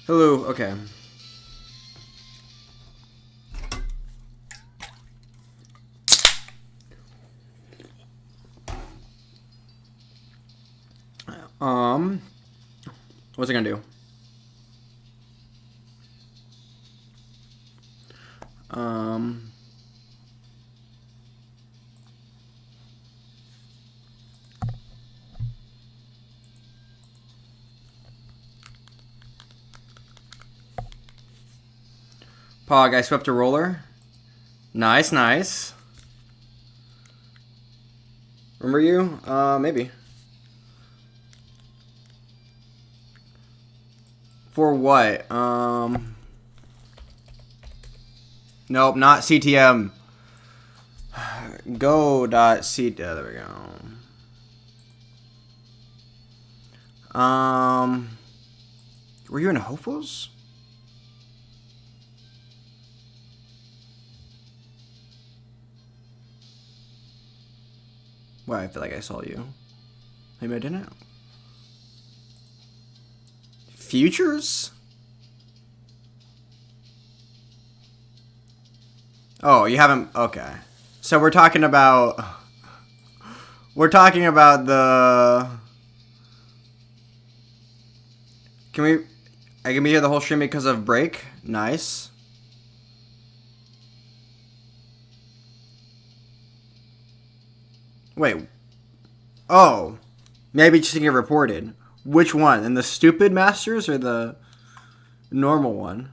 Hello, okay. What's it gonna do? Pog, I swept a roller. Nice, nice. Remember you? Maybe. For what? Nope, not CTM. Go.c. There we go. Were you in Hopefuls? Why? I feel like I saw you. Maybe I didn't. Futures? Oh, you haven't. Okay. So we're talking about. We're talking about the. Can we? I can be here the whole stream because of break. Nice. Wait. Oh. Maybe just to get reported. Which one? In the stupid masters or the normal one?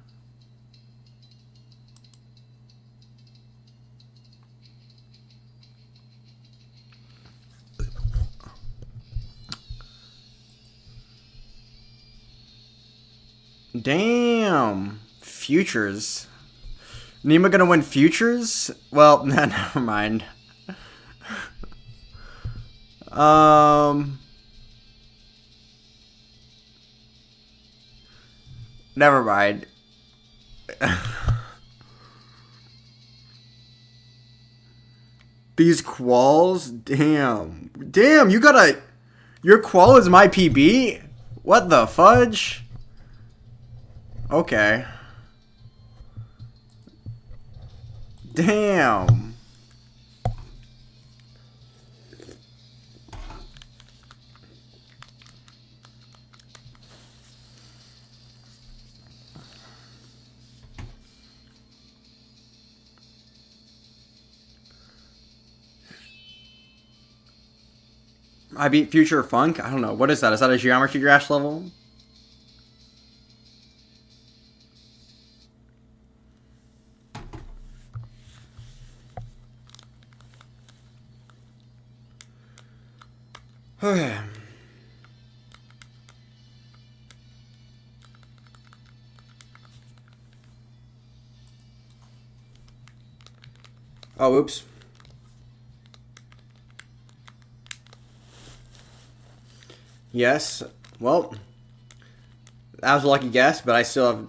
Damn. Futures. Nima gonna win futures? Well, never mind. Never mind. These quals? Damn. Damn, you gotta... Your qual is my PB? What the fudge? Okay. Damn. I beat Future Funk? I don't know. What is that? Is that a Geometry Dash level? Okay. Oh, oops. Yes. Well, that was a lucky guess, but I still have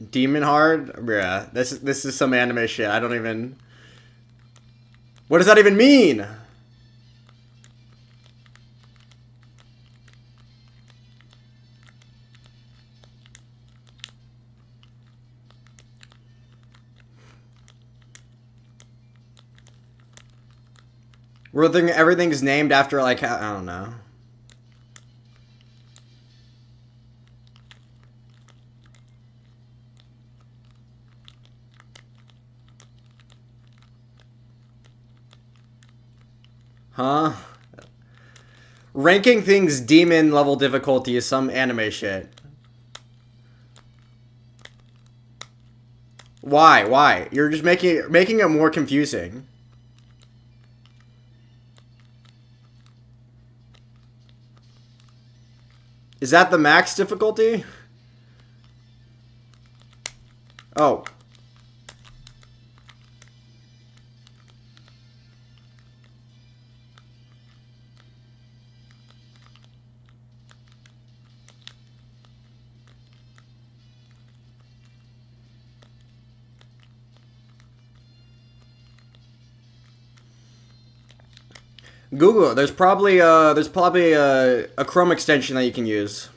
Demon Hard. Yeah, this is some anime shit. I don't even. What does that even mean? Everything's named after, like, I don't know. Huh? Ranking things demon level difficulty is some anime shit. Why? Why? You're just making it more confusing. Is that the max difficulty? Oh. Google it. There's probably a Chrome extension that you can use.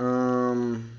Um.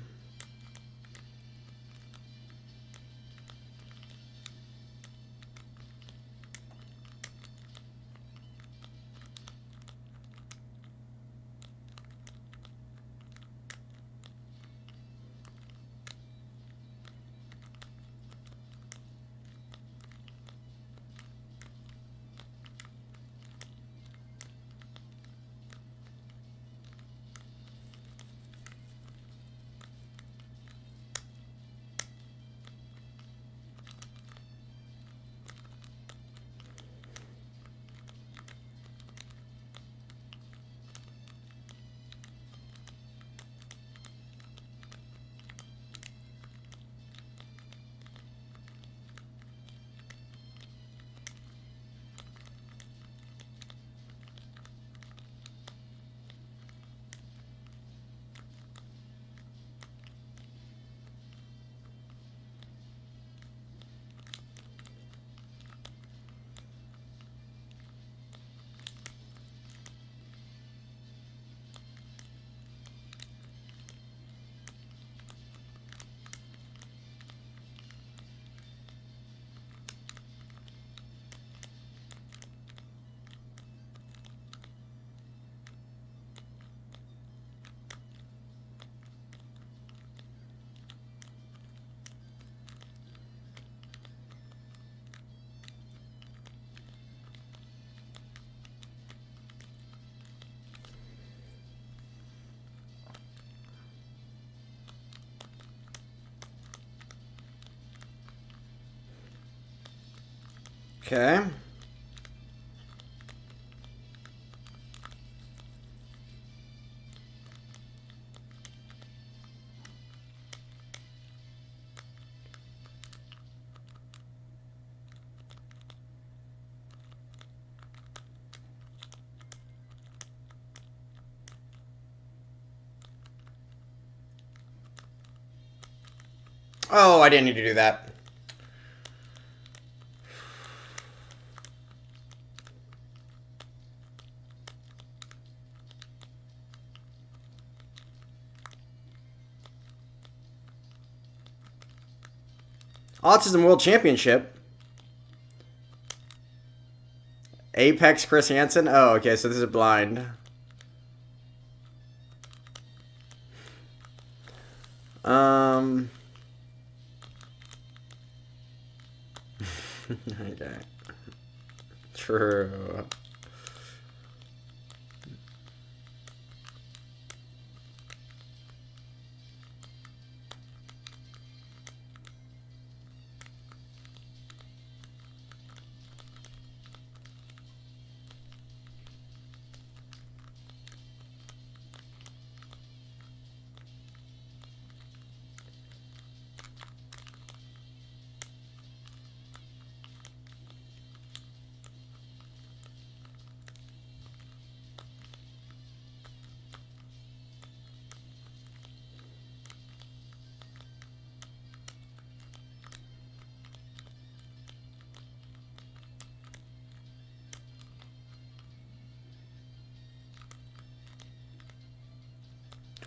Okay. Oh, I didn't need to do that. Autism World Championship. Apex Chris Hansen. Oh, okay, so this is blind. Um. Okay. True.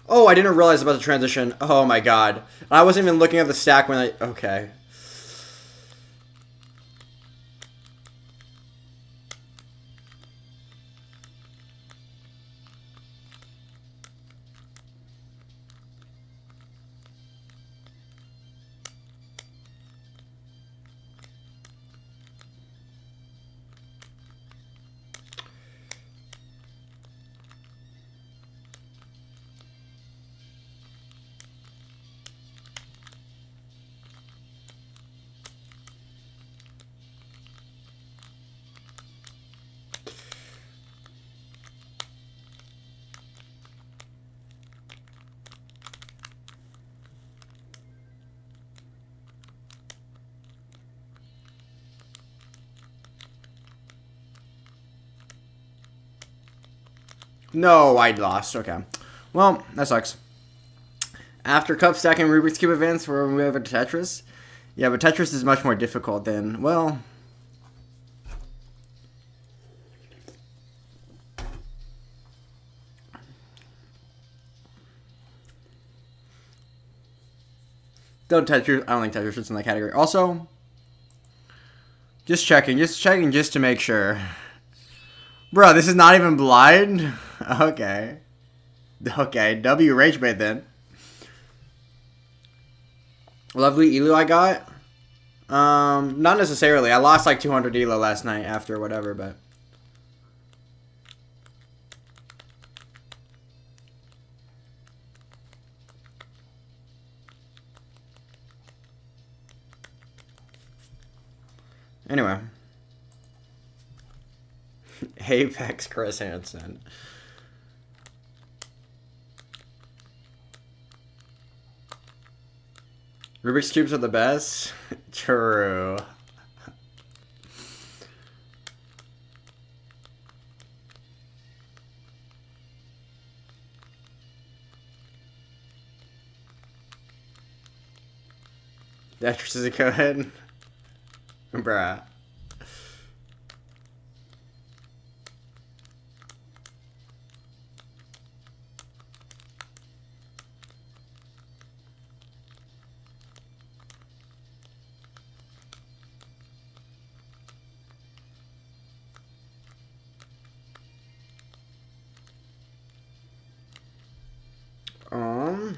Oh, I didn't realize about the transition. Oh my god. I wasn't even looking at the stack when I... Okay. No, I lost. Okay. Well, that sucks. After cup stacking Rubik's Cube events, we're moving over to Tetris. Yeah, but Tetris is much more difficult than, well... Don't Tetris. I don't think Tetris fits in that category. Also, just checking just to make sure. Bro, this is not even blind? Okay. Okay, W Rage Bait then. Lovely Elu I got? Not necessarily. I lost like 200 Elo last night after whatever, but... Anyway. Apex Chris Hansen. Rubik's Cubes are the best? True. Tetris is good. Bruh. Um...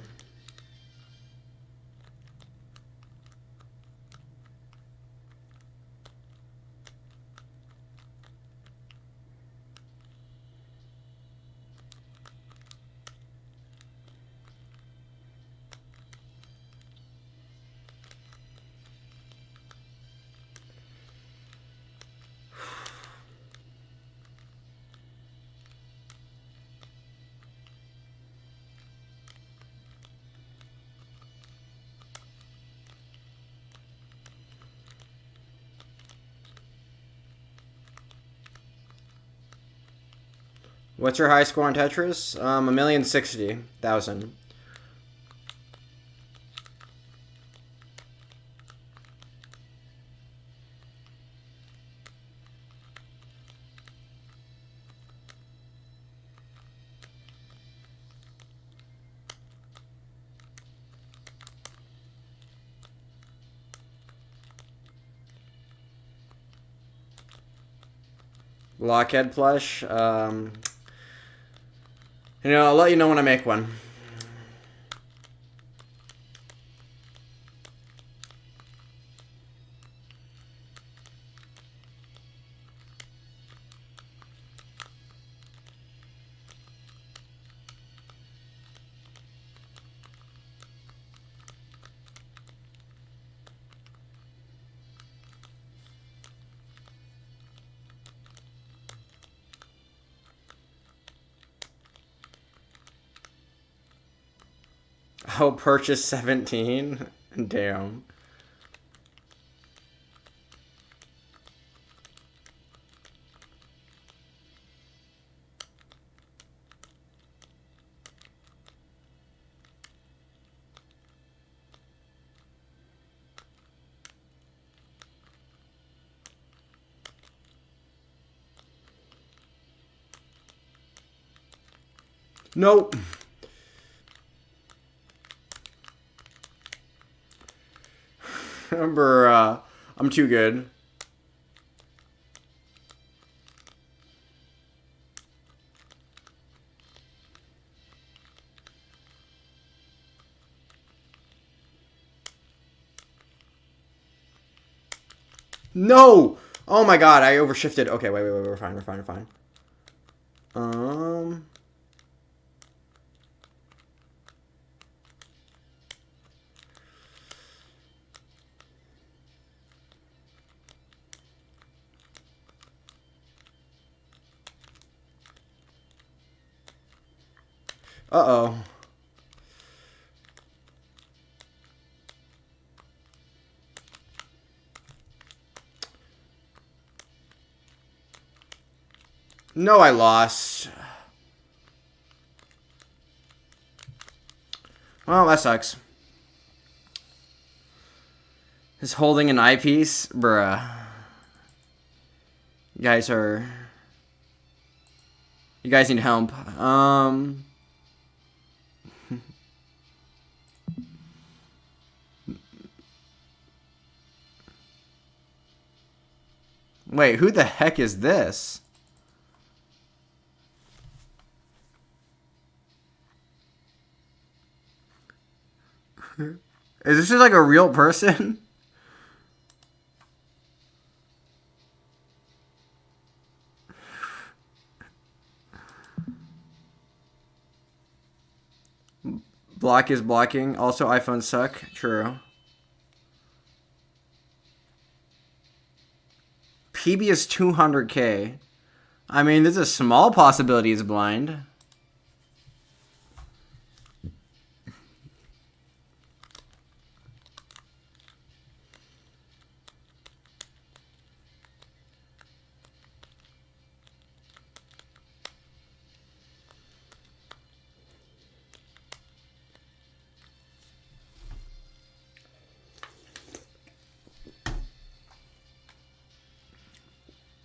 What's your high score on Tetris? 1,060,000. Blockhead plush. You know, I'll let you know when I make one. Oh, purchase 17? Damn. Nope. Remember, I'm too good. No! Oh my god, I overshifted. Okay, wait, we're fine. Uh-oh. No, I lost. Well, that sucks. Is holding an eyepiece? Bruh. You guys need help. Wait, who the heck is this? Is this just like a real person? Block is blocking. Also, iPhones suck. True. PB is 200K. I mean, there's a small possibility he's blind.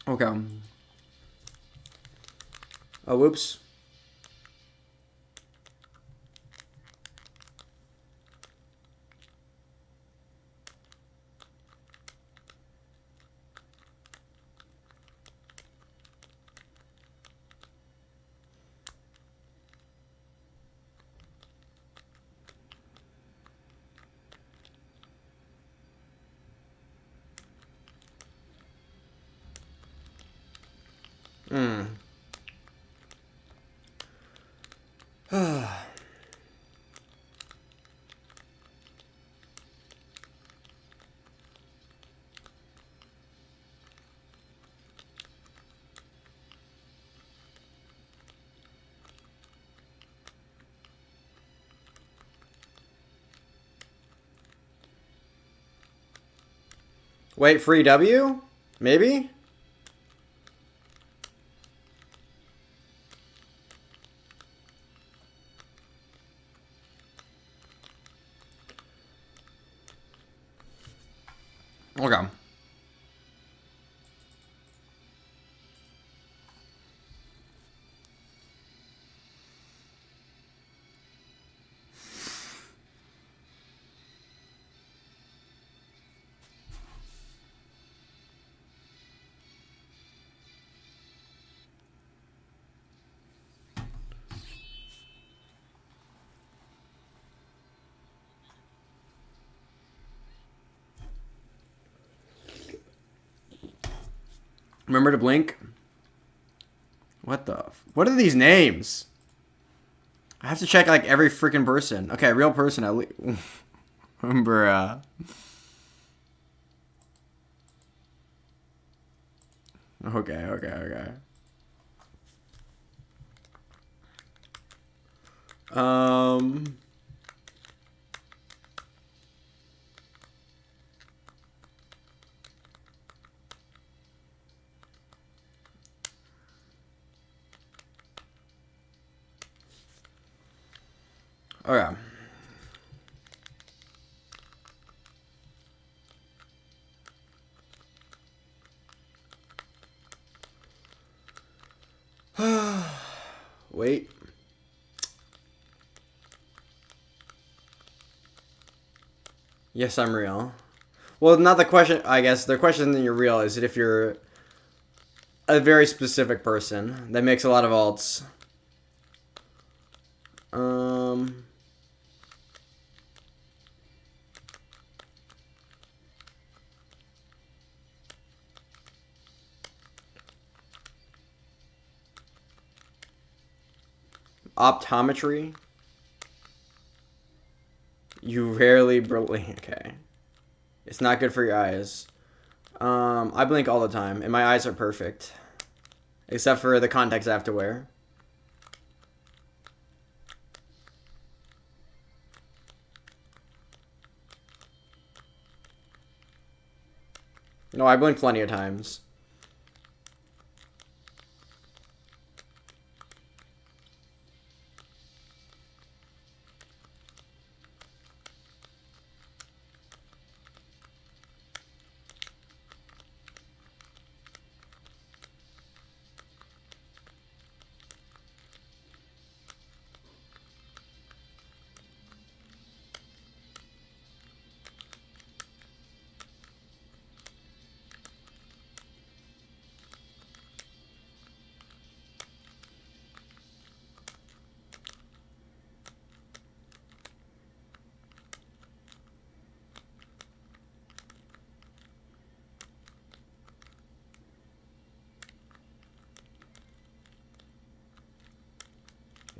Okay. Oh, whoops. Wait, free W? Maybe? Okay. Remember to blink? What the? What are these names? I have to check like every freaking person. Okay, real person at least. Bruh. Okay. Um. Okay. Wait. Yes, I'm real. Well, not the question. I guess the question that you're real is if you're a very specific person that makes a lot of alts. Optometry. You rarely blink. Okay. It's not good for your eyes. I blink all the time, and my eyes are perfect. Except for the contacts I have to wear. No, I blink plenty of times.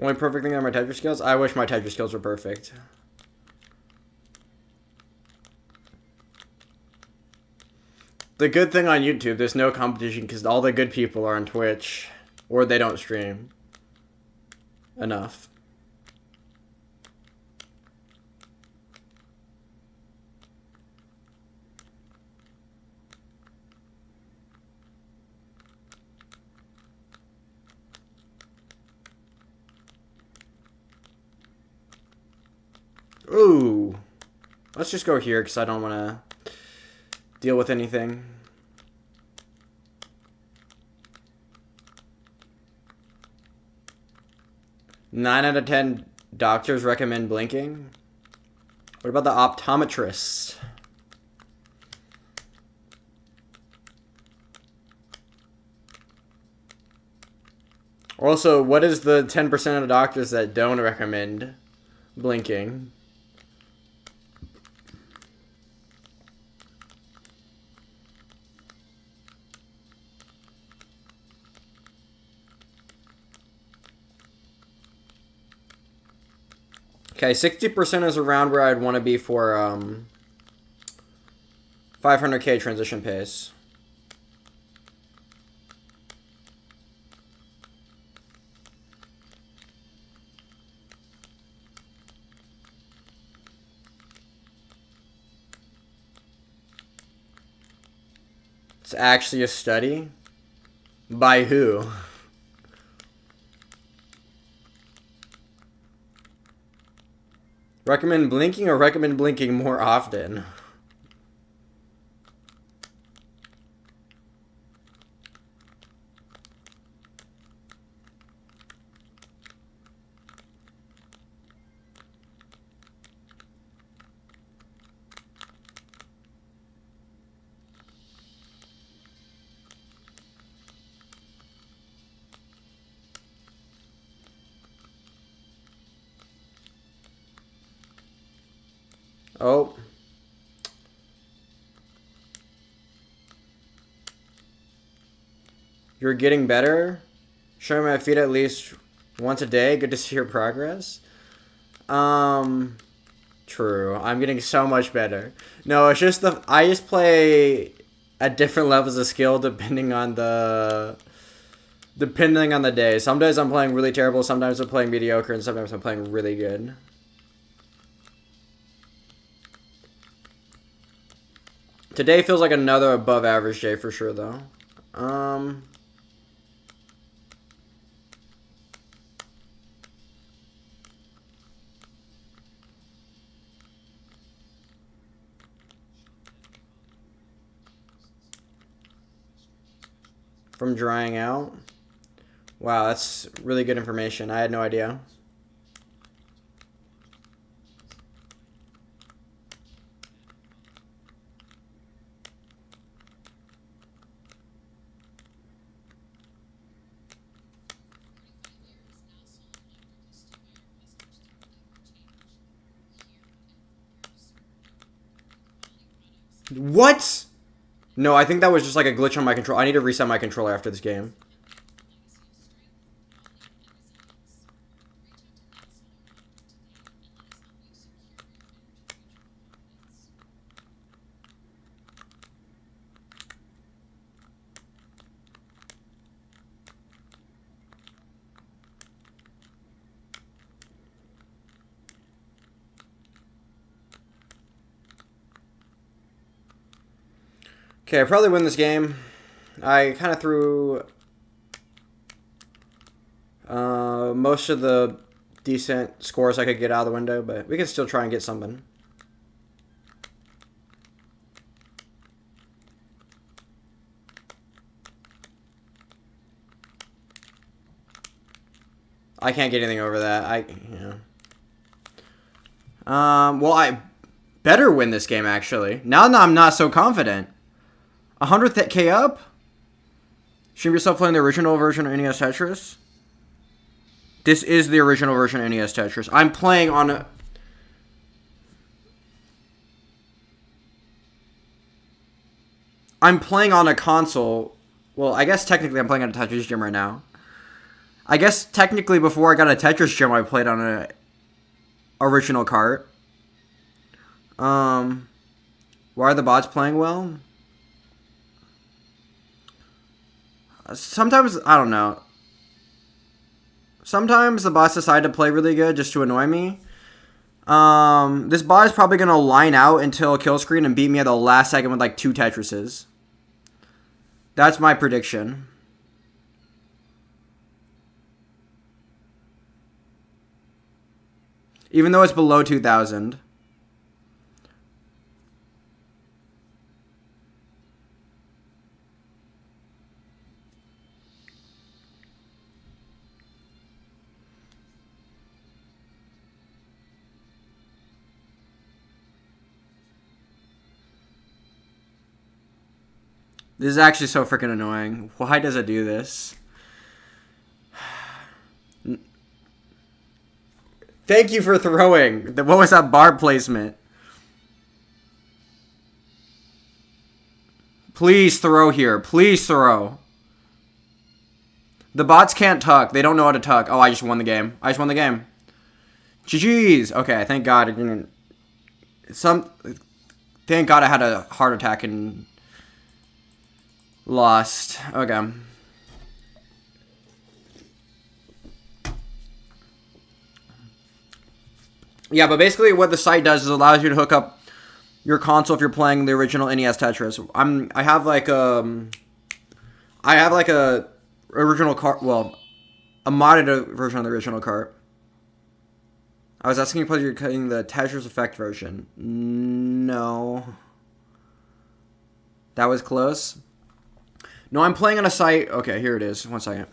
Only perfect thing are my Tetris skills? I wish my Tetris skills were perfect. The good thing on YouTube, there's no competition because all the good people are on Twitch. Or they don't stream enough. Ooh. Let's just go here because I don't want to deal with anything. Nine out of 10 doctors recommend blinking. What about the optometrists? Also, what is the 10% of the doctors that don't recommend blinking? Okay, 60% is around where I'd want to be for 500k transition pace. It's actually a study? By who? Recommend blinking or recommend blinking more often? Oh. You're getting better? Showing my feet at least once a day. Good to see your progress. True. I'm getting so much better. No, it's just I just play at different levels of skill depending on the day. Some days I'm playing really terrible, sometimes I'm playing mediocre, and sometimes I'm playing really good. Today feels like another above average day for sure, though. From drying out? Wow, that's really good information. I had no idea. What? No, I think that was just like a glitch on my control. I need to reset my controller after this game. Okay, I probably win this game. I kind of threw most of the decent scores I could get out of the window, but we can still try and get something. I can't get anything over that. Well, I better win this game, actually. Now that I'm not so confident. 100k up? Stream yourself playing the original version of NES Tetris? This is the original version of NES Tetris. I'm playing on a... I'm playing on a console. Well, I guess technically I'm playing on a Tetris gym right now. I guess technically before I got a Tetris gem, I played on an original cart. Why are the bots playing well? Sometimes, I don't know. Sometimes the bots decide to play really good just to annoy me. This bot is probably going to line out until kill screen and beat me at the last second with like 2 Tetrises. That's my prediction. Even though it's below 2,000. This is actually so freaking annoying. Why does it do this? Thank you for throwing. What was that bar placement? Please throw here. Please throw. The bots can't tuck. They don't know how to tuck. Oh, I just won the game. I just won the game. GG's. Okay, thank God it didn't... Thank God I had a heart attack and... lost. Okay. Yeah, but basically what the site does is it allows you to hook up your console if you're playing the original NES Tetris. I have like a original cart, well, a modded version of the original cart. I was asking if you're cutting the Tetris Effect version. No. That was close. No, I'm playing on a site. Okay, here it is. 1 second.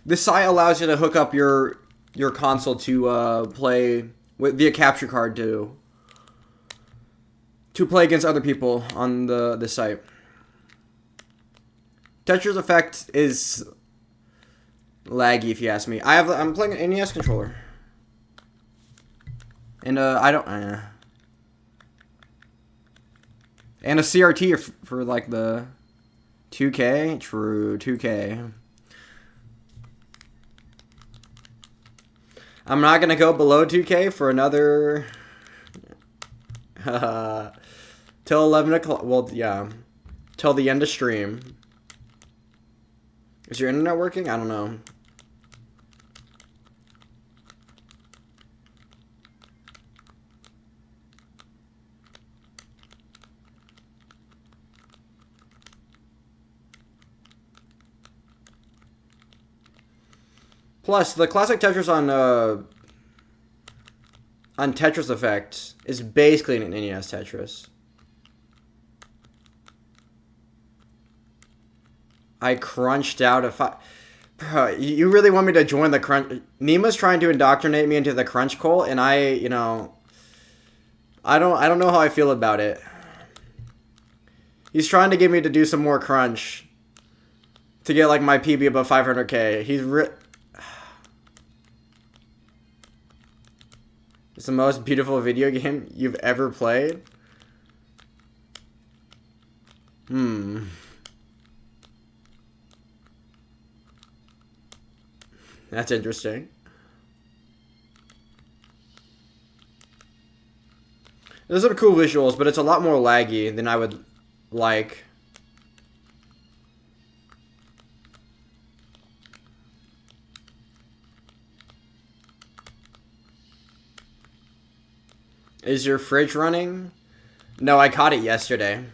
This site allows you to hook up your console to play via capture card to play against other people on the site. Tetris Effect is laggy, if you ask me. I'm playing an NES controller, and I don't. And a CRT for like the 2K. True, 2K. I'm not gonna go below 2K for another till 11 o'clock. Well, yeah, till the end of stream. Is your internet working? I don't know. Plus, the classic Tetris on Tetris Effect is basically an NES Tetris. I crunched out Bro, you really want me to join the crunch? Nima's trying to indoctrinate me into the crunch cult, and I don't know how I feel about it. He's trying to get me to do some more crunch to get like my PB above 500k. It's the most beautiful video game you've ever played. That's interesting. There's some cool visuals, but it's a lot more laggy than I would like. Is your fridge running? No, I caught it yesterday.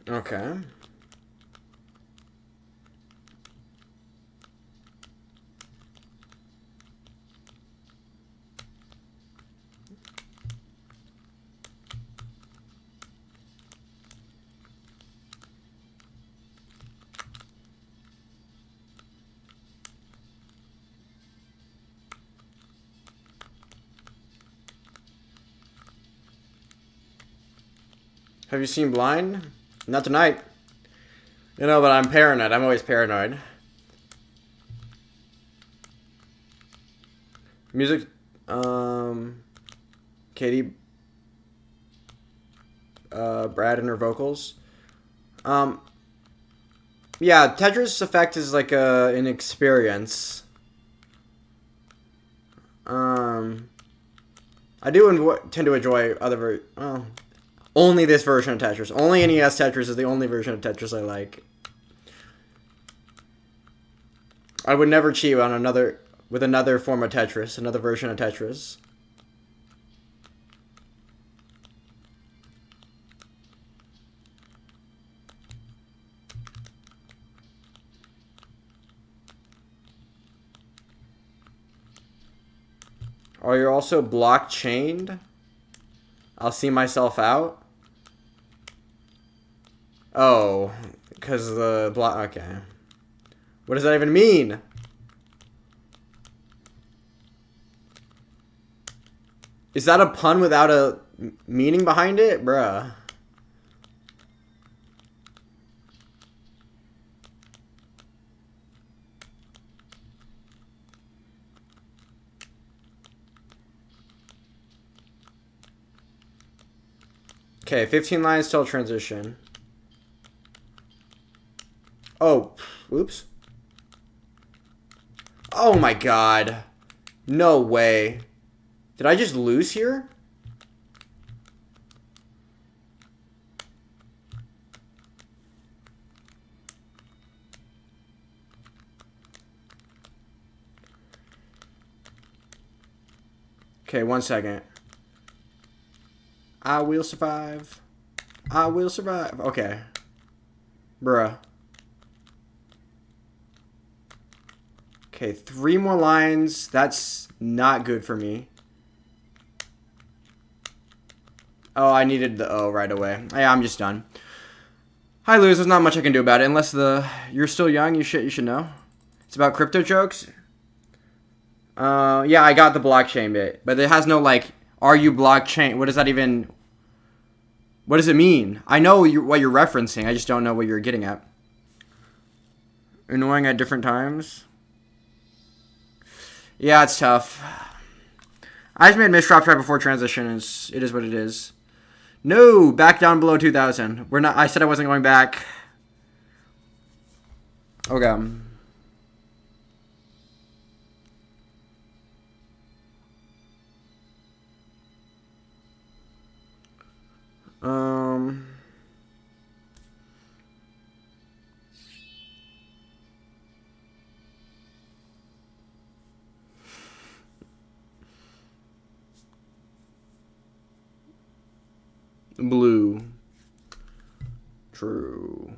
Okay. Have you seen Blind? Not tonight. You know, but I'm paranoid. I'm always paranoid. Music, Katie, Brad and her vocals. Yeah, Tetris Effect is like an experience. I do tend to enjoy other only this version of Tetris. Only NES Tetris is the only version of Tetris I like. I would never cheat on with another form of Tetris, another version of Tetris. Oh, you're also blockchained? I'll see myself out? Oh, because the block... Okay. What does that even mean? Is that a pun without a meaning behind it? Bruh. Okay, 15 lines till transition. Oh, oops. Oh my god. No way. Did I just lose here? Okay, 1 second. I will survive. I will survive. Okay. Bruh. Okay, 3 more lines. That's not good for me. Oh, I needed the O right away. Yeah, I'm just done. Hi, Luz. There's not much I can do about it. Unless you're still young, you should know. It's about crypto jokes. Yeah, I got the blockchain bit. But it has no, like, are you blockchain? What does that even... What does it mean? I know what you're referencing. I just don't know what you're getting at. Annoying at different times. Yeah, it's tough. I just made misdrops right before transition. It is what it is. No, back down below 2,000. We're not. I said I wasn't going back. Okay. Blue. True.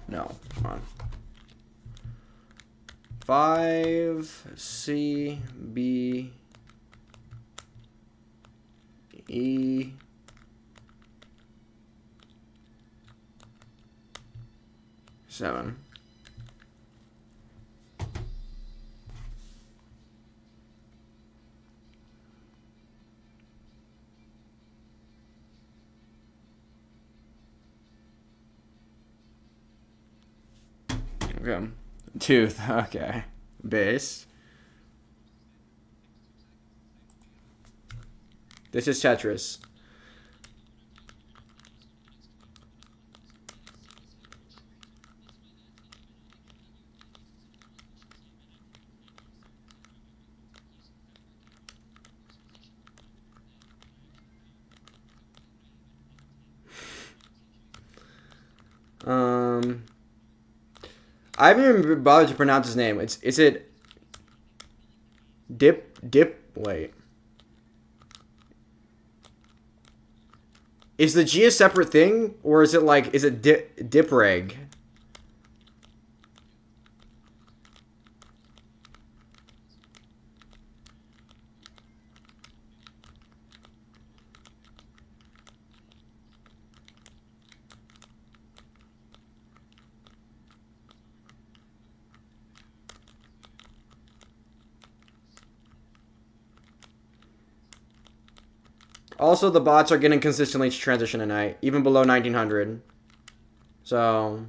No, come on. 5 C B E 7. Okay. Tooth. Okay. Base. This is Tetris. I haven't even bothered to pronounce his name. Is it Dip? Wait. Is the G a separate thing, or is it like, is it dipreg? Also, the bots are getting consistently to transition tonight, even below 1900. So...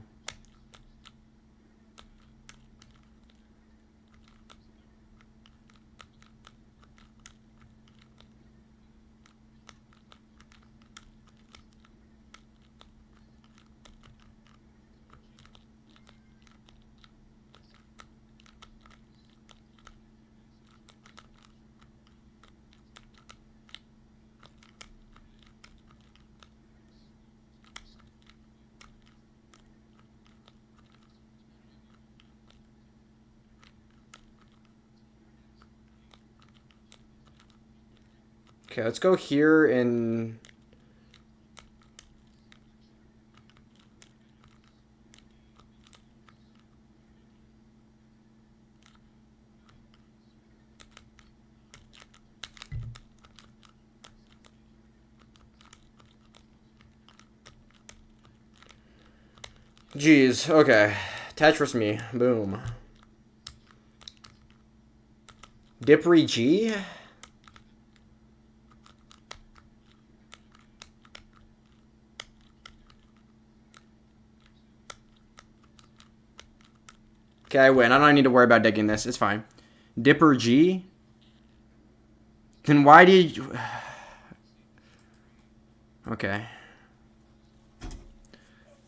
Okay, let's go here and... Jeez, okay. Tetris me. Boom. Dipri G? Okay, I win. I don't need to worry about digging this. It's fine. Dipper G? Then why did you... Okay.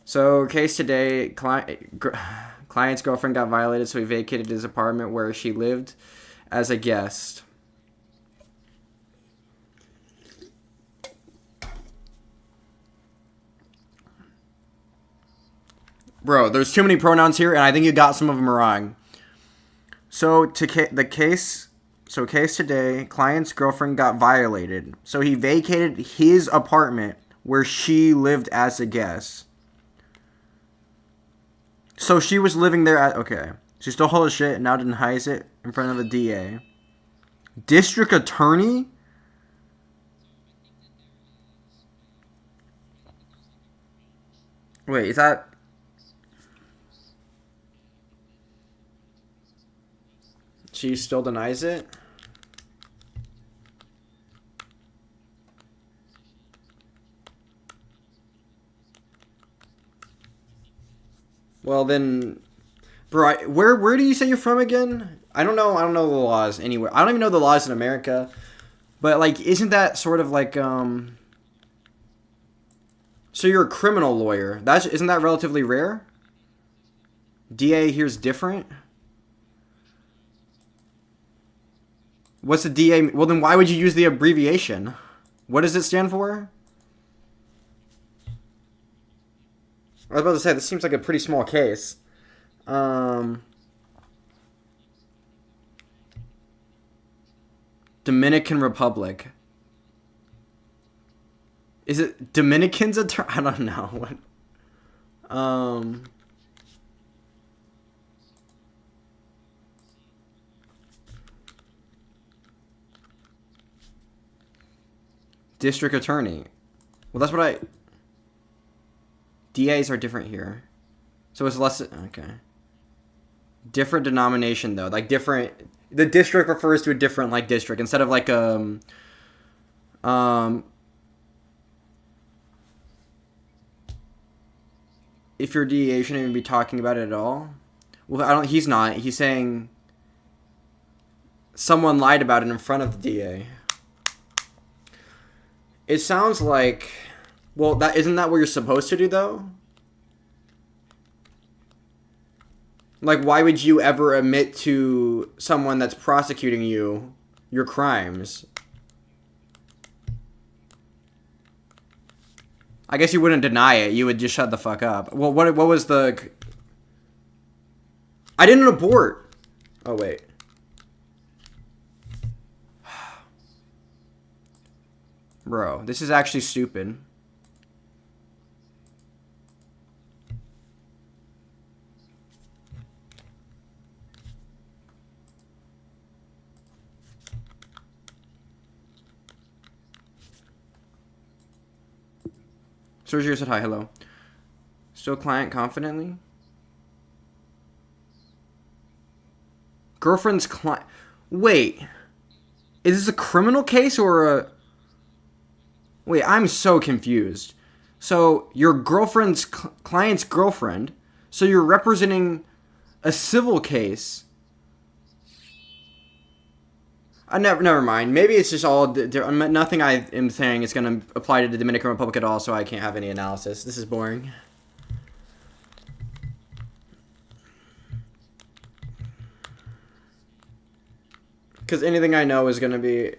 So, case today, client's girlfriend got violated, so he vacated his apartment where she lived as a guest. Bro, there's too many pronouns here, and I think you got some of them wrong. So, case today, client's girlfriend got violated, so he vacated his apartment where she lived as a guest. So she was living there at... Okay. She stole all the shit and now denies it in front of the DA. District attorney? Wait, is that... She still denies it? Well then, bro, where do you say you're from again? I don't know the laws anywhere. I don't even know the laws in America. But like, isn't that sort of like so you're a criminal lawyer. Isn't that relatively rare? DA here's different. What's the DA? Well then why would you use the abbreviation? What does it stand for? I was about to say, this seems like a pretty small case. Dominican Republic. Is it Dominicans? I don't know. District Attorney. Well, that's what I... DAs are different here. So it's less... Okay. Different denomination, though. Like, different... The district refers to a different, like, district. Instead of, like, if your DA shouldn't even be talking about it at all. Well, he's not. He's saying... Someone lied about it in front of the DA. It sounds like... Well, isn't that what you're supposed to do, though? Like, why would you ever admit to someone that's prosecuting you your crimes? I guess you wouldn't deny it. You would just shut the fuck up. Well, what was the... I didn't abort. Oh, wait. Bro, this is actually stupid. Sergio said hi, hello. Still client confidently? Girlfriend's client. Wait. Is this a criminal case or a... Wait, I'm so confused. So, your girlfriend's client's girlfriend. So you're representing a civil case. Never mind. Maybe it's just all... Nothing I am saying is going to apply to the Dominican Republic at all, so I can't have any analysis. This is boring. Because anything I know is going to be...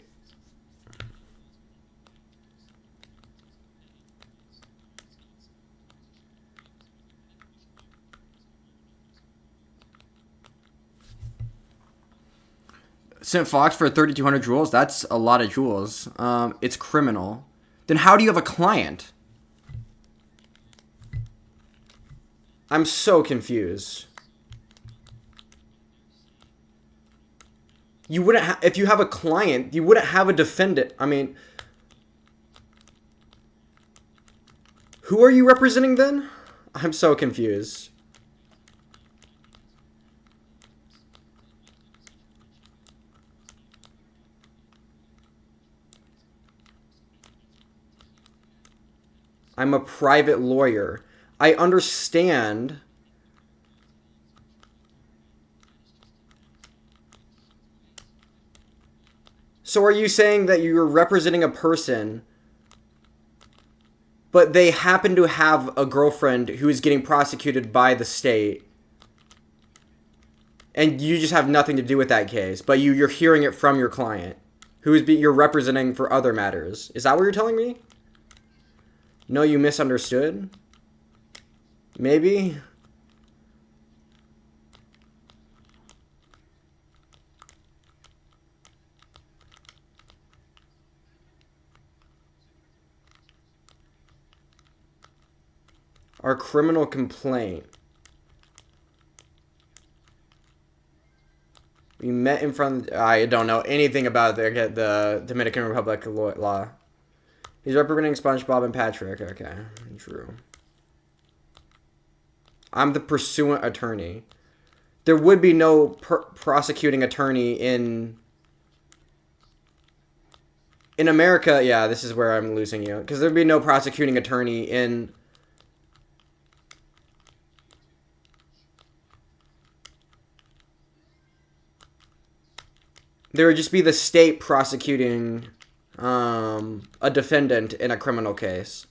Sent Fox for 3,200 joules? That's a lot of joules. It's criminal. Then how do you have a client? I'm so confused. You wouldn't if you have a client, you wouldn't have a defendant. I mean, who are you representing then? I'm so confused. I'm a private lawyer. I understand. So are you saying that you're representing a person, but they happen to have a girlfriend who is getting prosecuted by the state, and you just have nothing to do with that case, but you're hearing it from your client, you're representing for other matters? Is that what you're telling me? No, you misunderstood? Maybe? Our criminal complaint. We met in front of... I don't know anything about the Dominican Republic law. He's representing SpongeBob and Patrick. Okay, true. I'm the pursuant attorney. There would be no prosecuting attorney in America. Yeah, this is where I'm losing you. Because there'd be no prosecuting attorney in... There would just be the state prosecuting a defendant in a criminal case.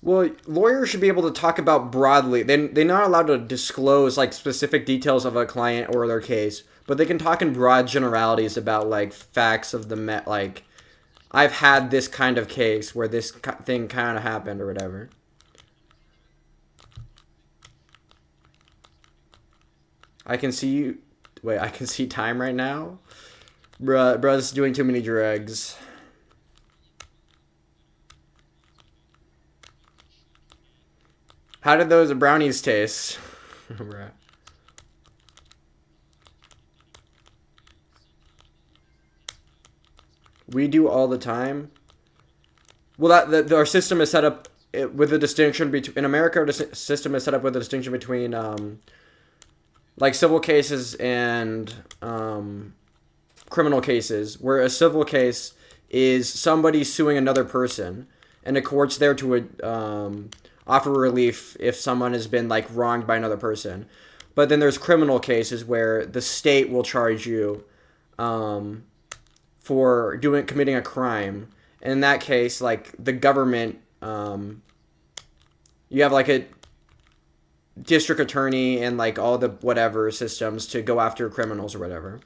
Well, lawyers should be able to talk about broadly. They're not allowed to disclose like specific details of a client or their case, but they can talk in broad generalities about like facts of the like, I've had this kind of case where this thing kind of happened or whatever. I can see you. Wait, I can see time right now? Bruh's doing too many drugs. How did those brownies taste? We do all the time. Well, our system is set up with a distinction between... In America, our system is set up with a distinction between like civil cases and criminal cases, where a civil case is somebody suing another person, and the court's there to offer relief if someone has been like wronged by another person. But then there's criminal cases where the state will charge you for committing a crime. And in that case, like the government You have like a district attorney and like all the whatever systems to go after criminals or whatever.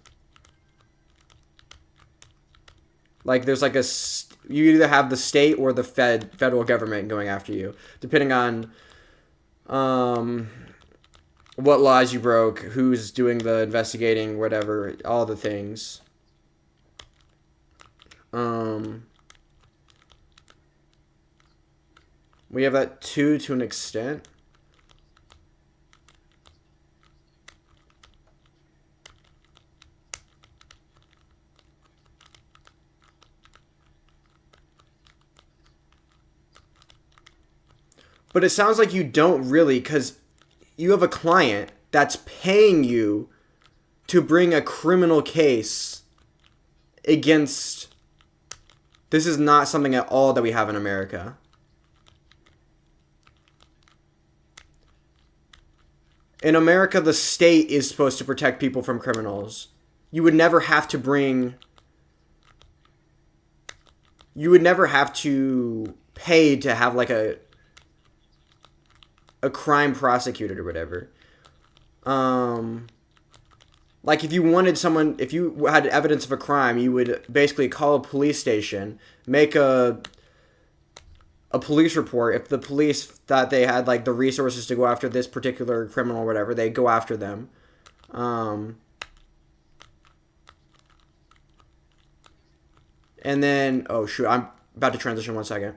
Like there's like you either have the state or the federal government going after you, depending on what laws you broke, who's doing the investigating, whatever, all the things. We have that too, to an extent. But it sounds like you don't really, because you have a client that's paying you to bring a criminal case against... This is not something at all that we have in America. In America, the state is supposed to protect people from criminals. You would never have to bring... You would never have to pay to have like a crime prosecuted or whatever. Like if you wanted someone, if you had evidence of a crime, you would basically call a police station, make a police report. If the police thought they had like the resources to go after this particular criminal or whatever, they go after them. And then, oh shoot, I'm about to transition 1 second.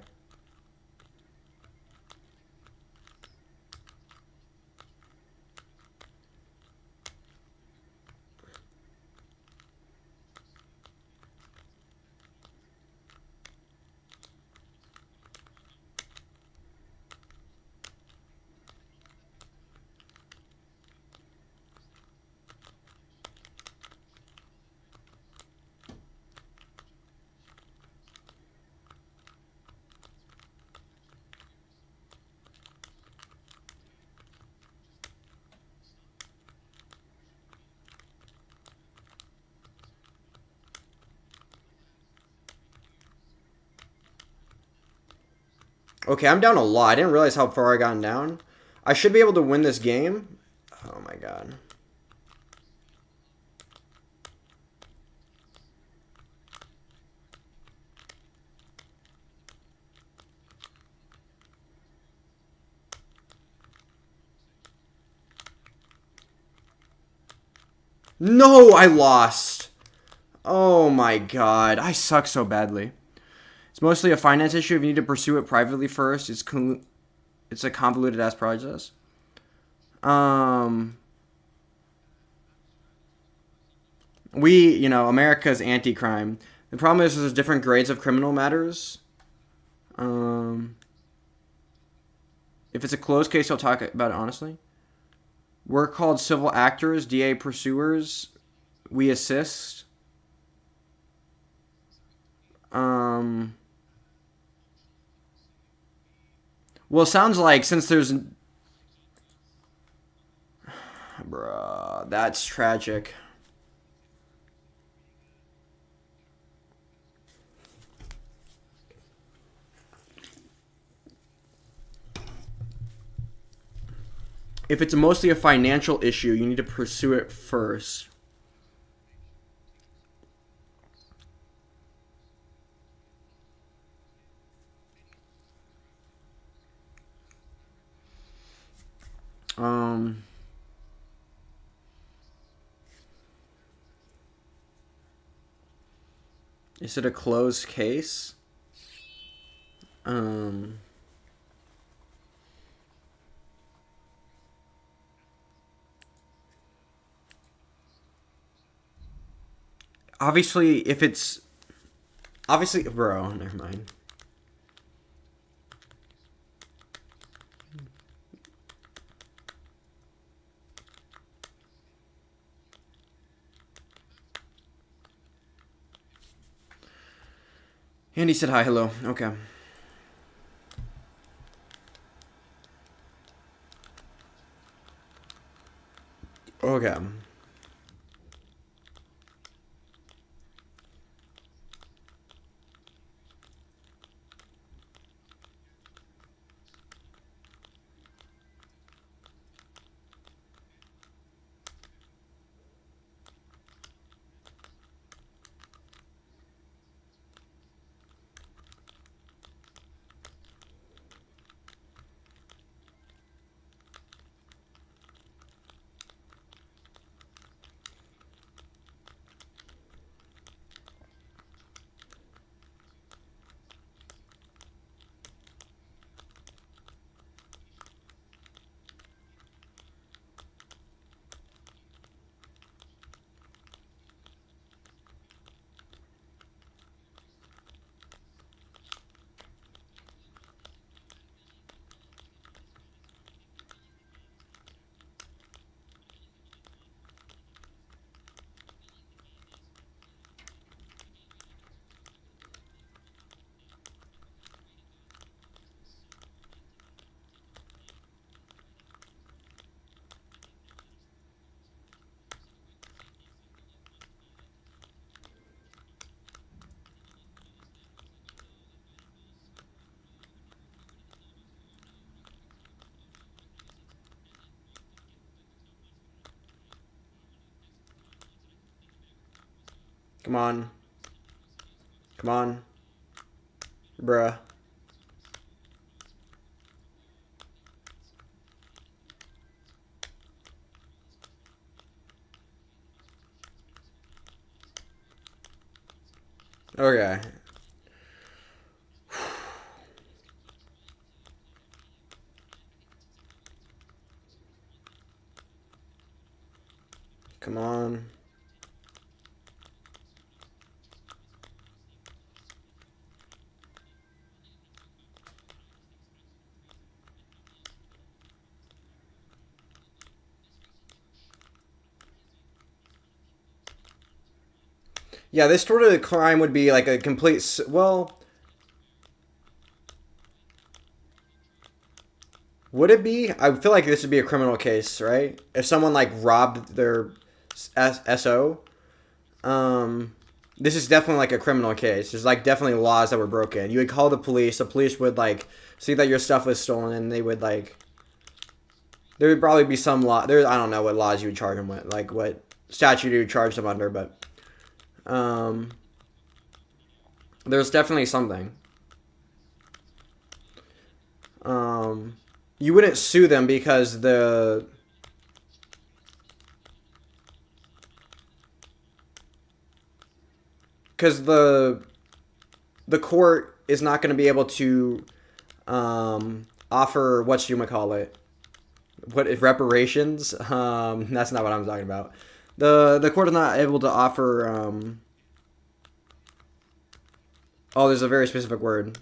Okay, I'm down a lot. I didn't realize how far I gotten down. I should be able to win this game. Oh my god. No, I lost. Oh my god. I suck so badly. It's mostly a finance issue. If you need to pursue it privately first, it's a convoluted ass process. America's anti-crime. The problem is there's different grades of criminal matters. If it's a closed case, I'll talk about it honestly. We're called civil actors, DA pursuers. We assist. Well, it sounds like since there's... Bruh, that's tragic. If it's mostly a financial issue, you need to pursue it first. Is it a closed case? Obviously, if it's... Obviously... Bro, never mind. Andy said hi, hello. Okay. Okay. Come on. Come on. Bruh. Okay. Come on. Yeah, this sort of crime would be like a complete. Well, would it be? I feel like this would be a criminal case, right? If someone like robbed their SO, this is definitely like a criminal case. There's like definitely laws that were broken. You would call the police. The police would like see that your stuff was stolen, and they would like. There would probably be some law. There, I don't know what laws you would charge them with, like what statute you would charge them under, but there's definitely something. You wouldn't sue them because the court is not going to be able to offer what if reparations. That's not what I'm talking about. The court is not able to offer oh, there's a very specific word.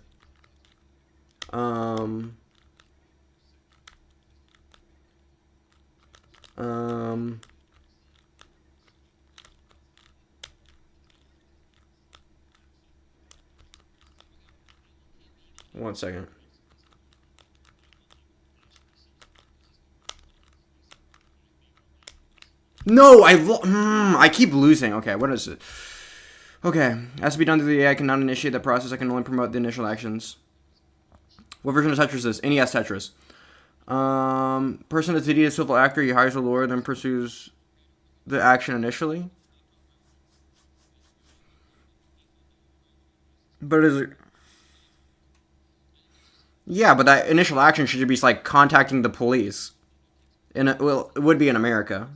One second. No, I keep losing. Okay, what is it? Okay, has to be done through the AI. I cannot initiate that process. I can only promote the initial actions. What version of Tetris is this? NES Tetris. Person is a civil actor. He hires a lawyer, then pursues the action initially. But is it? Yeah, but that initial action should be like contacting the police. Well, it would be in America.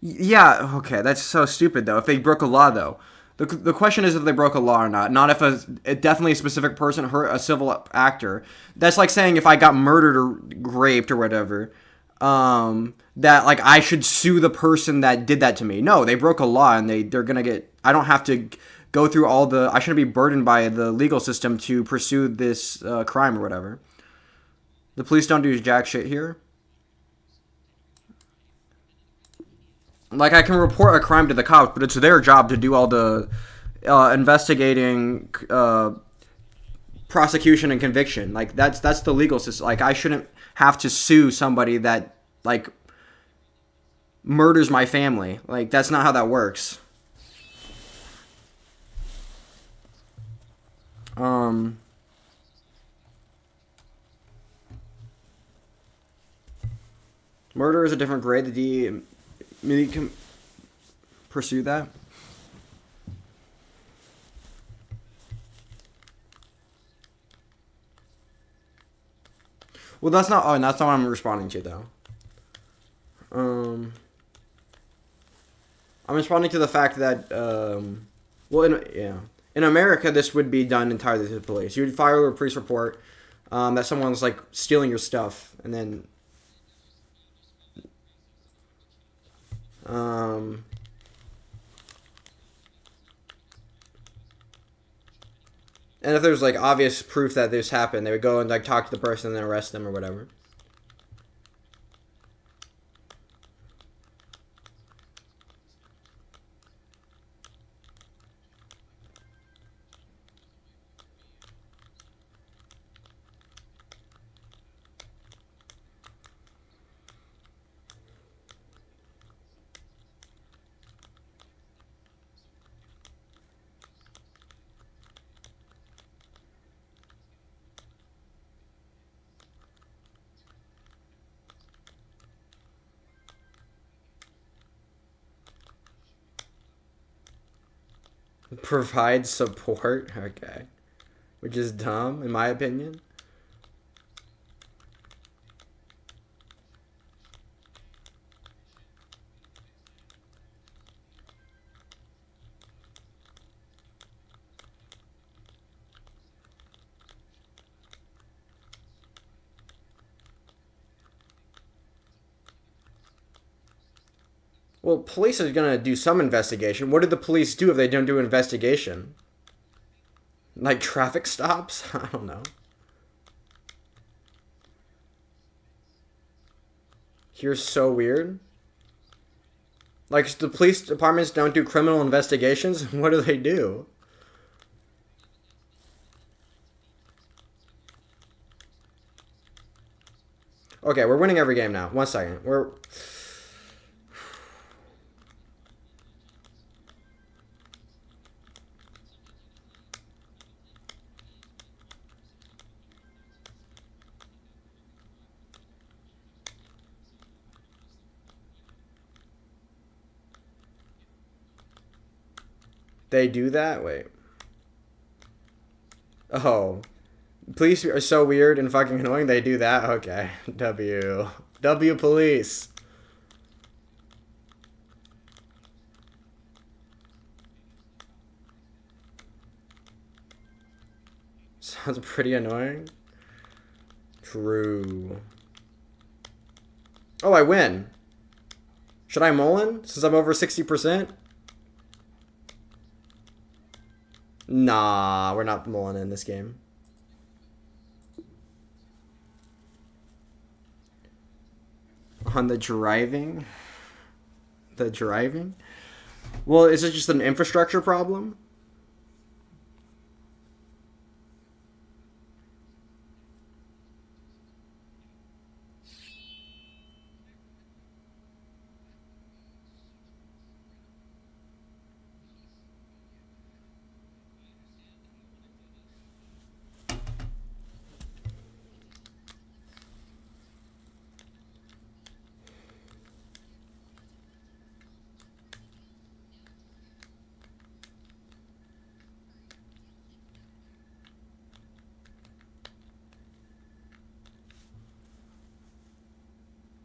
Yeah, okay, that's so stupid though. If they broke a law though, the question is if they broke a law or not. Not if a definitely a specific person hurt a civil actor. That's like saying if I got murdered or raped or whatever, that like I should sue the person that did that to me. No, they broke a law and they're gonna get. I don't have to go through all the. I shouldn't be burdened by the legal system to pursue this crime or whatever. The police don't do jack shit here. Like I can report a crime to the cops, but it's their job to do all the investigating, prosecution, and conviction. Like that's the legal system. Like I shouldn't have to sue somebody that like murders my family. Like that's not how that works. Um, Murder is a different grade. The D can pursue that. Well, that's not. Oh, and that's not what I'm responding to though. Um, I'm responding to the fact that well, in America, this would be done entirely to the police. You would file a police report that someone's like stealing your stuff, and then um, and if there's like obvious proof that this happened, they would go and like talk to the person and then arrest them or whatever. Provide support. Okay. Which is dumb, in my opinion. Well, police are gonna do some investigation. What do the police do if they don't do an investigation? Like traffic stops? I don't know. Here's so weird. Like, the police departments don't do criminal investigations? What do they do? Okay, we're winning every game now. 1 second. They do that? Wait. Oh. Police are so weird and fucking annoying. They do that? Okay. W. W police. Sounds pretty annoying. True. Oh, I win. Should I Mullen since I'm over 60%? Nah, we're not Mullen in this game. On the driving? The driving? Well, is it just an infrastructure problem?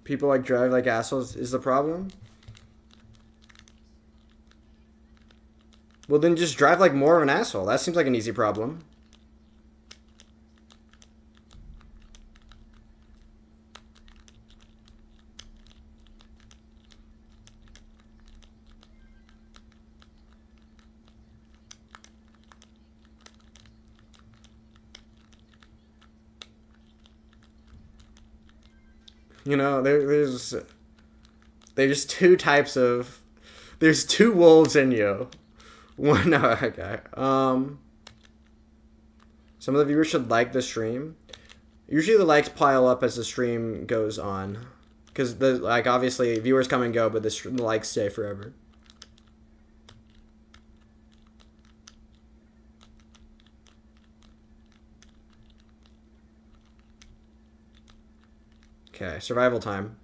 People like drive like assholes is the problem? Well, then just drive like more of an asshole. That seems like an easy problem. You know, there's two types of there's two wolves in you. One, no, okay. Some of the viewers should like the stream. Usually the likes pile up as the stream goes on, because like obviously viewers come and go, but the likes stay forever. Okay, survival time.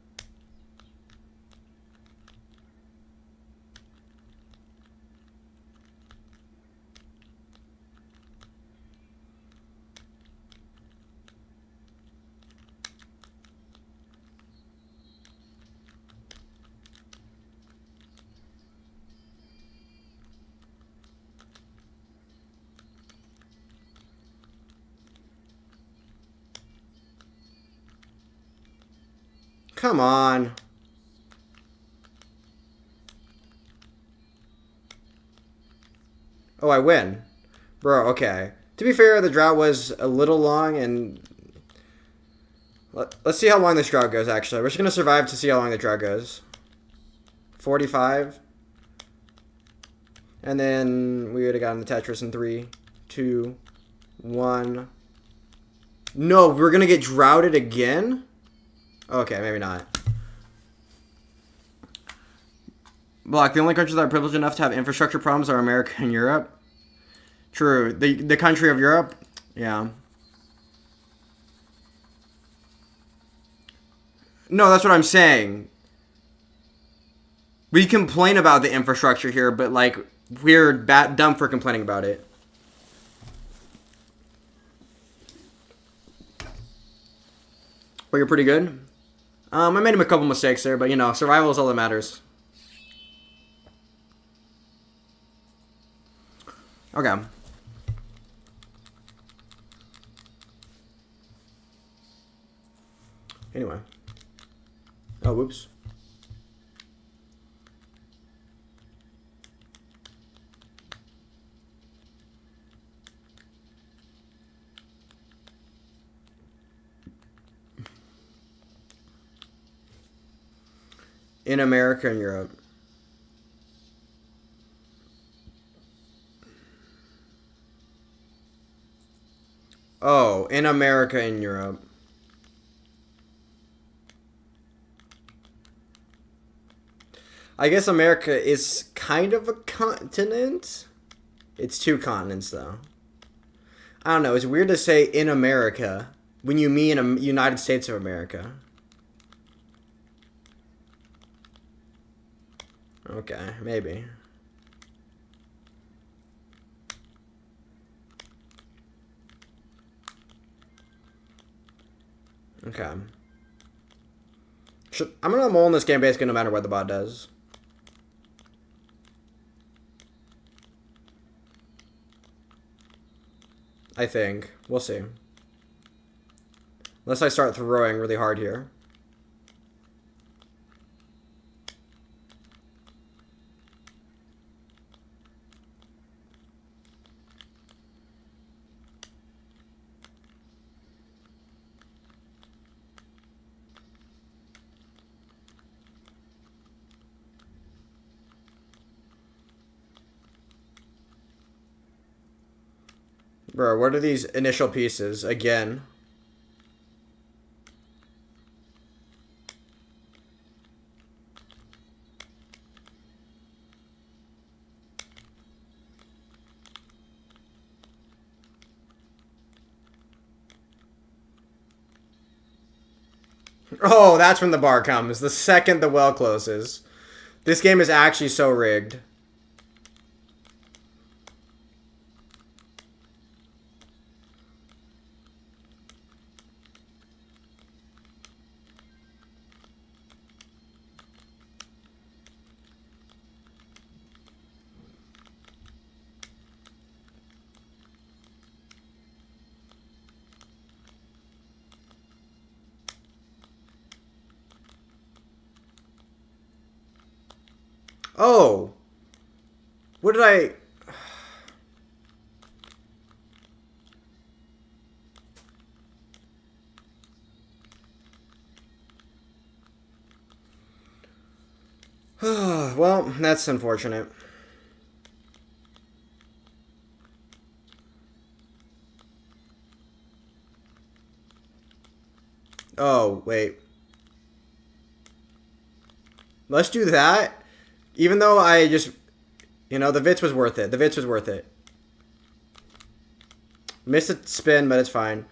Come on. Oh, I win. Bro, okay. To be fair, the drought was a little long, and let's see how long this drought goes, actually. We're just going to survive to see how long the drought goes. 45. And then we would have gotten the Tetris in 3, 2, 1. No, we're going to get droughted again? Okay, maybe not. Block, the only countries that are privileged enough to have infrastructure problems are America and Europe. True. The country of Europe? Yeah. No, that's what I'm saying. We complain about the infrastructure here, but like weird, bad, dumb for complaining about it. But you're pretty good. I made him a couple mistakes there, but you know, survival is all that matters. Okay. Anyway. Oh, whoops. In America and Europe. Oh, in America and Europe. I guess America is kind of a continent. It's two continents, though. I don't know. It's weird to say in America when you mean United States of America. Okay, maybe. Okay. I'm gonna mull in this game basically no matter what the bot does. I think. We'll see. Unless I start throwing really hard here. Bro, what are these initial pieces? Again. Oh, that's when the bar comes. The second the well closes. This game is actually so rigged. Oh. What did I... Well, that's unfortunate. Oh, wait. Let's do that. Even though I just... You know, the Vitz was worth it. The Vitz was worth it. Missed a spin, but it's fine.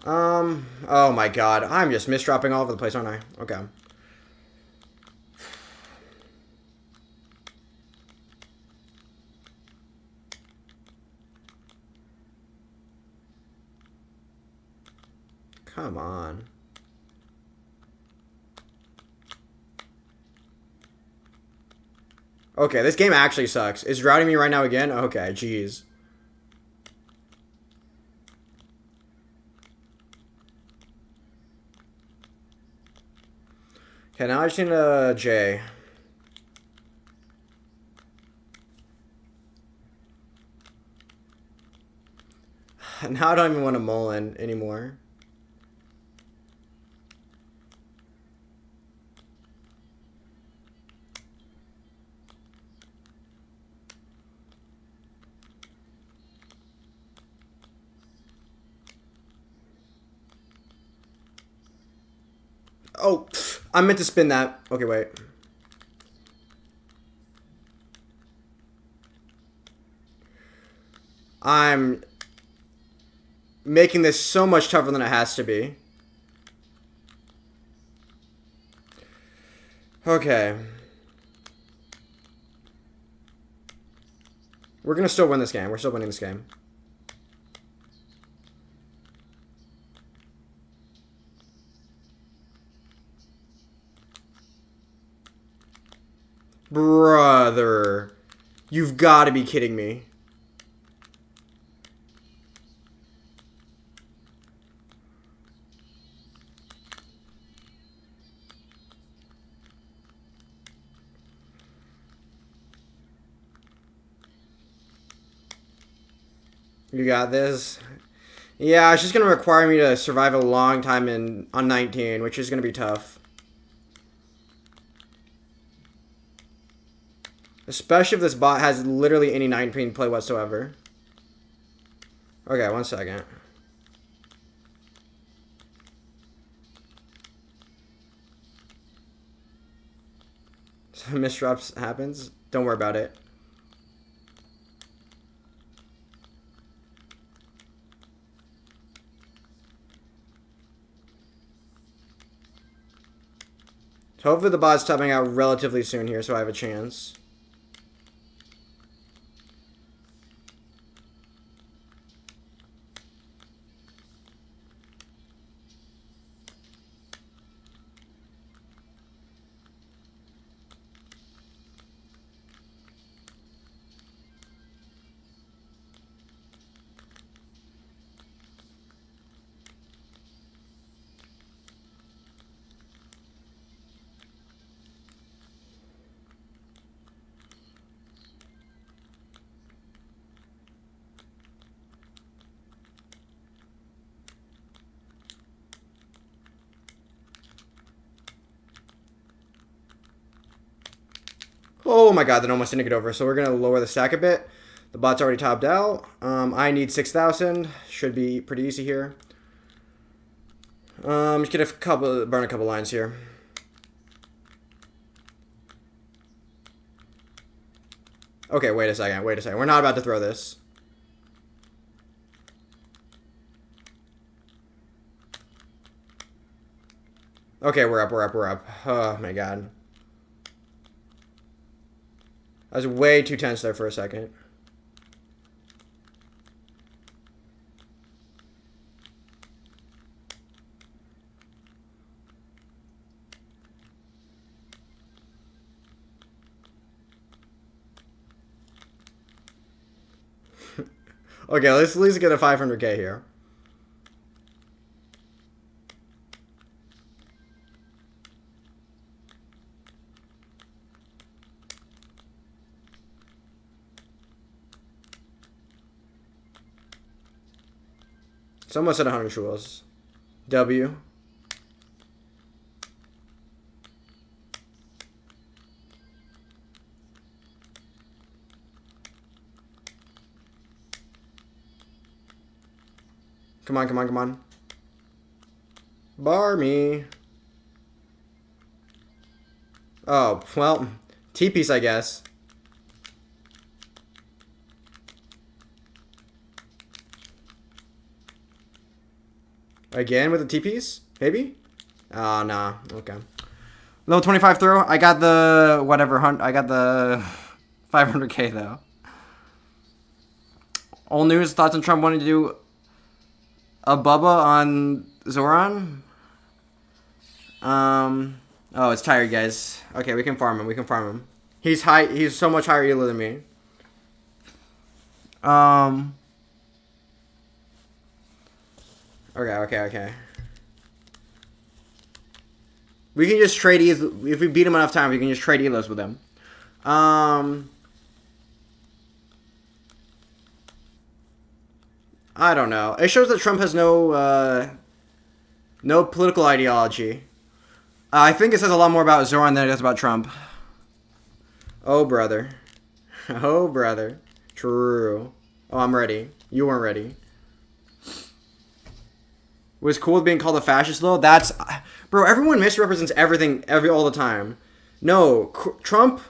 Oh my god. I'm just misdropping all over the place, aren't I? Okay. Come on. Okay, this game actually sucks. It's routing me right now again? Okay, jeez. Okay, now I just need a J. Now I don't even want to mull in anymore. Oh, I meant to spin that. Okay, wait. I'm making this so much tougher than it has to be. Okay. We're gonna still win this game. We're still winning this game. Brother. You've got to be kidding me. You got this. Yeah, it's just going to require me to survive a long time on 19, which is going to be tough. Especially if this bot has literally any 9-pin play whatsoever. Okay, 1 second. Some misdrops happens. Don't worry about it. Hopefully the bot's topping out relatively soon here, so I have a chance. Oh my god, that almost didn't get over. So we're going to lower the stack a bit. The bot's already topped out. I need 6,000. Should be pretty easy here. Just get burn a couple lines here. Okay, wait a second. We're not about to throw this. Okay, we're up. Oh my god. I was way too tense there for a second. Okay, let's at least get a 500k here. It's almost at 100 jewels. W. Come on. Bar me. Oh, well, T-piece, I guess. Again with the T-piece? Maybe? Oh, nah. Okay. Level 25 throw. I got the whatever. I got the 500k though. Old news. Thoughts on Trump wanting to do a Bubba on Zoran? Oh, it's tired, guys. Okay, we can farm him. He's high. He's so much higher elo than me. Okay. We can just trade if we beat him enough time, we can just trade elos with him. I don't know. It shows that Trump has no political ideology. I think it says a lot more about Zoran than it does about Trump. Oh, brother. True. Oh, I'm ready. You weren't ready. Was cool with being called a fascist, though? That's... Bro, everyone misrepresents everything all the time. No, Trump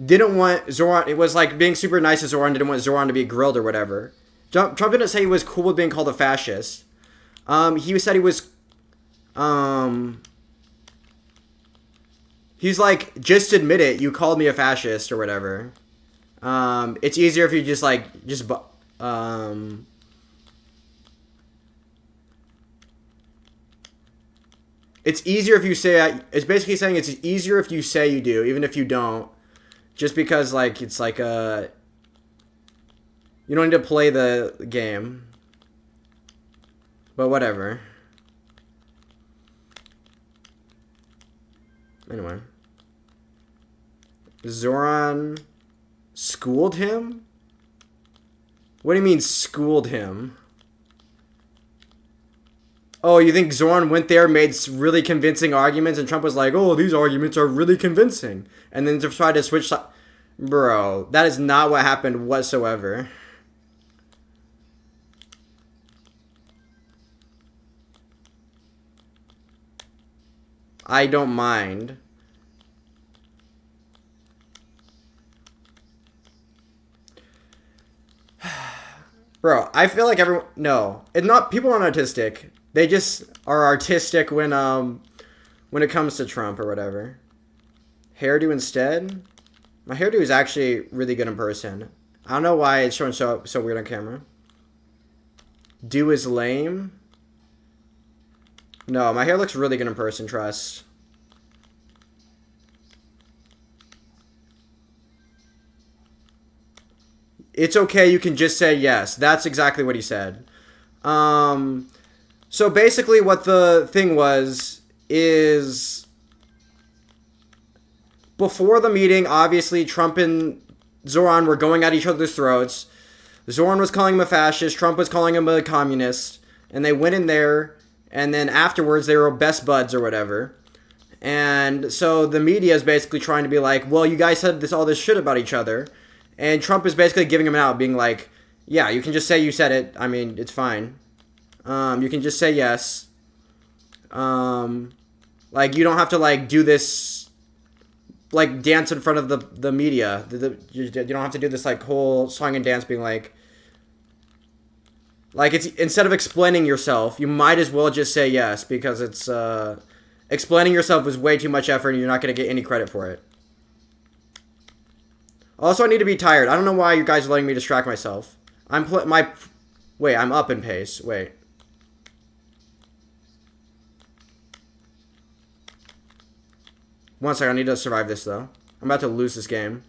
didn't want Zoran... It was like being super nice to Zoran, didn't want Zoran to be grilled or whatever. Trump didn't say he was cool with being called a fascist. He said he was... He's like, just admit it, you called me a fascist or whatever. It's easier if you just it's easier if you say, it's basically saying it's easier if you say you do, even if you don't. Just because, like, it's like you don't need to play the game. But whatever. Anyway. Zoran schooled him? What do you mean schooled him? Oh, you think Zoran went there, made really convincing arguments, and Trump was like, oh, these arguments are really convincing. And then to try to switch... Bro, that is not what happened whatsoever. I don't mind. Bro, I feel like everyone... No. It's not... People aren't autistic. They just are artistic when it comes to Trump or whatever. Hairdo instead? My hairdo is actually really good in person. I don't know why it's showing so weird on camera. Do is lame? No, my hair looks really good in person, trust. It's okay, you can just say yes. That's exactly what he said. So basically what the thing was is before the meeting, obviously Trump and Zoran were going at each other's throats. Zoran was calling him a fascist, Trump was calling him a communist, and they went in there, and then afterwards they were best buds or whatever. And so the media is basically trying to be like, well, you guys said all this shit about each other. And Trump is basically giving him an out, being like, yeah, you can just say you said it. I mean, it's fine. You can just say yes. Like, you don't have to, like, do this, like, dance in front of the media. You don't have to do this, like, whole song and dance being like, it's, instead of explaining yourself, you might as well just say yes, because it's, explaining yourself is way too much effort and you're not going to get any credit for it. Also, I need to be tired. I don't know why you guys are letting me distract myself. Wait, I'm up in pace. Wait. One second, I need to survive this, though. I'm about to lose this game.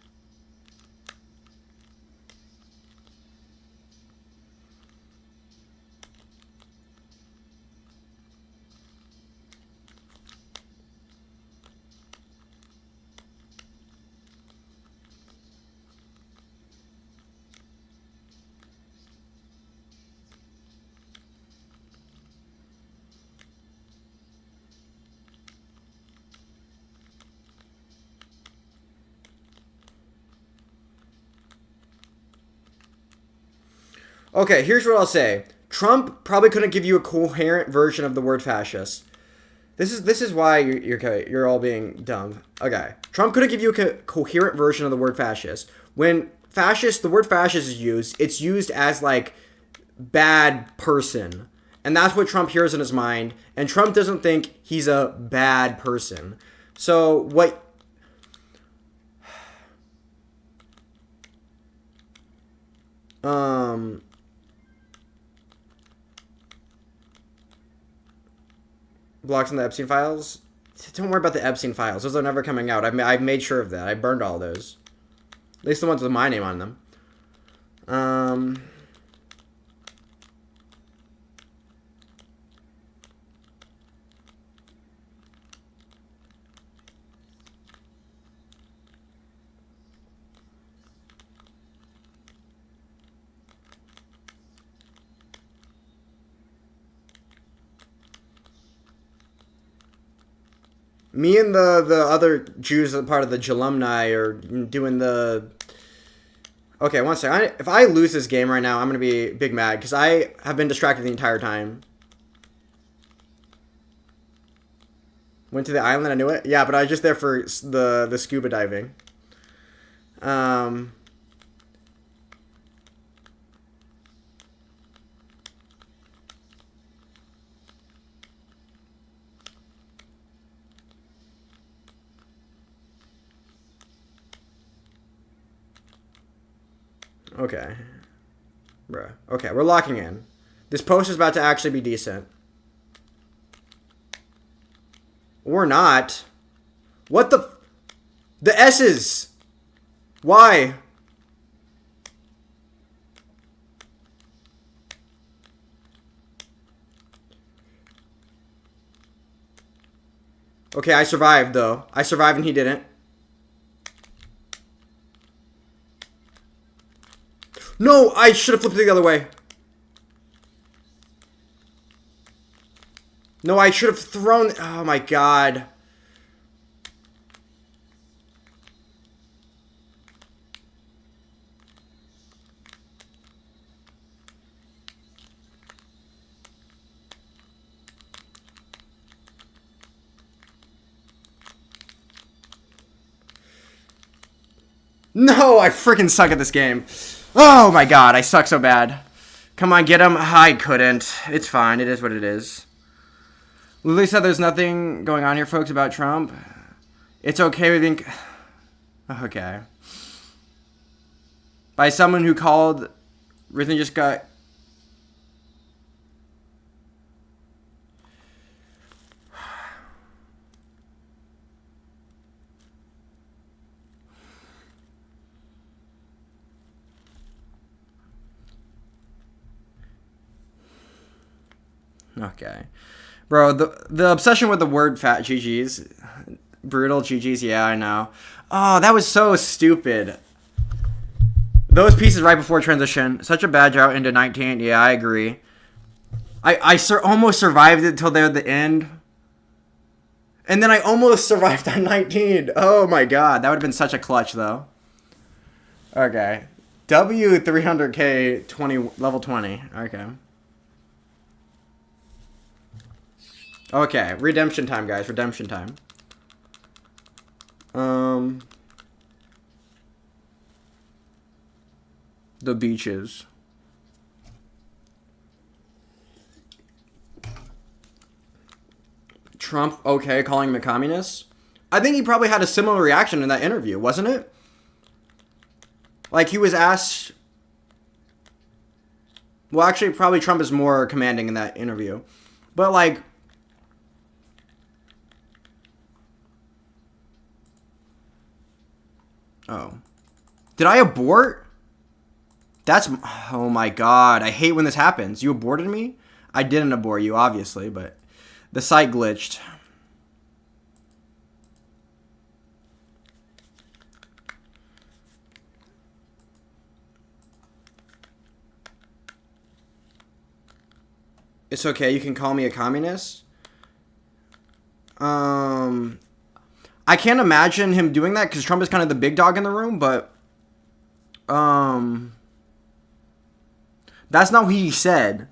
Okay, here's what I'll say. Trump probably couldn't give you a coherent version of the word fascist. This is why you're all being dumb. Okay, Trump couldn't give you a coherent version of the word fascist. When the word fascist is used, it's used as like bad person, and that's what Trump hears in his mind. And Trump doesn't think he's a bad person. So what? Blocks in the Epstein files? Don't worry about the Epstein files. Those are never coming out. I've made sure of that. I burned all those. At least the ones with my name on them. Me and the other Jews that are part of the Jalumni are doing the... Okay, one second. If I lose this game right now, I'm going to be big mad, because I have been distracted the entire time. Went to the island, I knew it? Yeah, but I was just there for the scuba diving. Okay. Bruh. Okay, we're locking in. This post is about to actually be decent. Or not. What the... The S's! Why? Okay, I survived, though. I survived and he didn't. No, I should have flipped it the other way. No, I should have thrown... Oh, my God. No, I freaking suck at this game. Oh my god, I suck so bad. Come on, get him. I couldn't. It's fine. It is what it is. Lily said there's nothing going on here, folks, about Trump. It's okay, we think... Okay. By someone who called... Everything just got... Okay. Bro, the obsession with the word fat GG's. Brutal GG's, yeah, I know. Oh, that was so stupid. Those pieces right before transition. Such a bad drought into 19. Yeah, I agree. I almost survived it till there at the end. And then I almost survived on 19. Oh my god. That would have been such a clutch, though. Okay. W300K 20 level 20. Okay. Okay, redemption time, guys. Redemption time. The beaches. Trump, okay, calling him a communist? I think he probably had a similar reaction in that interview, wasn't it? Like, he was asked... Well, actually, probably Trump is more commanding in that interview. But, like... Oh. Did I abort? That's... Oh my god. I hate when this happens. You aborted me? I didn't abort you, obviously, but... The site glitched. It's okay, you can call me a communist? I can't imagine him doing that because Trump is kind of the big dog in the room, but that's not what he said.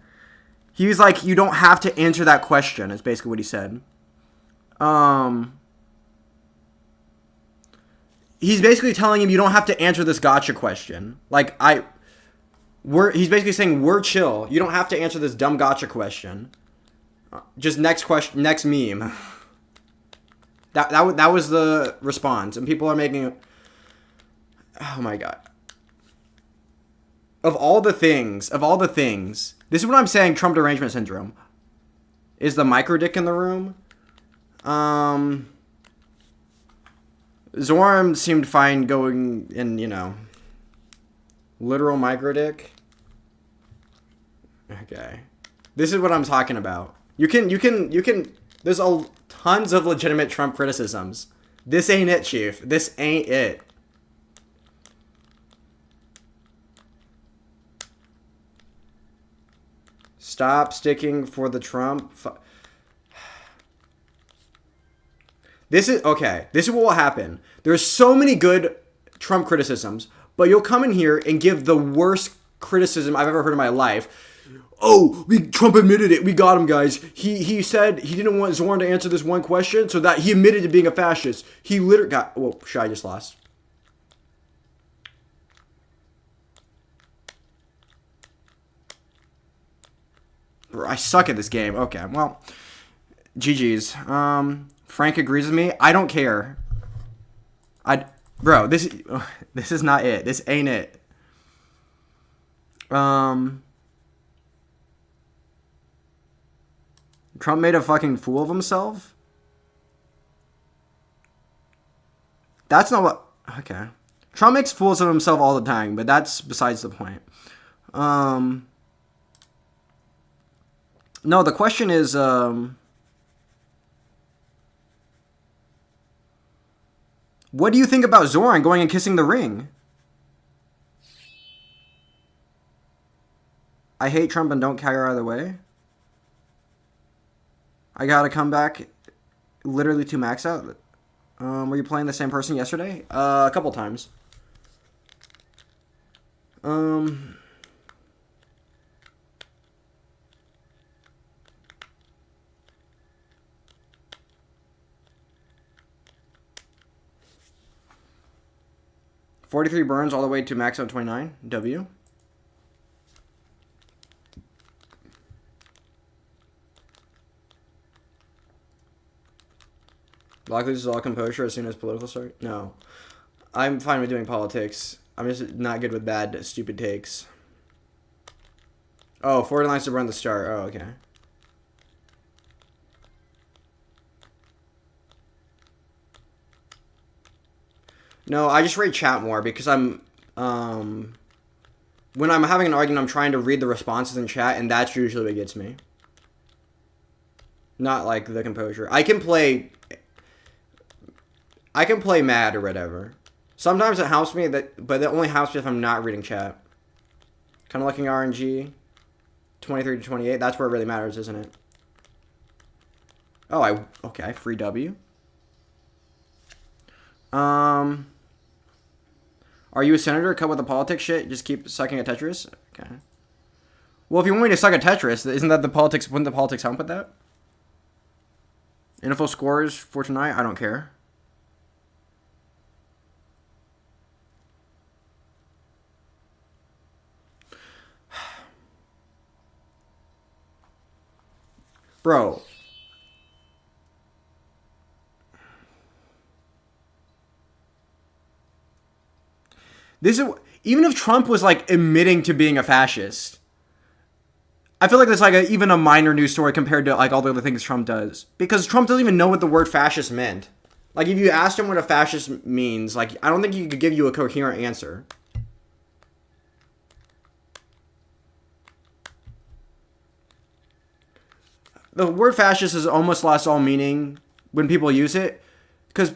He was like, you don't have to answer that question, is basically what he said. He's basically telling him you don't have to answer this gotcha question. Like, he's basically saying, we're chill. You don't have to answer this dumb gotcha question. Just next question, next meme. That was the response, and people are making... Oh my god. Of all the things, this is what I'm saying, Trump derangement syndrome. Is the micro dick in the room? Zorm seemed fine going in, literal micro dick. Okay. This is what I'm talking about. You can, there's tons of legitimate Trump criticisms. This ain't it, Chief. This ain't it. Stop sticking for the Trump. This is, okay, this is what will happen. There's so many good Trump criticisms, but you'll come in here and give the worst criticism I've ever heard in my life. Oh, Trump admitted it. We got him, guys. He said he didn't want Zorn to answer this one question, so that he admitted to being a fascist. He literally got... Whoa, I just lost. I suck at this game. Okay, well, GG's. Frank agrees with me. I don't care. Bro, this is not it. This ain't it. Trump made a fucking fool of himself? That's not what... Okay. Trump makes fools of himself all the time, but that's besides the point. No, the question is... what do you think about Zoran going and kissing the ring? I hate Trump and don't care either way. I gotta come back literally to max out. Were you playing the same person yesterday? A couple times. 43 burns all the way to max out 29. W. Block loses all composure as soon as political start? No. I'm fine with doing politics. I'm just not good with bad, stupid takes. Oh, 40 lines to burn the start. Oh, okay. No, I just read chat more because I'm, when I'm having an argument, I'm trying to read the responses in chat, and that's usually what gets me. Not like the composure. I can play mad or whatever. Sometimes it helps me, but it only helps me if I'm not reading chat. Kind of looking RNG. 23 to 28. That's where it really matters, isn't it? Oh, okay. Free W. Are you a senator? Cut with the politics shit? Just keep sucking at Tetris? Okay. Well, if you want me to suck at Tetris, isn't that the politics? Wouldn't the politics help with that? Info scores for tonight? I don't care. Bro. This is, even if Trump was like admitting to being a fascist, I feel like that's like even a minor news story compared to like all the other things Trump does. Because Trump doesn't even know what the word fascist meant. Like if you asked him what a fascist means, like I don't think he could give you a coherent answer. The word fascist has almost lost all meaning when people use it. Because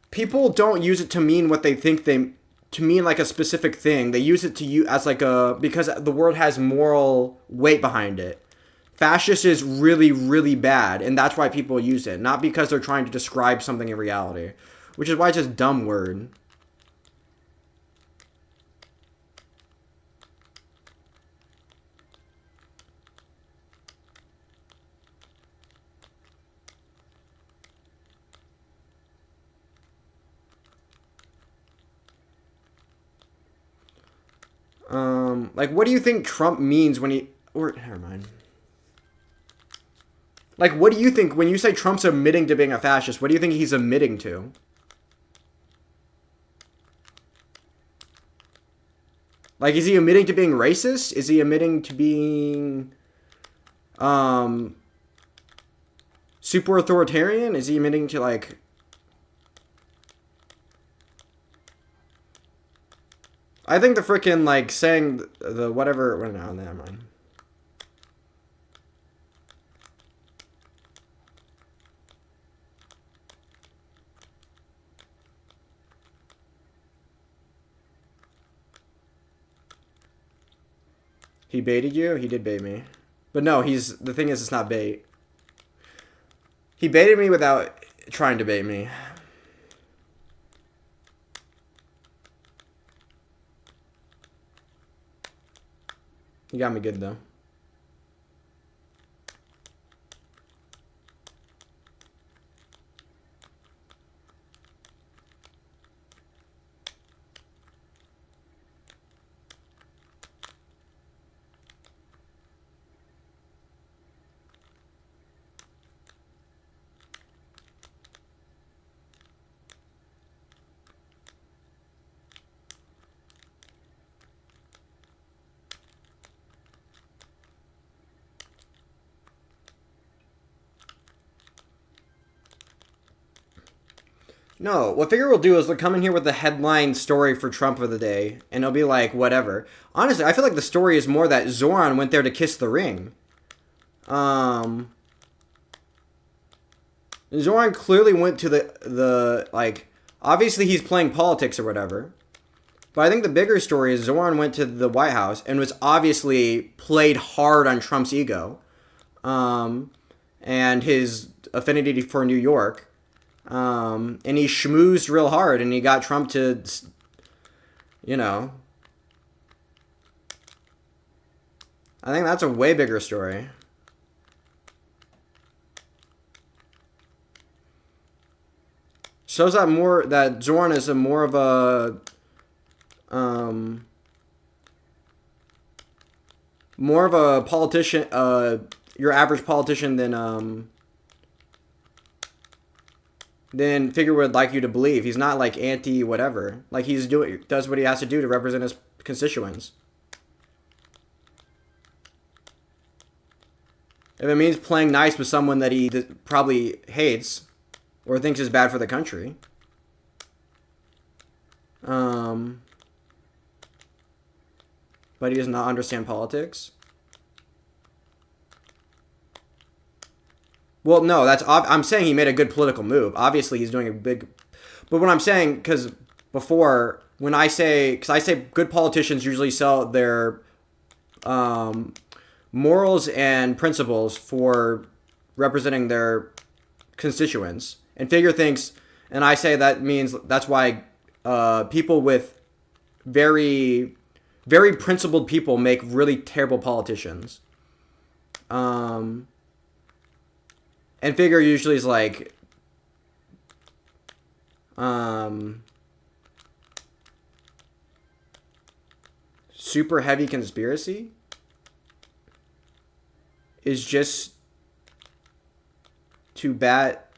people don't use it to mean what they think to mean like a specific thing. They use it to you as like because the word has moral weight behind it. Fascist is really, really bad, and that's why people use it. Not because they're trying to describe something in reality. Which is why it's just a dumb word. Like, what do you think Trump means when he... Or, never mind. Like, what do you think when you say Trump's admitting to being a fascist? What do you think he's admitting to? Like, is he admitting to being racist? Is he admitting to being... super authoritarian? Is he admitting to, like... I think the frickin', like, saying the whatever... Well, no, never mind. He baited you? He did bait me. But no, the thing is, it's not bait. He baited me without trying to bait me. You got me good, though. No, what Figure will do is they'll come in here with the headline story for Trump of the day, and it'll be like, whatever. Honestly, I feel like the story is more that Zoran went there to kiss the ring. Zoran clearly went to the like, obviously he's playing politics or whatever. But I think the bigger story is Zoran went to the White House and was obviously played hard on Trump's ego. And his affinity for New York. And he schmoozed real hard, and he got Trump to, you know. I think that's a way bigger story. Shows that Zoran is more of a, politician, your average politician than Figure would like you to believe. He's not like anti whatever. Like does what he has to do to represent his constituents. If it means playing nice with someone that he probably hates or thinks is bad for the country, but he does not understand politics. Well, no, I'm saying he made a good political move. Obviously, he's doing a big... But what I'm saying, because before, because I say good politicians usually sell their morals and principles for representing their constituents. And Figure thinks, and I say that's why people with very, very principled people make really terrible politicians. And Figure usually is like, super heavy conspiracy is just to bat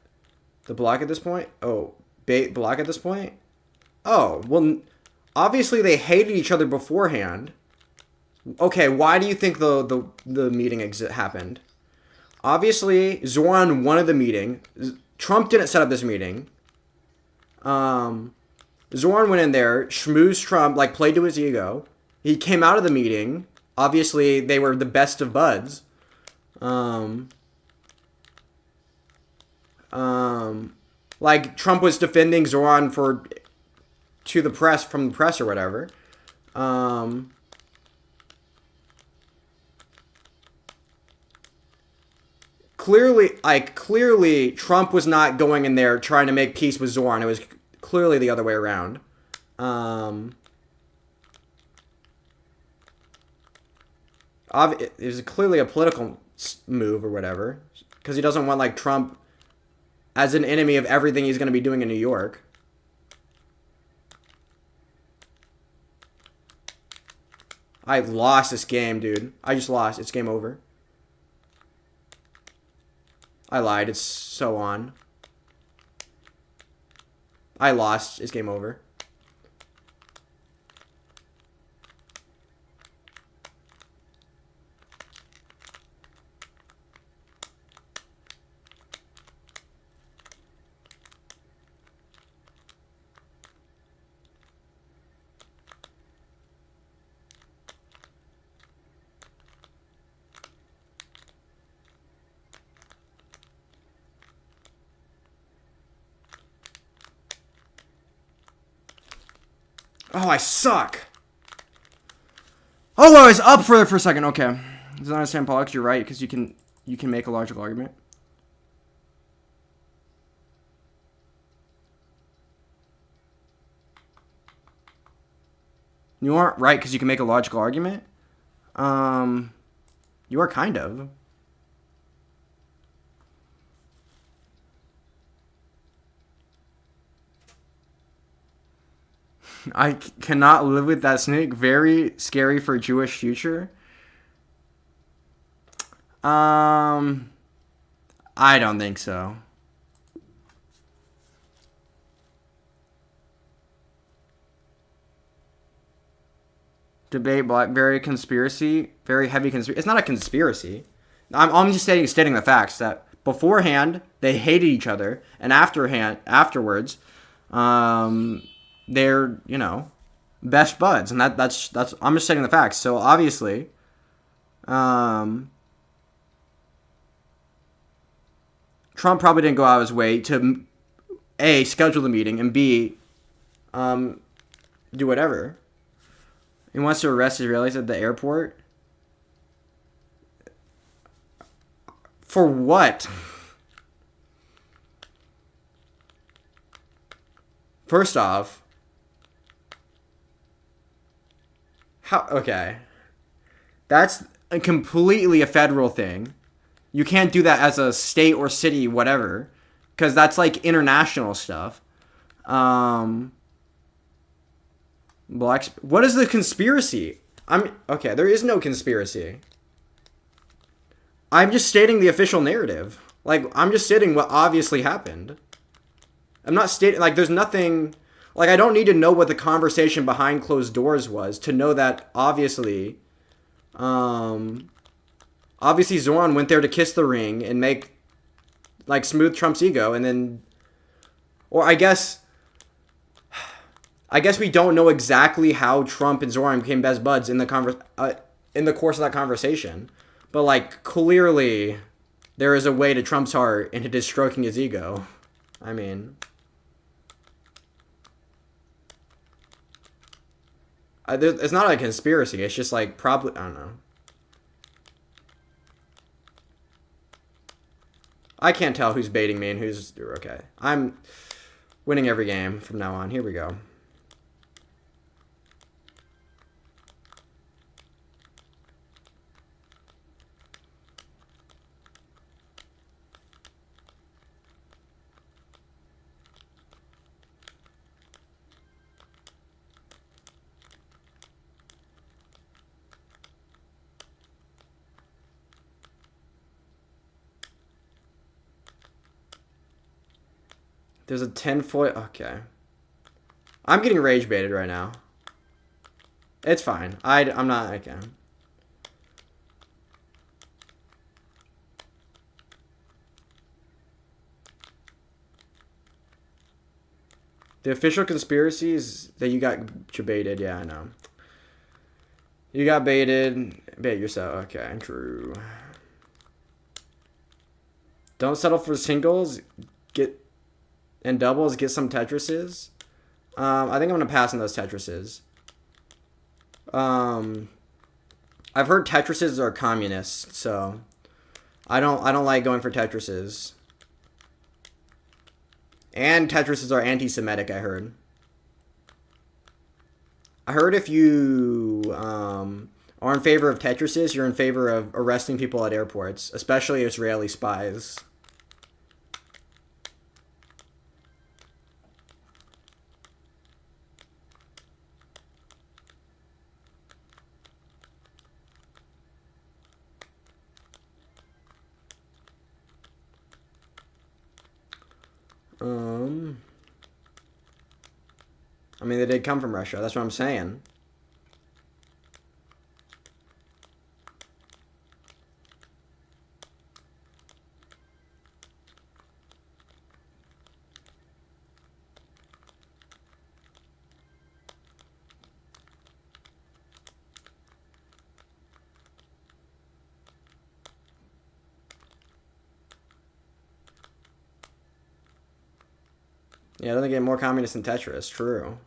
the block at this point. Oh, bait block at this point. Oh, well, obviously they hated each other beforehand. Okay, why do you think the meeting happened? Obviously, Zoran wanted the meeting. Trump didn't set up this meeting. Zoran went in there, schmoozed Trump, like played to his ego. He came out of the meeting. Obviously, they were the best of buds. Like Trump was defending Zoran from the press or whatever. Clearly, Trump was not going in there trying to make peace with Zoran. It was clearly the other way around. It was clearly a political move or whatever, because he doesn't want like Trump as an enemy of everything he's going to be doing in New York. I lost this game, dude. I just lost. It's game over. I lied. It's so on. I lost. It's game over. Oh, I suck. Oh, I was up for it for a second. Okay. Does not understand politics? You're right, because you can make a logical argument. You aren't right because you can make a logical argument? You are kind of. I cannot live with that snake. Very scary for a Jewish future. I don't think so. Debate black, very conspiracy, very heavy conspiracy. It's not a conspiracy. I'm just stating the facts that beforehand they hated each other, and afterwards, they're, you know, best buds, and that's I'm just stating the facts. So obviously, Trump probably didn't go out of his way to A, schedule the meeting, and B, do whatever. He wants to arrest Israelis at the airport. For what? First off, how? Okay, that's completely a federal thing. You can't do that as a state or city, whatever, because that's like international stuff. What is the conspiracy? Okay. There is no conspiracy. I'm just stating the official narrative. Like, I'm just stating what obviously happened. I'm not stating, like, there's nothing, like, I don't need to know what the conversation behind closed doors was to know that obviously Zoran went there to kiss the ring and make, like, smooth Trump's ego, and then, or I guess we don't know exactly how Trump and Zoran became best buds in the in the course of that conversation. But, like, clearly, there is a way to Trump's heart, and it is stroking his ego. I mean, it's not a conspiracy. It's just, like, probably, I don't know. I can't tell who's baiting me and who's, okay. I'm winning every game from now on. Here we go. There's a 10-foot. Okay. I'm getting rage baited right now. It's fine. I'm not. Okay. The official conspiracy is that you got baited. Yeah, I know. You got baited. Bait yourself. Okay, true. Don't settle for singles. And doubles, get some Tetrises. I think I'm gonna pass on those Tetrises. I've heard Tetrises are communists, so I don't like going for Tetrises. And Tetrises are anti-Semitic, I heard. I heard if you are in favor of Tetrises, you're in favor of arresting people at airports, especially Israeli spies. I mean, they did come from Russia. That's what I'm saying. Yeah, I don't think they get more communist than Tetris. True.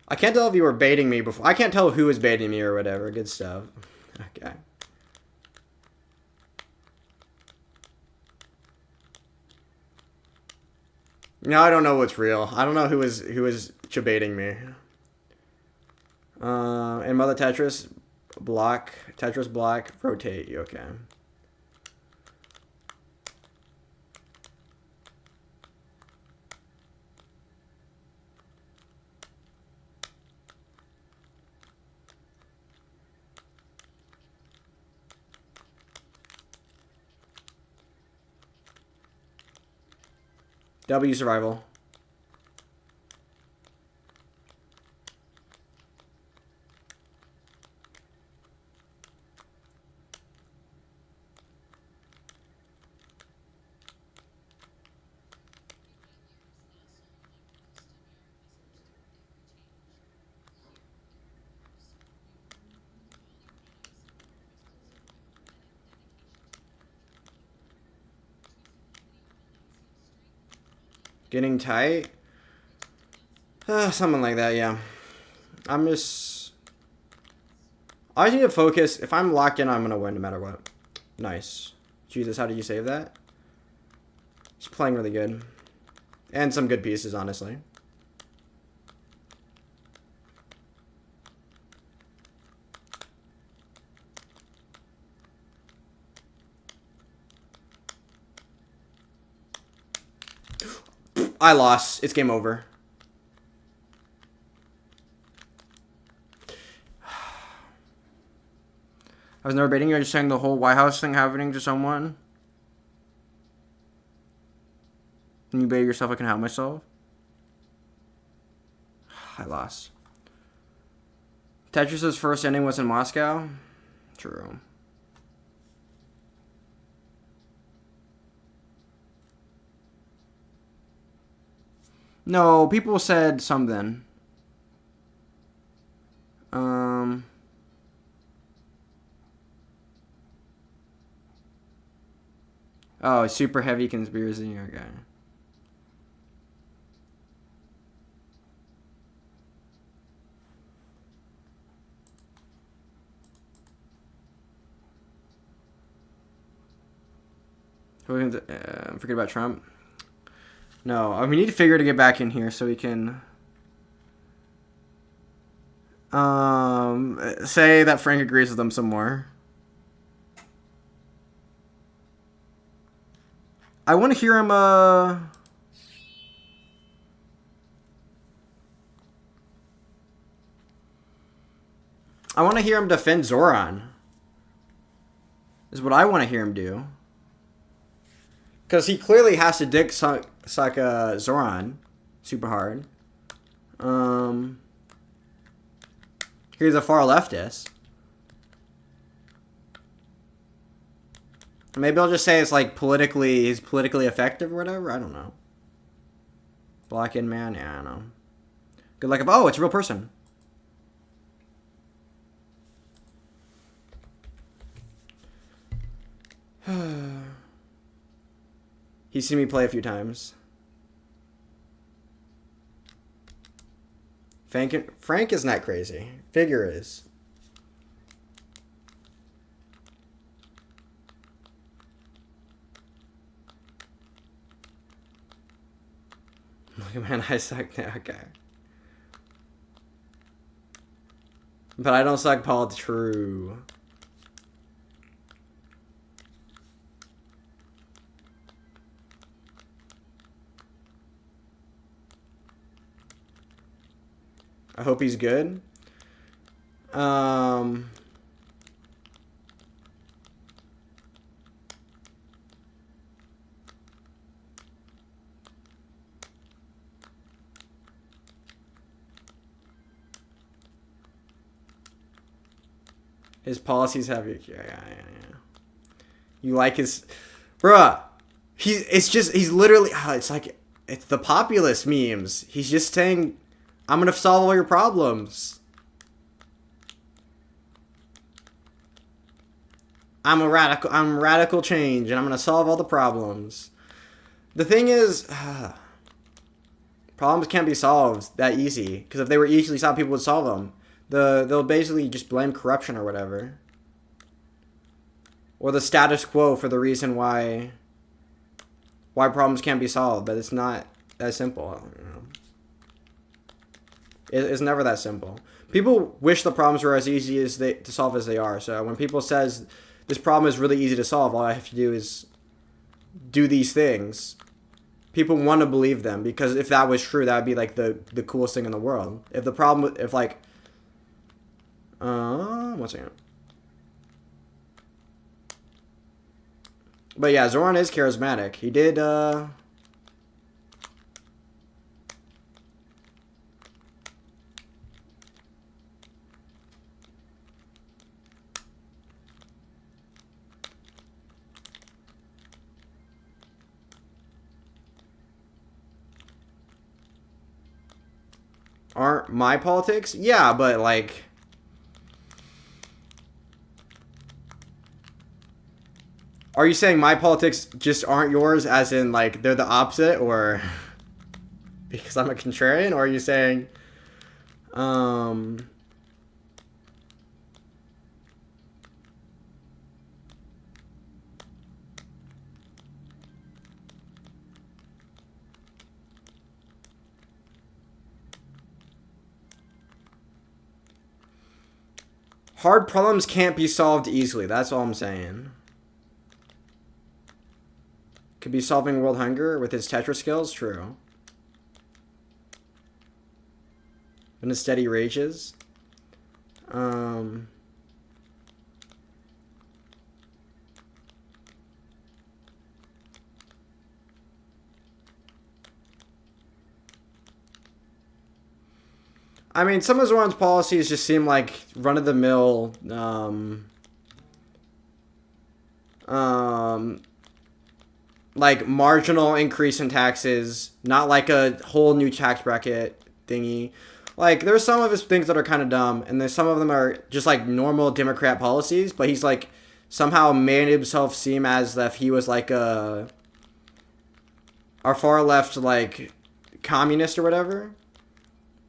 I can't tell if you were baiting me before. I can't tell who was baiting me or whatever. Good stuff. Okay. No, I don't know what's real. I don't know who was baiting me. And Mother Tetris block, rotate. Okay. W survival. Getting tight? Something like that, yeah. I'm just... I just need to focus. If I'm locked in, I'm going to win no matter what. Nice. Jesus, how did you save that? He's playing really good. And some good pieces, honestly. I lost. It's game over. I was never baiting you. I just saying the whole White House thing happening to someone. And you bait yourself, I can help myself. I lost. Tetris' first ending was in Moscow. True. No, people said something. Oh, super heavy conspiracy. Okay. Forget about Trump. No, we need to figure to get back in here so we can say that Frank agrees with them some more. I want to hear him I want to hear him defend Zoran. Is what I want to hear him do. Because he clearly has to dick suck Zoran super hard. He's a far leftist. Maybe I'll just say it's like he's politically effective or whatever. I don't know. Black-in man? Yeah, I don't know. Good luck. Oh, it's a real person. He's seen me play a few times. Frank is not crazy. Figure is. Look, man, I suck now. Okay. But I don't suck, Paul. True. I hope he's good. His policies have you. Yeah. You like his, bruh. He's literally. It's the populist memes. He's just saying, I'm gonna solve all your problems. I'm radical change, and I'm gonna solve all the problems. The thing is, problems can't be solved that easy. Because if they were easily solved, people would solve them. They'll basically just blame corruption or whatever, or the status quo for the reason why problems can't be solved. But it's not that simple. You know? It's never that simple. People wish the problems were as easy to solve as they are. So when people says this problem is really easy to solve, all I have to do is do these things. People want to believe them, because if that was true, that would be like the coolest thing in the world. If the problem, if like, one second. But yeah, Zoran is charismatic. He did, aren't my politics? Yeah, but like, are you saying my politics just aren't yours, as in like they're the opposite, or because I'm a contrarian, or are you saying, um, hard problems can't be solved easily. That's all I'm saying. Could be solving world hunger with his tetris skills. True. And his steady rages. I mean, some of Zoran's policies just seem like run-of-the-mill, like marginal increase in taxes, not like a whole new tax bracket thingy. Like, there's some of his things that are kind of dumb, and there's some of them are just like normal Democrat policies, but he's like somehow made himself seem as if he was like a far left, like, communist or whatever.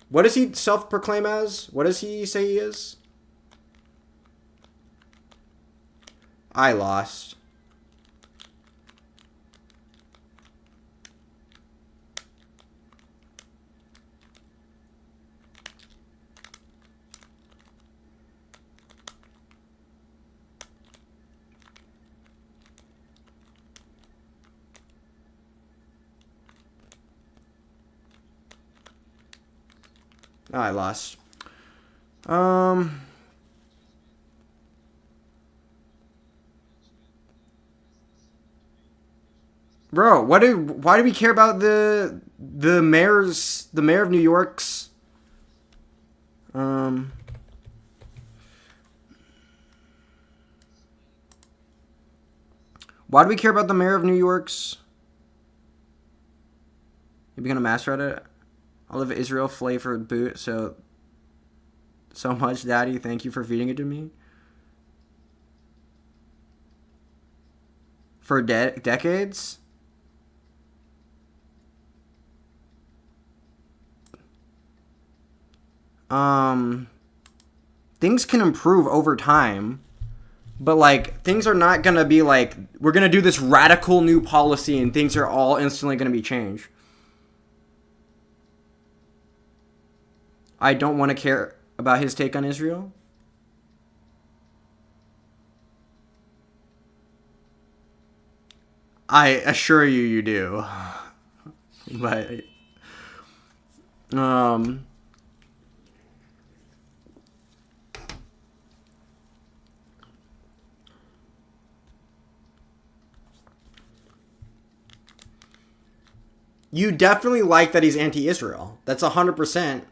What does he self-proclaim as? What does he say he is? I lost. Oh, I lost. Bro, why do we care about the mayor of New York's why do we care about the mayor of New York's? You become a master at it? I love Israel flavored boot so much, Daddy. Thank you for feeding it to me. For decades? Things can improve over time, but like things are not gonna be like we're gonna do this radical new policy and things are all instantly gonna be changed. I don't want to care about his take on Israel. I assure you, you do. But you definitely like that he's anti-Israel. That's 100%.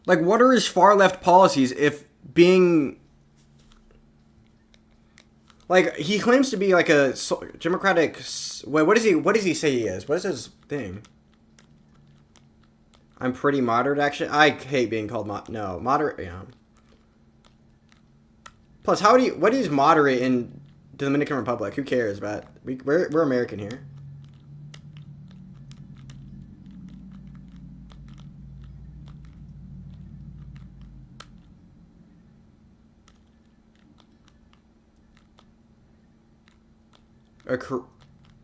Like, what are his far left policies if being... Like, he claims to be like a democratic... Wait, what does he say he is? What is his thing? I'm pretty moderate, actually. I hate being called moderate, yeah. Plus, what is moderate in the Dominican Republic? Who cares about... We're American here.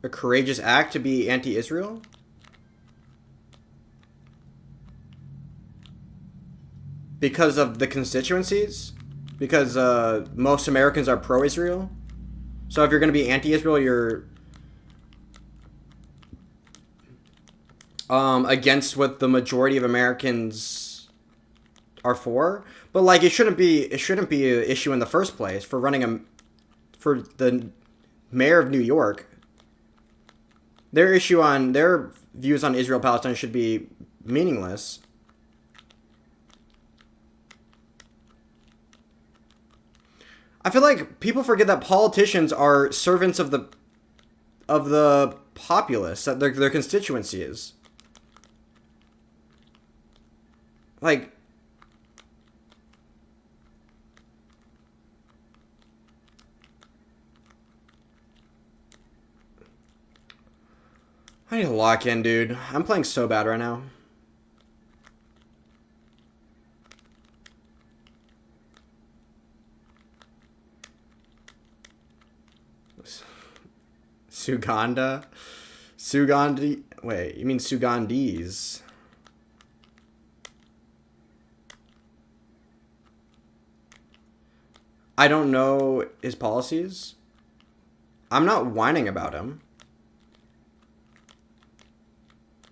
A courageous act to be anti-Israel? Because of the constituencies? Because most Americans are pro-Israel? So if you're going to be anti-Israel, you're against what the majority of Americans are for? But like it shouldn't be an issue in the first place for for the mayor of New York. Their views on Israel Palestine should be meaningless. I feel like people forget that politicians are servants of the populace, that their constituencies. Like, I need to lock in, dude. I'm playing so bad right now. Suganda? Sugandi? Wait, you mean Sugandese? I don't know his policies. I'm not whining about him.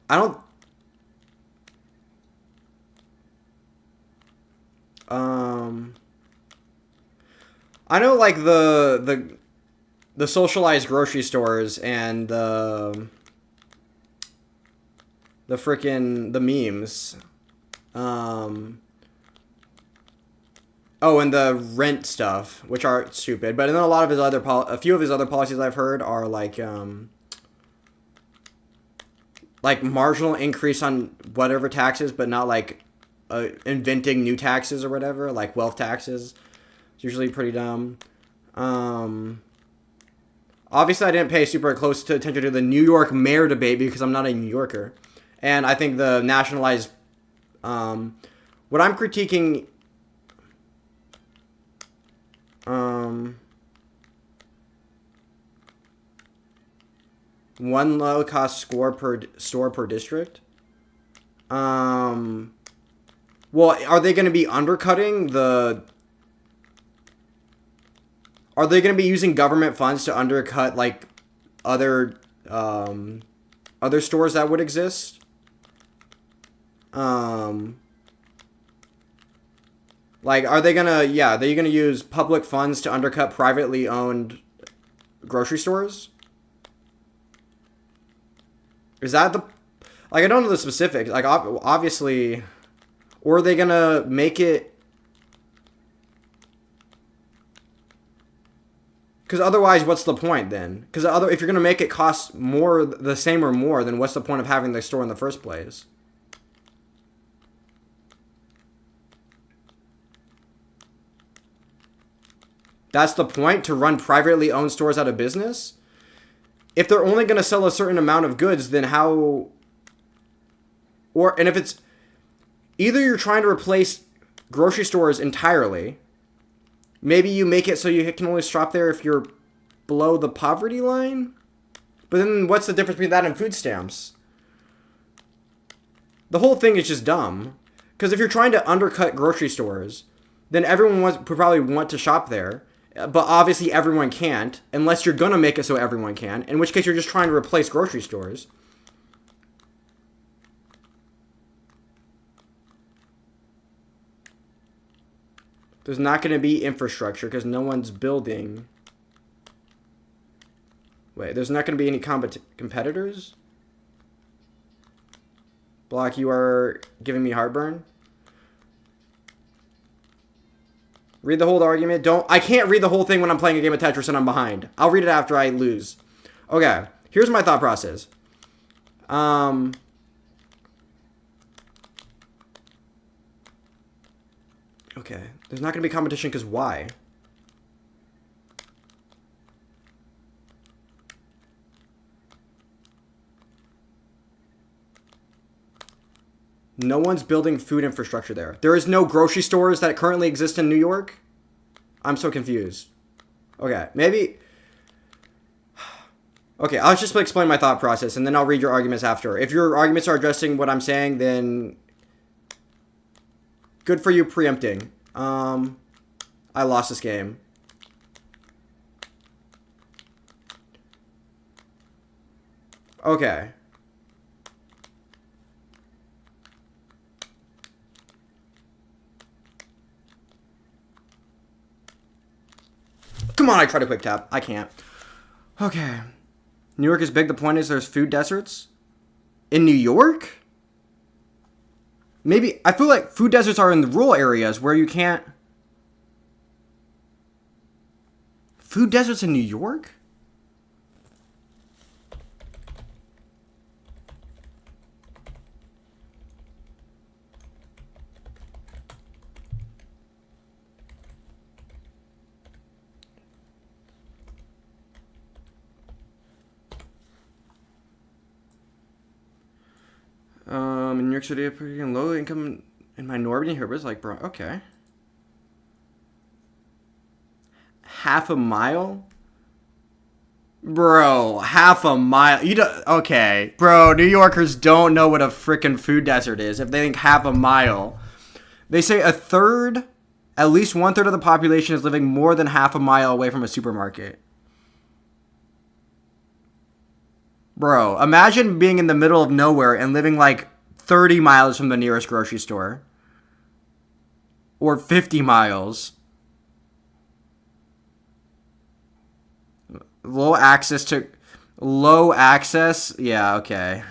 I don't... I know, like, the socialized grocery stores and the memes. Oh, and the rent stuff, which are stupid. But then a lot of his a few of his other policies I've heard are like marginal increase on whatever taxes, but not like inventing new taxes or whatever, like wealth taxes. It's usually pretty dumb. Obviously, I didn't pay super close attention to the New York mayor debate because I'm not a New Yorker. And I think the nationalized... what I'm critiquing... one low-cost store per district. Well, are they going to be undercutting the... Are they going to be using government funds to undercut, like, other stores that would exist? Like, are they going to... Yeah, are they going to use public funds to undercut privately owned grocery stores? Is that the... Like, I don't know the specifics. Like, obviously... Or are they going to make it... Because otherwise, what's the point then? Because if you're going to make it cost more, the same or more, then what's the point of having the store in the first place? That's the point, to run privately owned stores out of business? If they're only going to sell a certain amount of goods, then how... And if it's... Either you're trying to replace grocery stores entirely... Maybe you make it so you can only shop there if you're below the poverty line? But then what's the difference between that and food stamps? The whole thing is just dumb. Because if you're trying to undercut grocery stores, then everyone would probably want to shop there. But obviously everyone can't, unless you're going to make it so everyone can. In which case you're just trying to replace grocery stores. There's not going to be infrastructure because no one's building. Wait, there's not going to be any competitors? Block, you are giving me heartburn. Read the whole argument. I can't read the whole thing when I'm playing a game of Tetris and I'm behind. I'll read it after I lose. Okay, here's my thought process. Okay, there's not going to be competition because why? No one's building food infrastructure there. There is no grocery stores that currently exist in New York? I'm so confused. Okay, maybe... Okay, I'll just explain my thought process and then I'll read your arguments after. If your arguments are addressing what I'm saying, then... Good for you preempting. I lost this game. Okay. Come on, I try to quick tap. I can't. Okay. New York is big. The point is there's food deserts. In New York? Maybe, I feel like food deserts are in the rural areas where you can't... Food deserts in New York? In New York City, pretty low income and minority here, but it's like, bro, okay. Half a mile? Bro, half a mile. You don't, okay, bro, New Yorkers don't know what a freaking food desert is if they think half a mile. They say at least 1/3 of the population is living more than half a mile away from a supermarket. Bro, imagine being in the middle of nowhere and living like 30 miles from the nearest grocery store. Or 50 miles. Low access, yeah, okay.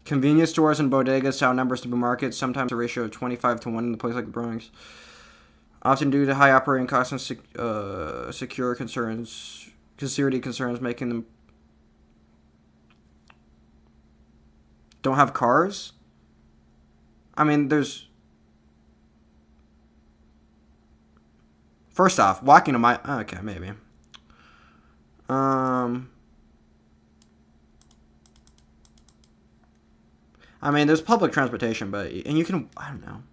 Convenience stores and bodegas outnumber supermarkets, sometimes a ratio of 25-1 in a place like the Bronx. Often due to high operating costs and security concerns, making them don't have cars. I mean, there's... First off, walking to my... Okay, maybe. I mean, there's public transportation, but... And you can... I don't know.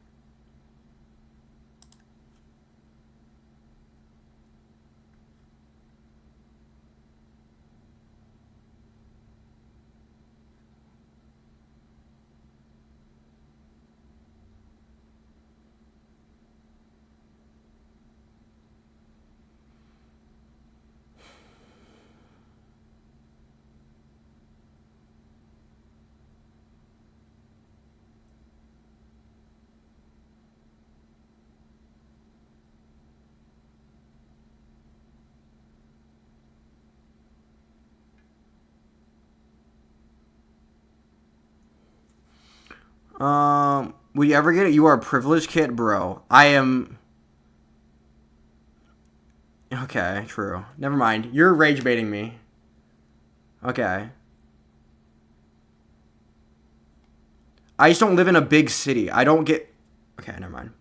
Will you ever get it? You are a privileged kid, bro. I am... Okay, true. Never mind. You're rage baiting me. Okay. I just don't live in a big city. I don't get... Okay, never mind.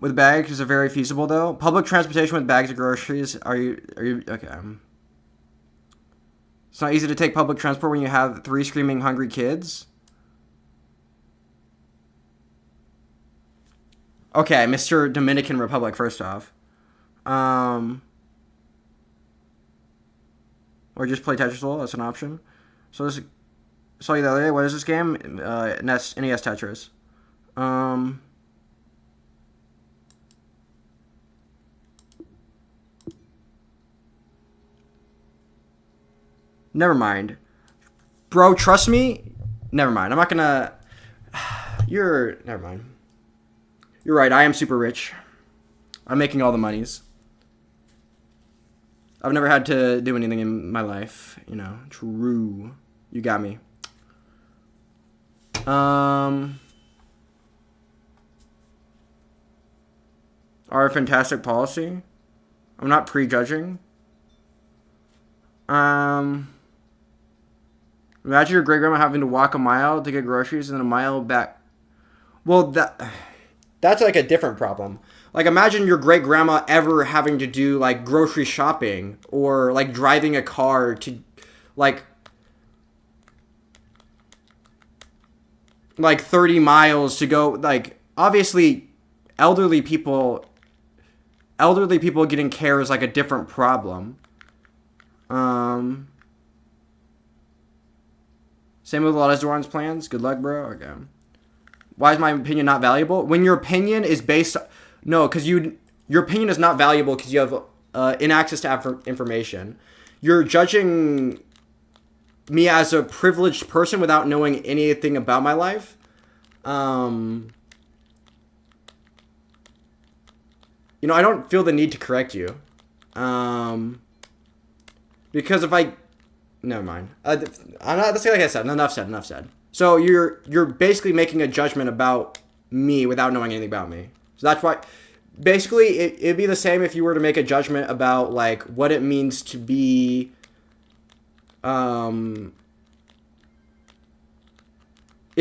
With bags is very feasible, though. Public transportation with bags of groceries. Are you... Okay. It's not easy to take public transport when you have 3 screaming hungry kids. Okay, Mr. Dominican Republic, first off. Or just play Tetris Bowl, that's an option. So this... Saw you the other day. What is this game? NES Tetris. Never mind. Bro, trust me. Never mind. I'm not gonna... Never mind. You're right. I am super rich. I'm making all the monies. I've never had to do anything in my life. You know. True. You got me. Our fantastic policy. I'm not prejudging. Imagine your great grandma having to walk a mile to get groceries and then a mile back. Well, that's like a different problem. Like, imagine your great grandma ever having to do like grocery shopping or like driving a car to like 30 miles to go. Like, obviously elderly people getting care is like a different problem. Same with a lot of Zoran's plans. Good luck, bro. Okay. Why is my opinion not valuable? When your opinion is based... No, because your opinion is not valuable because you have inaccess to information. You're judging me as a privileged person without knowing anything about my life. You know, I don't feel the need to correct you. Because if I... Never mind. Let's say like I said. Enough said. So you're basically making a judgment about me without knowing anything about me. So that's why... Basically, it'd be the same if you were to make a judgment about, like, what it means to be... If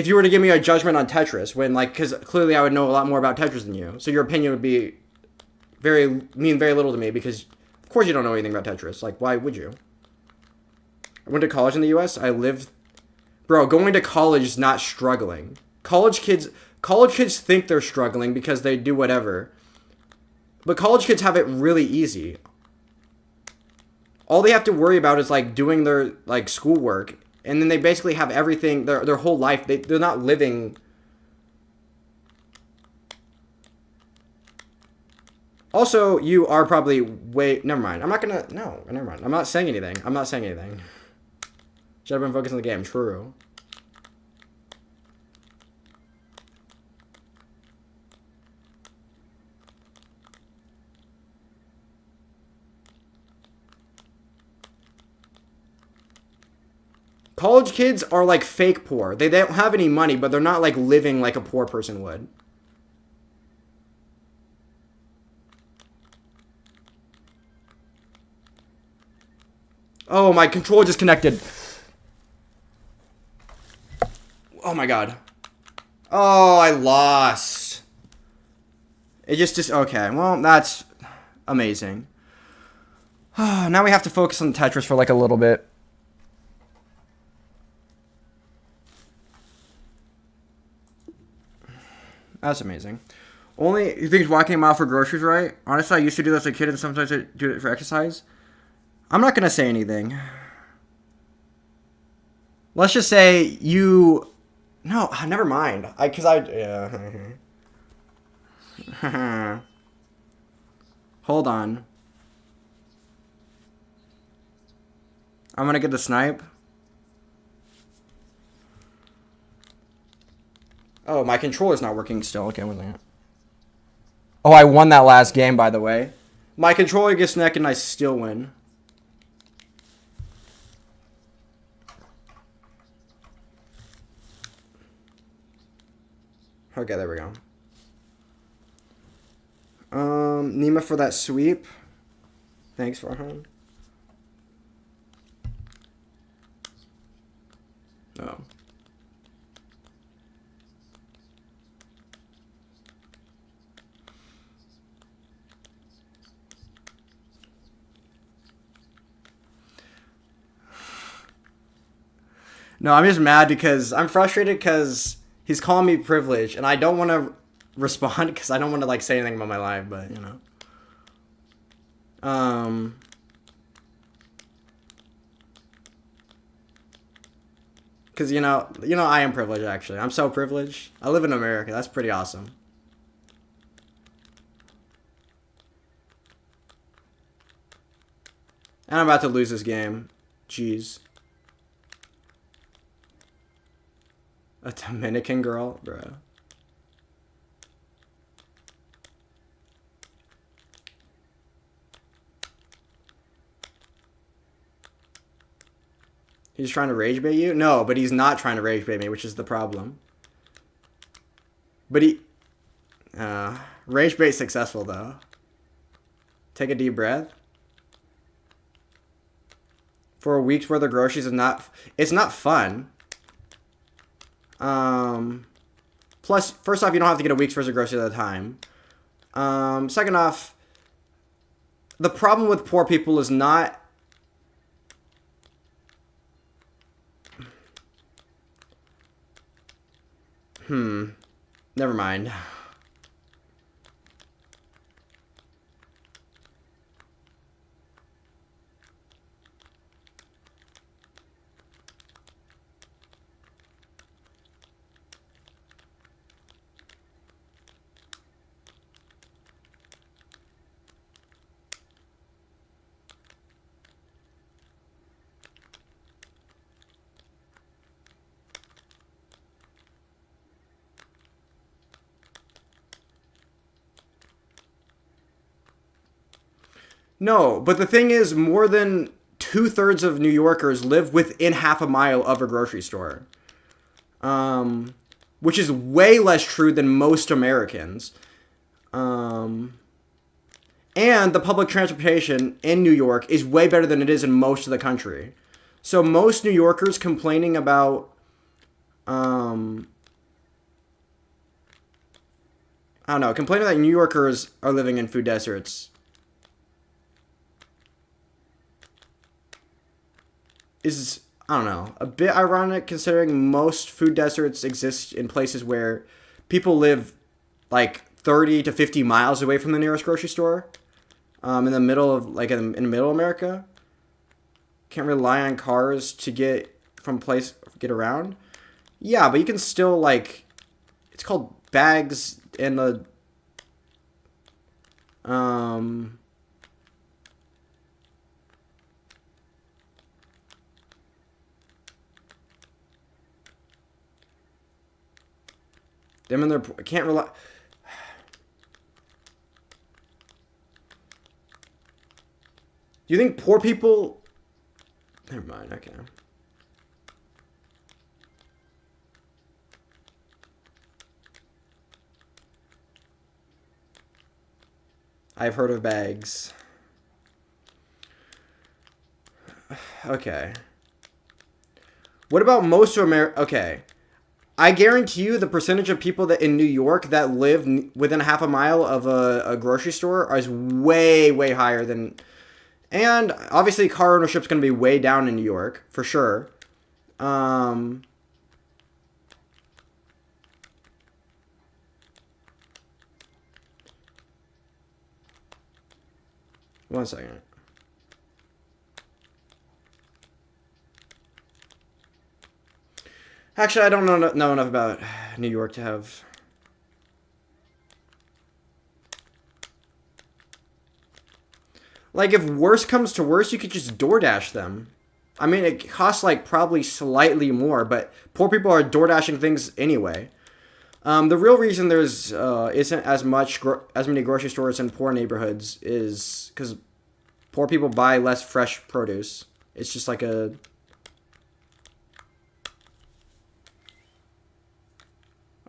you were to give me a judgment on Tetris, when, like... Because clearly I would know a lot more about Tetris than you. So your opinion would mean very little to me because... course you don't know anything about Tetris. Like, why would you? I went to college in the U.S. I lived... Bro, going to college is not struggling. College kids think they're struggling because they do whatever. But college kids have it really easy. All they have to worry about is, like, doing their, like, schoolwork. And then they basically have everything, their whole life. They're not living... Also, you are probably way... Never mind. I'm not gonna... No, never mind. I'm not saying anything. Should have been focused on the game. True. College kids are, like, fake poor. They don't have any money, but they're not, like, living like a poor person would. Oh, my controller disconnected. Oh my god. Oh, I lost. It just okay. Well, that's amazing. Now we have to focus on Tetris for like a little bit. That's amazing. Only, you think walking a mile for groceries, right? Honestly, I used to do that as a kid, and sometimes I do it for exercise. I'm not going to say anything. Let's just say you... No, never mind. Yeah. Hold on. I'm going to get the snipe. Oh, my controller's not working still. Okay, one second. Oh, I won that last game, by the way. My controller gets neck and I still win. Okay, there we go. Nima for that sweep. Thanks, Farhan. Oh. No, I'm just mad because I'm frustrated because he's calling me privileged, and I don't want to respond because I don't want to like say anything about my life, but you know. Because you know, I am privileged actually. I'm so privileged. I live in America. That's pretty awesome. And I'm about to lose this game. Jeez. A Dominican girl? Bro. He's trying to rage bait you? No, but he's not trying to rage bait me, which is the problem. But he... rage bait successful, though. Take a deep breath. For a week's worth of groceries is not... It's not fun. Plus, first off, you don't have to get a week's worth of groceries at a time. Second off, the problem with poor people is not... Never mind. No, but the thing is, more than 2/3 of New Yorkers live within half a mile of a grocery store. Which is way less true than most Americans. And the public transportation in New York is way better than it is in most of the country. So most New Yorkers complaining about, I don't know, complaining that New Yorkers are living in food deserts. is, I don't know, a bit ironic considering most food deserts exist in places where people live like 30 to 50 miles away from the nearest grocery store. In the middle of, like, in middle America. Can't rely on cars to get around. Yeah, but you can still, like, it's called bags and the, them and their, can't rely. Do you think poor people, never mind, okay. I've heard of bags. Okay. What about most of America? Okay. I guarantee you the percentage of people that in New York that live within half a mile of a grocery store is way, way higher than... And obviously car ownership is going to be way down in New York, for sure. 1 second. Actually, I don't know enough about New York to have... Like, if worse comes to worse, you could just DoorDash them. I mean, it costs, like, probably slightly more, but poor people are DoorDashing things anyway. The real reason there's isn't as many grocery stores in poor neighborhoods is because poor people buy less fresh produce. It's just like a...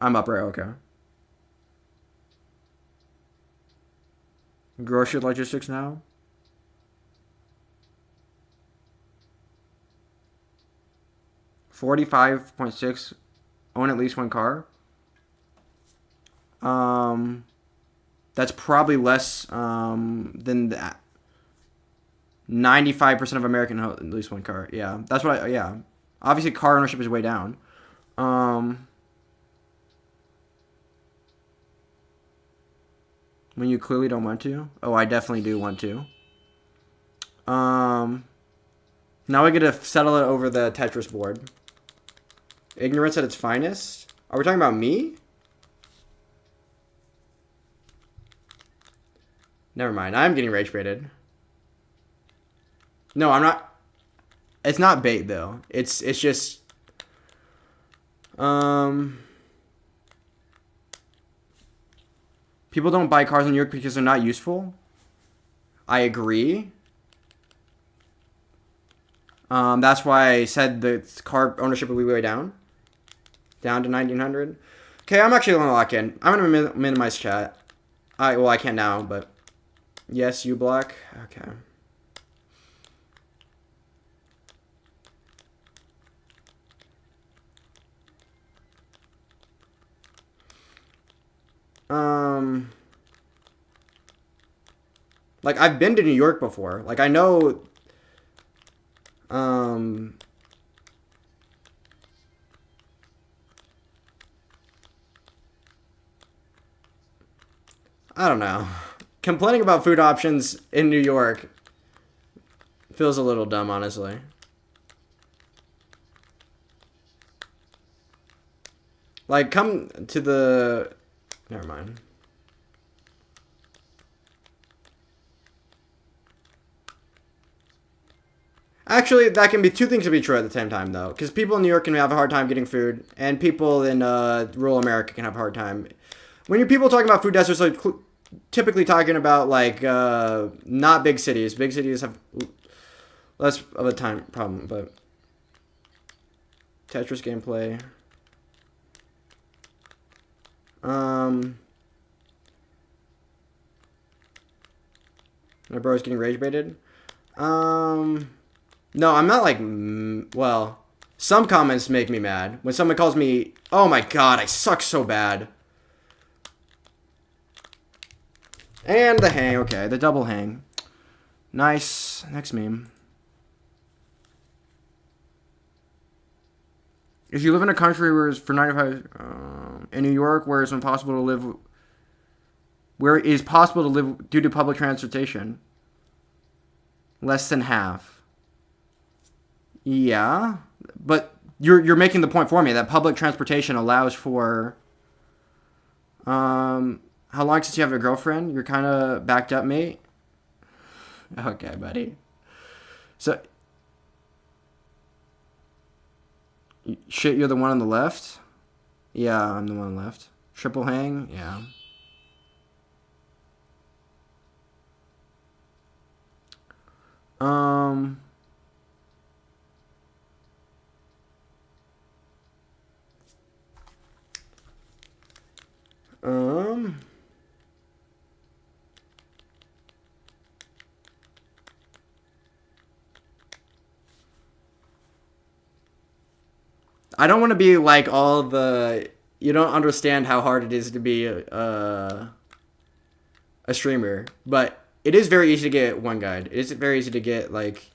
I'm up, right? Okay. Grocery logistics now? $45.6 own at least one car. That's probably less than that. 95% of Americans own at least one car. Yeah, that's what. Yeah, obviously car ownership is way down. When you clearly don't want to. Oh, I definitely do want to. Now we get to settle it over the Tetris board. Ignorance at its finest? Are we talking about me? Never mind. I'm getting rage baited. No, I'm not. It's not bait though. It's just people don't buy cars in New York because they're not useful. I agree. That's why I said the car ownership will be way down. Down to 1900. Okay, I'm actually going to lock in. I'm going to minimize chat. Well, I can't now, but... Yes, you block. Okay. Like, I've been to New York before. Like, I know... I don't know. Complaining about food options in New York feels a little dumb, honestly. Like, come to the... Never mind. Actually, that can be two things to be true at the same time, though. Because people in New York can have a hard time getting food, and people in rural America can have a hard time. When you're people talking about food deserts, like typically talking about like not big cities. Big cities have less of a time problem, but Tetris gameplay. My bro's getting rage baited. No, I'm not like, well, some comments make me mad. When someone calls me, oh my god, I suck so bad. And the hang, okay, the double hang. Nice. Next meme. If you live in a country where it's for 95 in New York, where it's impossible to live, where it is possible to live due to public transportation, less than half. Yeah, but you're making the point for me that public transportation allows for. How long since you have a girlfriend? You're kind of backed up, mate. Okay, buddy. So, shit, you're the one on the left? Yeah, I'm the one on the left. Triple hang? Yeah. Um... I don't want to be like all the. You don't understand how hard it is to be a streamer, but it is very easy to get one guide. It is very easy to get like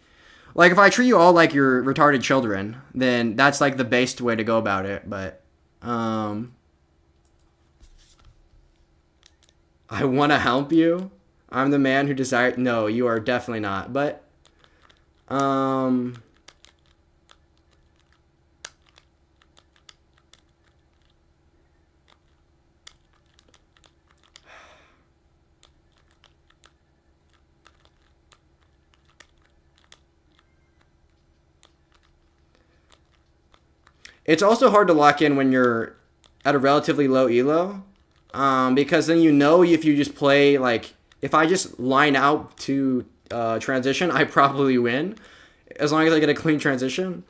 if I treat you all like you're retarded children, then that's like the based way to go about it. But I want to help you. I'm the man who desires. No, you are definitely not. But it's also hard to lock in when you're at a relatively low elo, because then you know if you just play like if I just line out to transition, I probably win as long as I get a clean transition.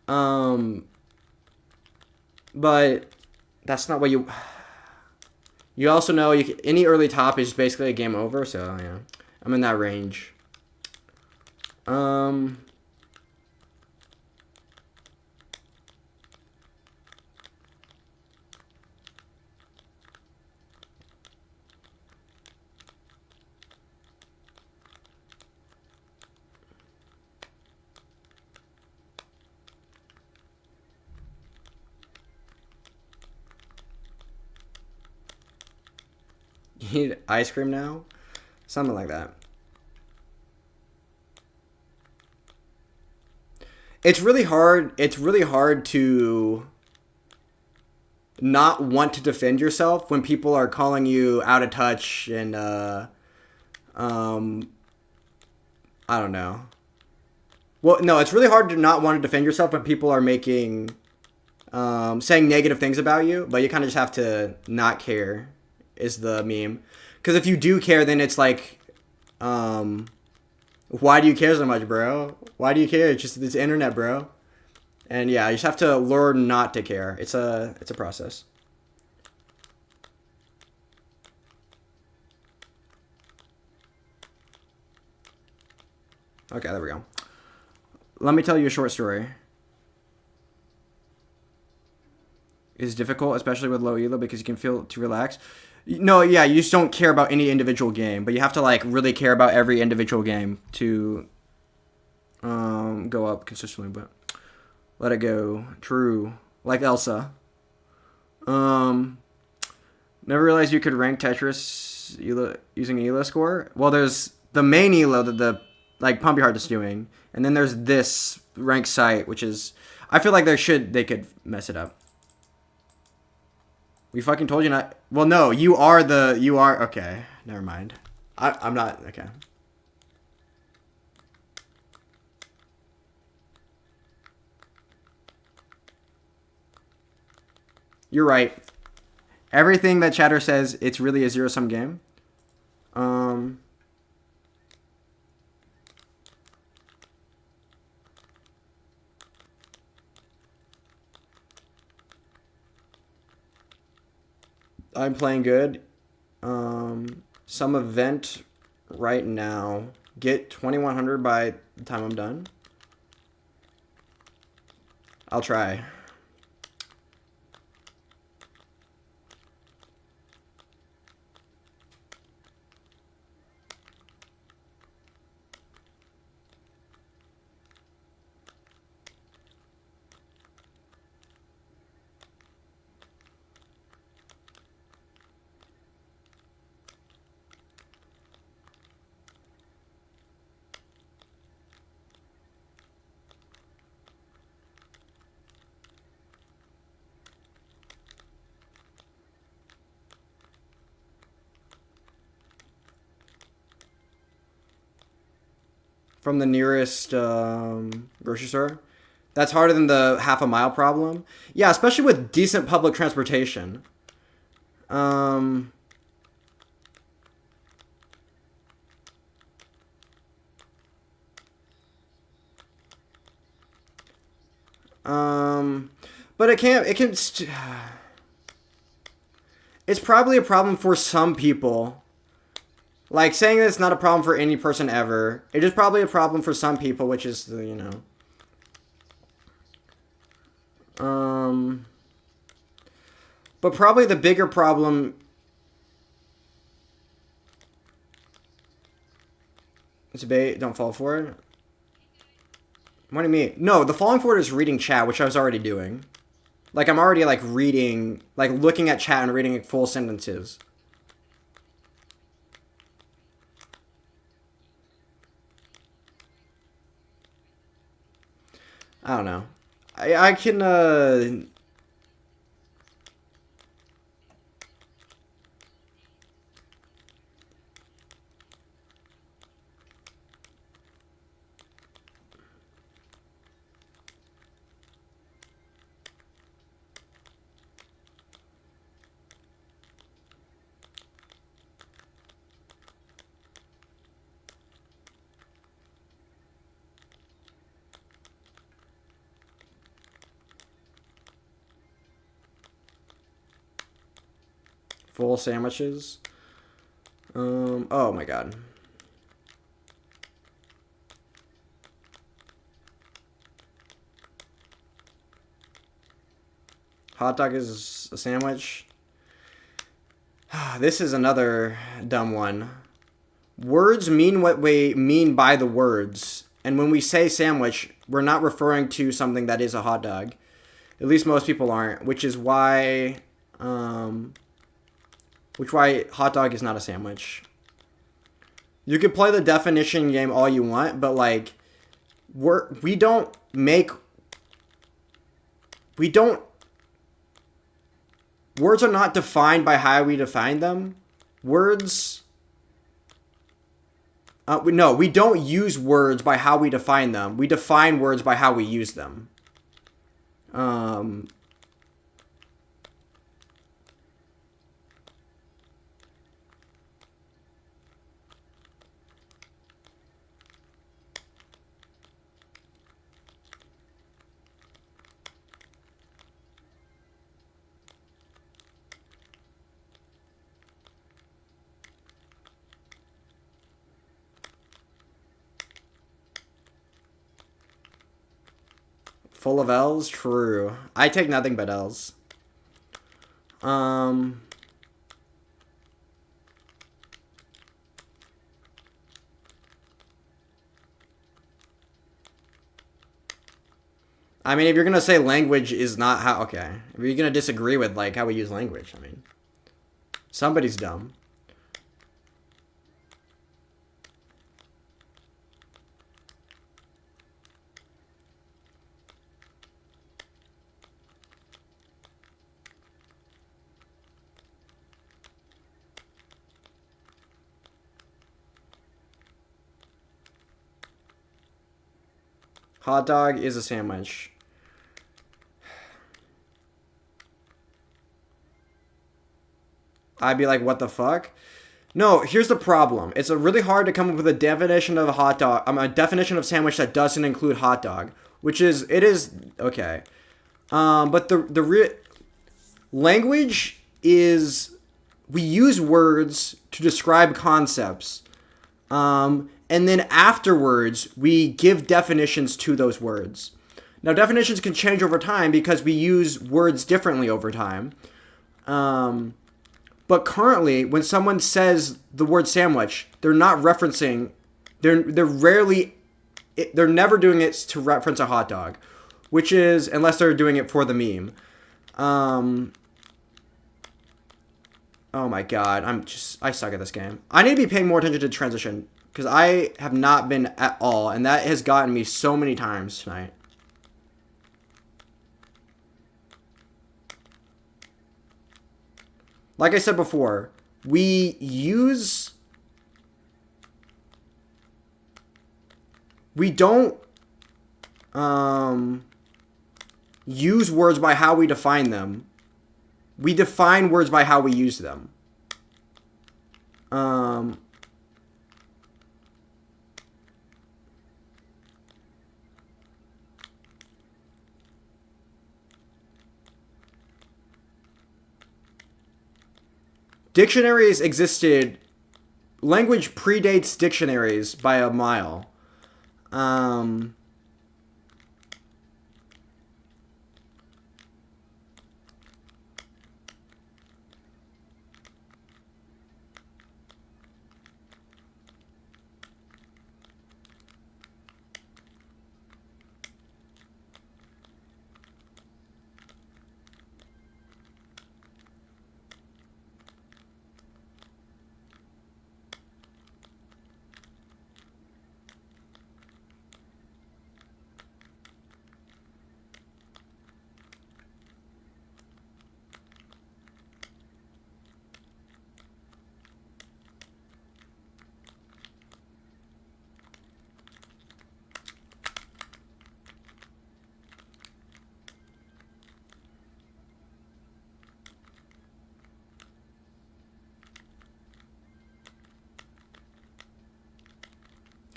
But that's not what you. You also know any early top is basically a game over. So yeah, I'm in that range. You need ice cream now? Something like that. It's really hard. It's really hard to not want to defend yourself when people are calling you out of touch and I don't know. Well, no, it's really hard to not want to defend yourself when people are making saying negative things about you, but you kind of just have to not care is the meme. Because if you do care, then it's like, why do you care so much, bro? Why do you care? It's just this internet, bro. And yeah, you just have to learn not to care. It's a process. Okay, there we go. Let me tell you a short story. It's difficult, especially with low elo, because you can feel too relaxed. No, yeah, you just don't care about any individual game, but you have to like really care about every individual game to go up consistently. But let it go. True, like Elsa. Never realized you could rank Tetris using elo score. Well, there's the main elo that the like Pumpy Heart is doing, and then there's this rank site, which is I feel like they could mess it up. We fucking told you not. Well, no, you are. Okay, never mind. I'm not. Okay. You're right. Everything that chatter says, it's really a zero-sum game. I'm playing good. Some event right now. Get 2100 by the time I'm done. I'll try. from the nearest grocery store. That's harder than the half a mile problem. Yeah, especially with decent public transportation. But it's probably a problem for some people. Like, saying that it's not a problem for any person ever. It is probably a problem for some people, which is, but probably the bigger problem... It's a bait, don't fall for it. What do you mean? No, the falling for it is reading chat, which I was already doing. Like, I'm already, like, reading... Like, looking at chat and reading full sentences. I don't know. I can, full sandwiches. Oh my god. Hot dog is a sandwich. This is another dumb one. Words mean what we mean by the words. And when we say sandwich, we're not referring to something that is a hot dog. At least most people aren't, which is why hot dog is not a sandwich. You could play the definition game all you want, but like we don't words are not defined by how we define them. Words we don't use words by how we define them. We define words by how we use them. Full of L's? True. I take nothing but L's. I mean, if you're gonna say language is not how... Okay. If you're gonna disagree with, like, how we use language, I mean... Somebody's dumb. Hot dog is a sandwich. I'd be like, what the fuck? No, here's the problem. It's really hard to come up with a definition of a hot dog, a definition of sandwich that doesn't include hot dog, which is, it is, okay. But the language is, we use words to describe concepts. And then afterwards, we give definitions to those words. Now, definitions can change over time because we use words differently over time. But currently, when someone says the word sandwich, they're not referencing, they're never doing it to reference a hot dog, which is, unless they're doing it for the meme. Oh my god, I suck at this game. I need to be paying more attention to transition, because I have not been at all, and that has gotten me so many times tonight. Like I said before, we use we don't use words by how we define them. We define words by how we use them. Dictionaries existed. Language predates dictionaries by a mile.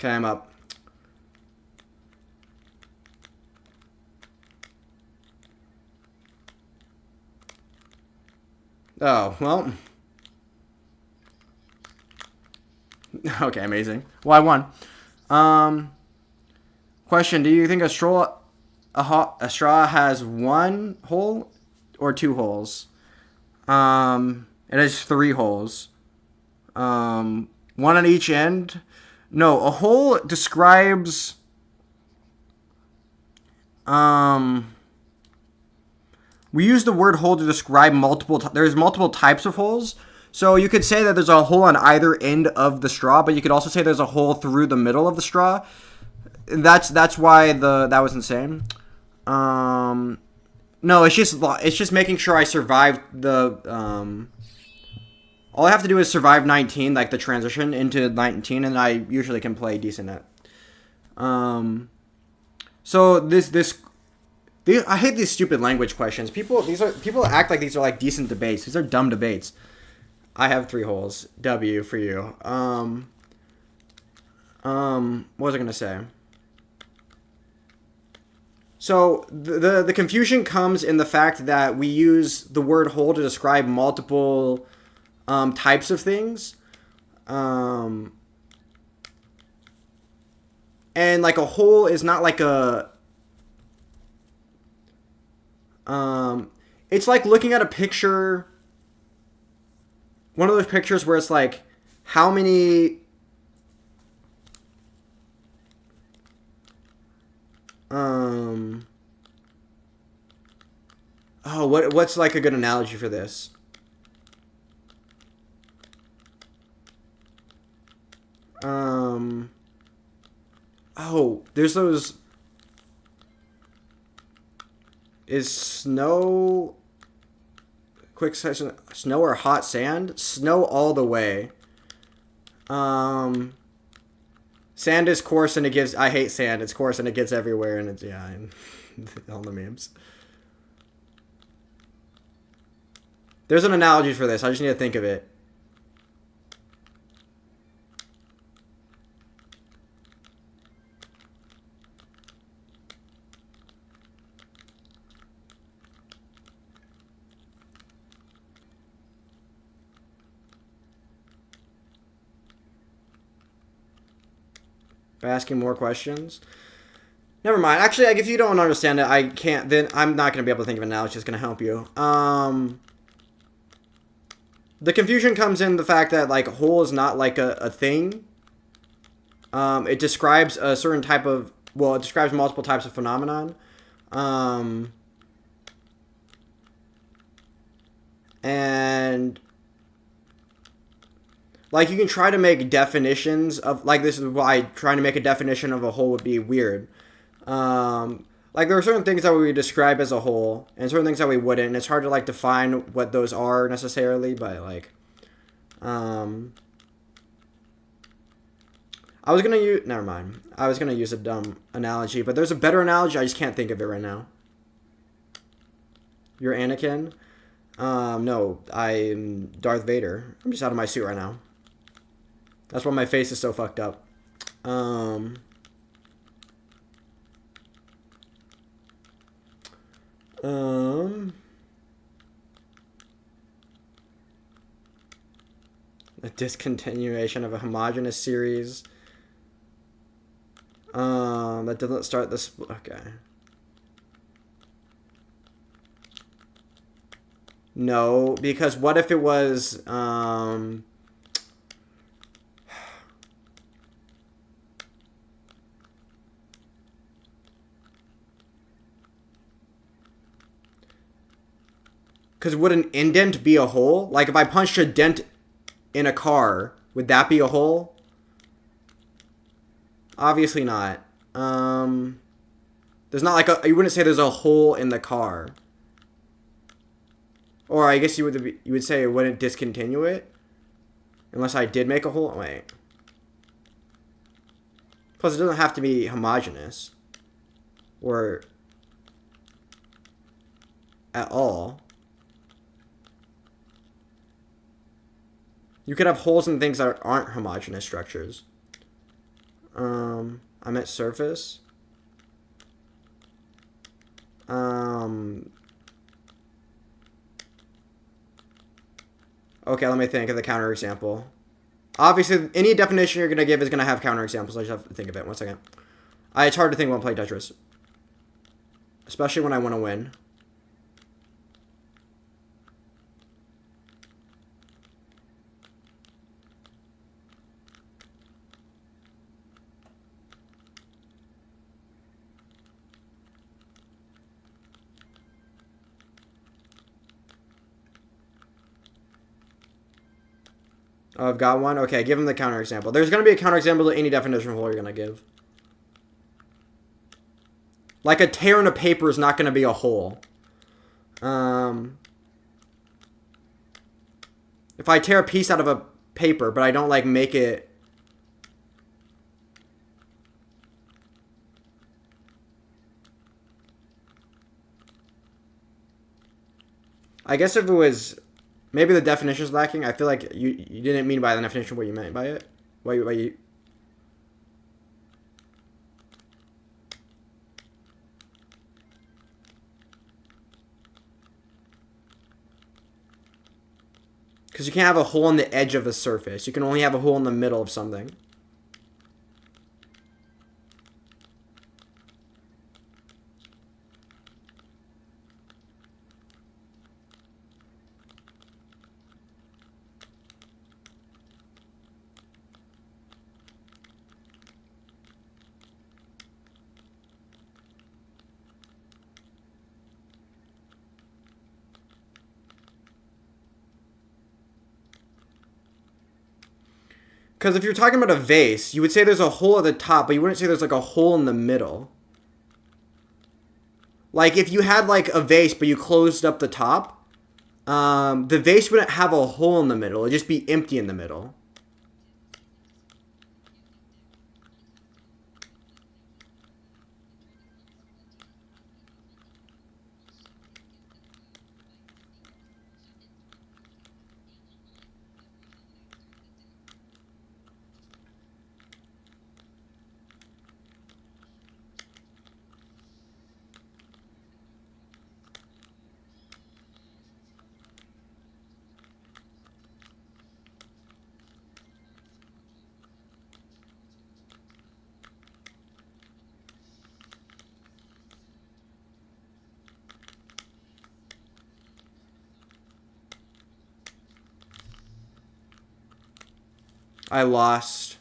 Okay, I'm up. Oh, well. Okay, amazing. Well, I won. Question, do you think a straw has one hole or two holes? It has three holes. One on each end. No, a hole describes we use the word hole to describe there's multiple types of holes. So you could say that there's a hole on either end of the straw, but you could also say there's a hole through the middle of the straw. That's why that was insane. No, it's just making sure I survived the all I have to do is survive 19, like the transition into 19, and I usually can play decent at. So I hate these stupid language questions. People act like these are like decent debates. These are dumb debates. I have 3 holes. W for you. What was I gonna say? So the confusion comes in the fact that we use the word hole to describe multiple types of things. And like a hole is not like a it's like looking at a picture, one of those pictures where it's like how many what's like a good analogy for this? There's those. Is snow quick session snow or hot sand? Snow all the way. Sand is coarse and it gives. I hate sand. It's coarse and it gets everywhere and it's all the memes. There's an analogy for this. I just need to think of it. By asking more questions. Never mind. Actually, like, if you don't understand it, I can't. Then I'm not going to be able to think of an analogy that's going to help you. The confusion comes in the fact that like hole is not like a thing. It describes a certain type of. Well, it describes multiple types of phenomenon. And like, you can try to make definitions of, like, this is why trying to make a definition of a whole would be weird. Like, there are certain things that we would describe as a whole, and certain things that we wouldn't, and it's hard to, like, define what those are necessarily, but, like, I I was gonna use. Never mind. I was gonna use a dumb analogy, but there's a better analogy. I just can't think of it right now. You're Anakin. No, I'm Darth Vader. I'm just out of my suit right now. That's why my face is so fucked up. A discontinuation of a homogeneous series. That doesn't start this. Okay. No, because what if it was, because would an indent be a hole? Like if I punched a dent in a car, would that be a hole? Obviously not. There's not like a, you wouldn't say there's a hole in the car. Or I guess you would say it wouldn't discontinue it. Unless I did make a hole. Wait. Plus it doesn't have to be homogeneous. Or at all. You could have holes in things that aren't homogeneous structures. I meant surface. Okay, let me think of the counterexample. Obviously, any definition you're going to give is going to have counterexamples. I just have to think of it. 1 second. It's hard to think when playing Tetris. Especially when I want to win. Oh, I've got one? Okay, give him the counterexample. There's going to be a counterexample to any definition of hole you're going to give. Like a tear in a paper is not going to be a hole. If I tear a piece out of a paper, but I don't, like, make it... I guess if it was... Maybe the definition is lacking. I feel like you didn't mean by the definition what you meant by it. What you... Because you can't have a hole on the edge of a surface. You can only have a hole in the middle of something. Because if you're talking about a vase, you would say there's a hole at the top, but you wouldn't say there's like a hole in the middle. Like if you had like a vase, but you closed up the top, the vase wouldn't have a hole in the middle. It'd just be empty in the middle. I lost.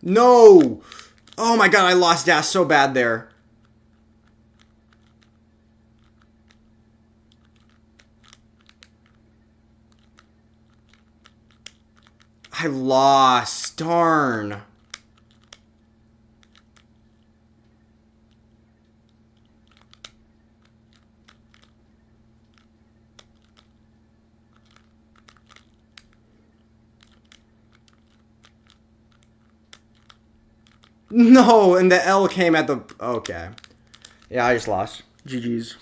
No! Oh my god, I lost dash so bad there. I lost. Darn. No, and the L came at the... Okay. Yeah, I just lost. GG's.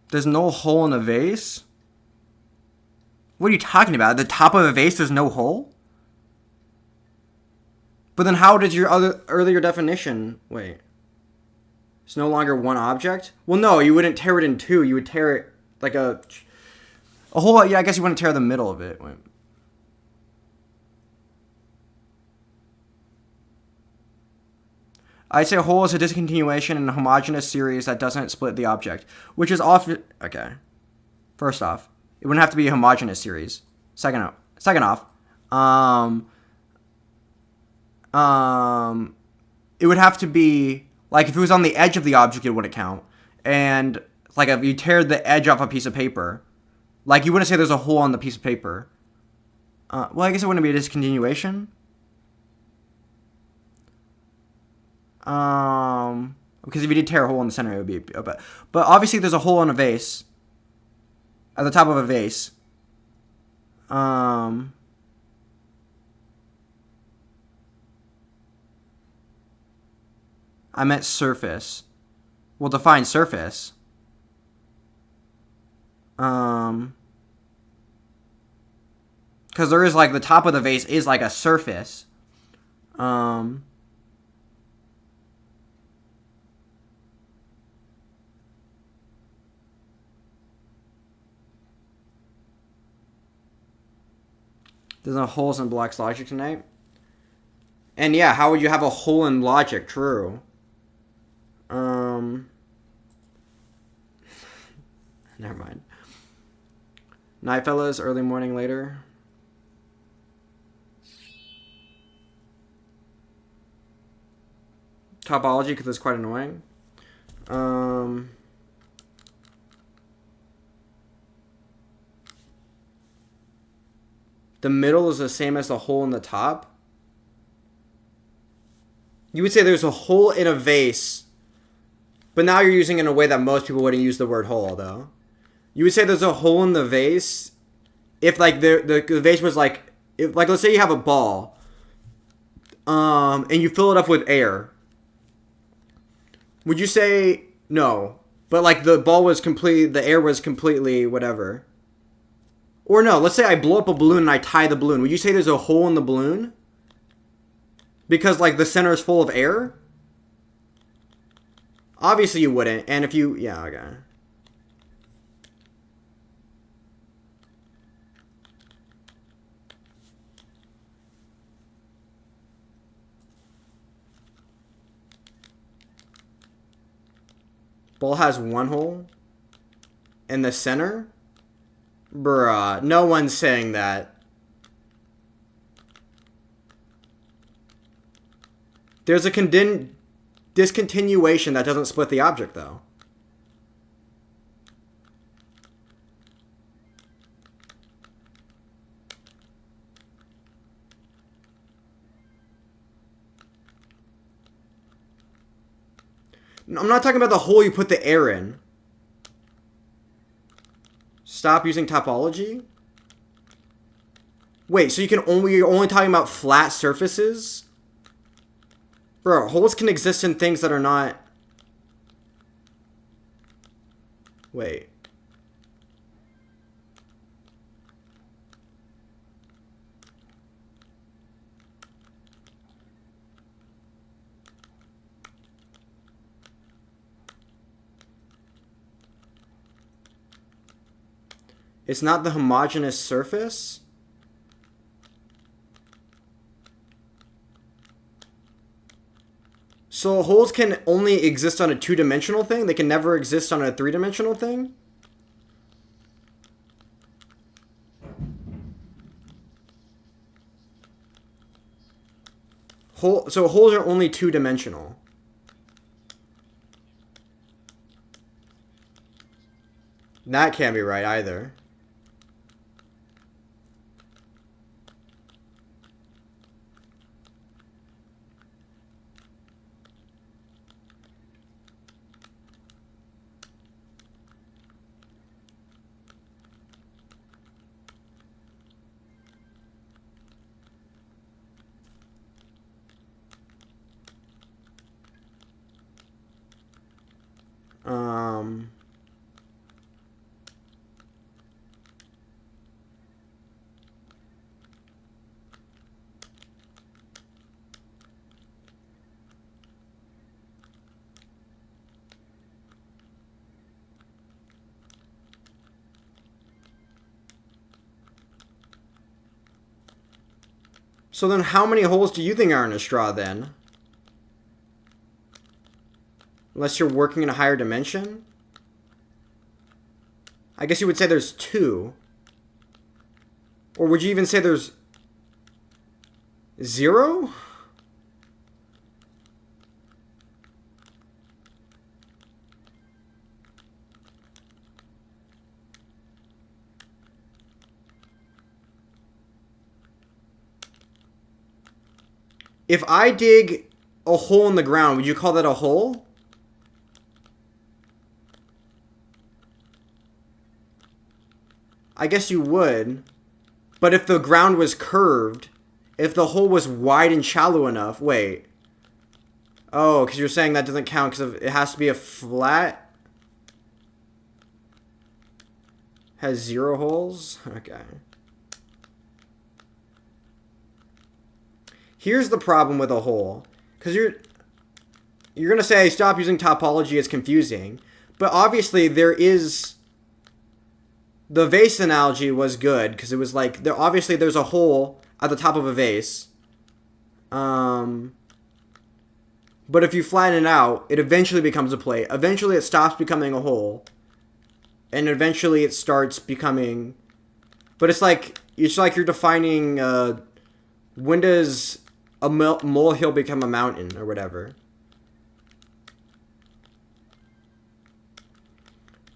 There's no hole in a vase? What are you talking about? At the top of a vase, there's no hole? But then how did your earlier definition... Wait. It's no longer one object? Well, no, you wouldn't tear it in two. You would tear it like a hole. Yeah, I guess you wouldn't tear the middle of it. Wait. I'd say a hole is a discontinuation in a homogeneous series that doesn't split the object, which is often... Okay. First off, it wouldn't have to be a homogeneous series. Second off, it would have to be... Like, if it was on the edge of the object, it wouldn't count. And, like, if you tear the edge off a piece of paper, like, you wouldn't say there's a hole on the piece of paper. Well, I guess it wouldn't be a discontinuation. Because if you did tear a hole in the center, it would be... But obviously, there's a hole in a vase. At the top of a vase. I meant surface. Well, define surface. Because there is, like, the top of the vase is, like, a surface. There's no holes in Block's logic tonight. And yeah, how would you have a hole in logic? True. Never mind. Night, fellas. Early morning later. Topology, because it's quite annoying. The middle is the same as the hole in the top. You would say there's a hole in a vase, but now you're using it in a way that most people wouldn't use the word hole, though. You would say there's a hole in the vase if, like, the vase was, like... If, like, let's say you have a ball, and you fill it up with air. Would you say... No. But, like, the ball was completely... The air was completely whatever. Or no, let's say I blow up a balloon and I tie the balloon. Would you say there's a hole in the balloon? Because, like, the center is full of air? Obviously you wouldn't. And if you... Yeah, okay. Ball has one hole? In the center? Bruh, no one's saying that. There's a discontinuation that doesn't split the object, though. I'm not talking about the hole you put the air in. Stop using topology? Wait, so you're only talking about flat surfaces? Bro, holes can exist in things that are not... Wait. It's not the homogeneous surface? So holes can only exist on a 2-dimensional thing? They can never exist on a 3-dimensional thing? So holes are only 2-dimensional. That can't be right either. So then how many holes do you think are in a straw then? Unless you're working in a higher dimension? I guess you would say there's 2. Or would you even say there's 0? If I dig a hole in the ground, would you call that a hole? I guess you would. But if the ground was curved, if the hole was wide and shallow enough, wait. Oh, because you're saying that doesn't count because it has to be a flat. Has 0 holes? Okay. Here's the problem with a hole. Because you're going to say, stop using topology, it's confusing. But obviously there is... The vase analogy was good because it was like obviously there's a hole at the top of a vase, but if you flatten it out, it eventually becomes a plate. Eventually, it stops becoming a hole, and eventually it starts becoming. But it's like you're defining when does a molehill become a mountain or whatever.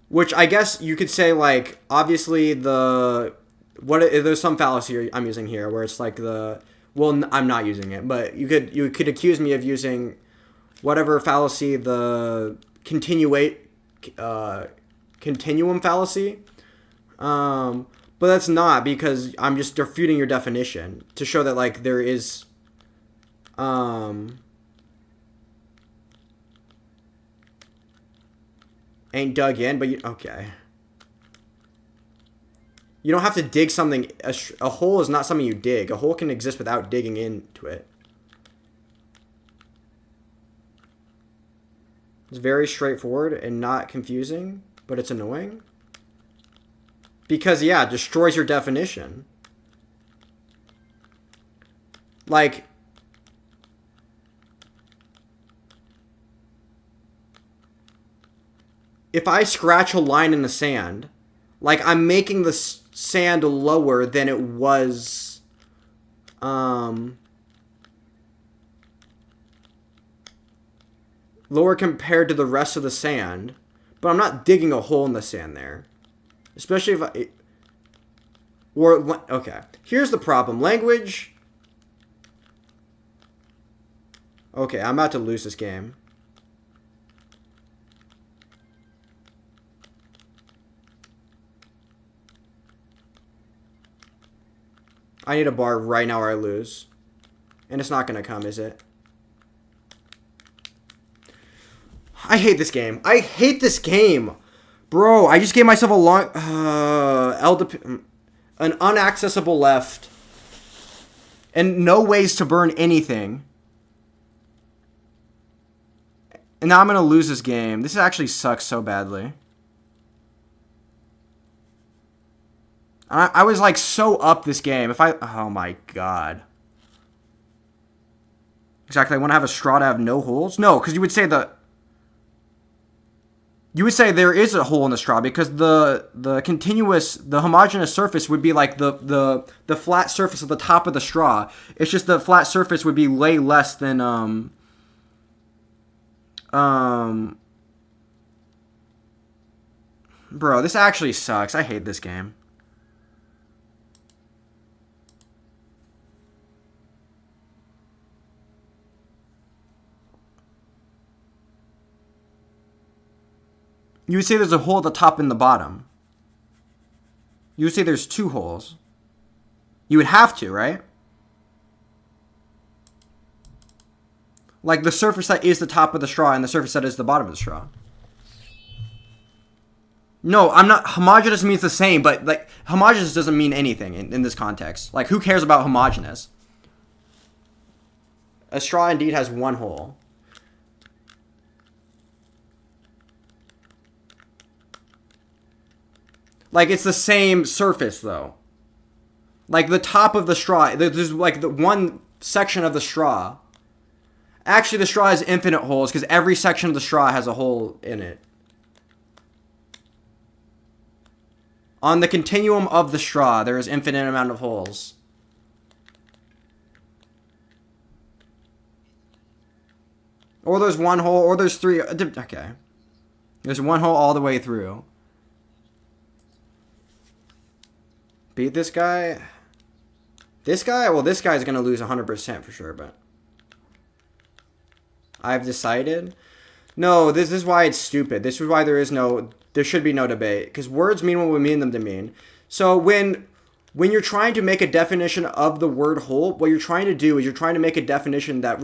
Which I guess you could say, like, obviously there's some fallacy I'm using here where it's like I'm not using it, but you could accuse me of using whatever fallacy, the continuum fallacy, but that's not, because I'm just refuting your definition to show that, like, there is ain't dug in, but okay. You don't have to dig something. A hole is not something you dig. A hole can exist without digging into it. It's very straightforward and not confusing, but it's annoying. Because, yeah, it destroys your definition. Like... If I scratch a line in the sand, like, I'm making the sand lower than it was, lower compared to the rest of the sand, but I'm not digging a hole in the sand there. Especially if okay, here's the problem. Language. Okay, I'm about to lose this game. I need a bar right now or I lose. And it's not going to come, is it? I hate this game. I hate this game. Bro, I just gave myself a long... an unaccessible left. And no ways to burn anything. And now I'm going to lose this game. This actually sucks so badly. I was, like, so up this game. Oh, my God. Exactly. I want to have a straw to have no holes. No, because you would say there is a hole in the straw because the homogeneous surface would be like the flat surface of the top of the straw. It's just the flat surface would be way less than bro, this actually sucks. I hate this game. You would say there's a hole at the top and the bottom. You would say there's two holes. You would have to, right? Like the surface that is the top of the straw and the surface that is the bottom of the straw. No, I'm not. Homogeneous means the same, but like homogeneous doesn't mean anything in this context. Like who cares about homogeneous? A straw indeed has one hole. Like it's the same surface though. Like the top of the straw, there's like the one section of the straw. Actually, the straw has infinite holes because every section of the straw has a hole in it. On the continuum of the straw, there is infinite amount of holes. Or there's one hole, or there's three. Okay. There's one hole all the way through. Beat this guy. This guy? Well, this guy's going to lose 100% for sure, but... I've decided. No, this is why it's stupid. This is why there should be no debate. Because words mean what we mean them to mean. So when you're trying to make a definition of the word hole, what you're trying to do is you're trying to make a definition that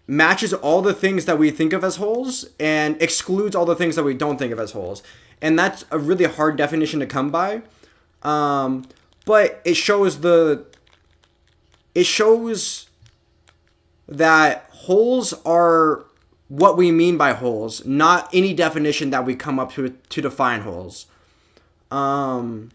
matches all the things that we think of as holes and excludes all the things that we don't think of as holes. And that's a really hard definition to come by. But it shows that holes are what we mean by holes, not any definition that we come up to define holes. So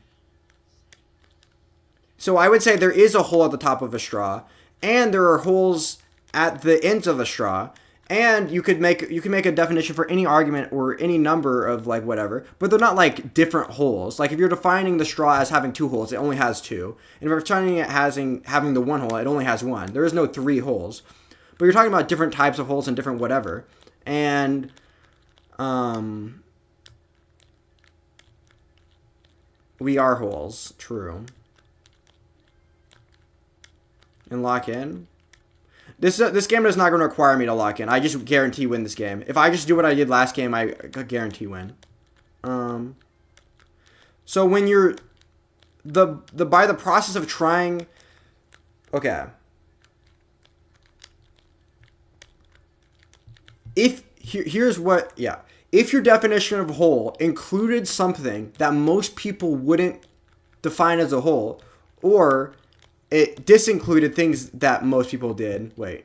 I would say there is a hole at the top of a straw, and there are holes at the ends of a straw, and you can make a definition for any argument or any number of like whatever, but they're not like different holes. Like if you're defining the straw as having two holes, it only has two, and if you're defining it as having the one hole, it only has one. There is no three holes. But you're talking about different types of holes and different whatever. And we are holes. True. And lock in. This game is not going to require me to lock in. I just guarantee win this game. If I just do what I did last game, I guarantee win. So when you're by the process of trying, okay. If your definition of hole included something that most people wouldn't define as a hole, or it disincluded things that most people did. Wait.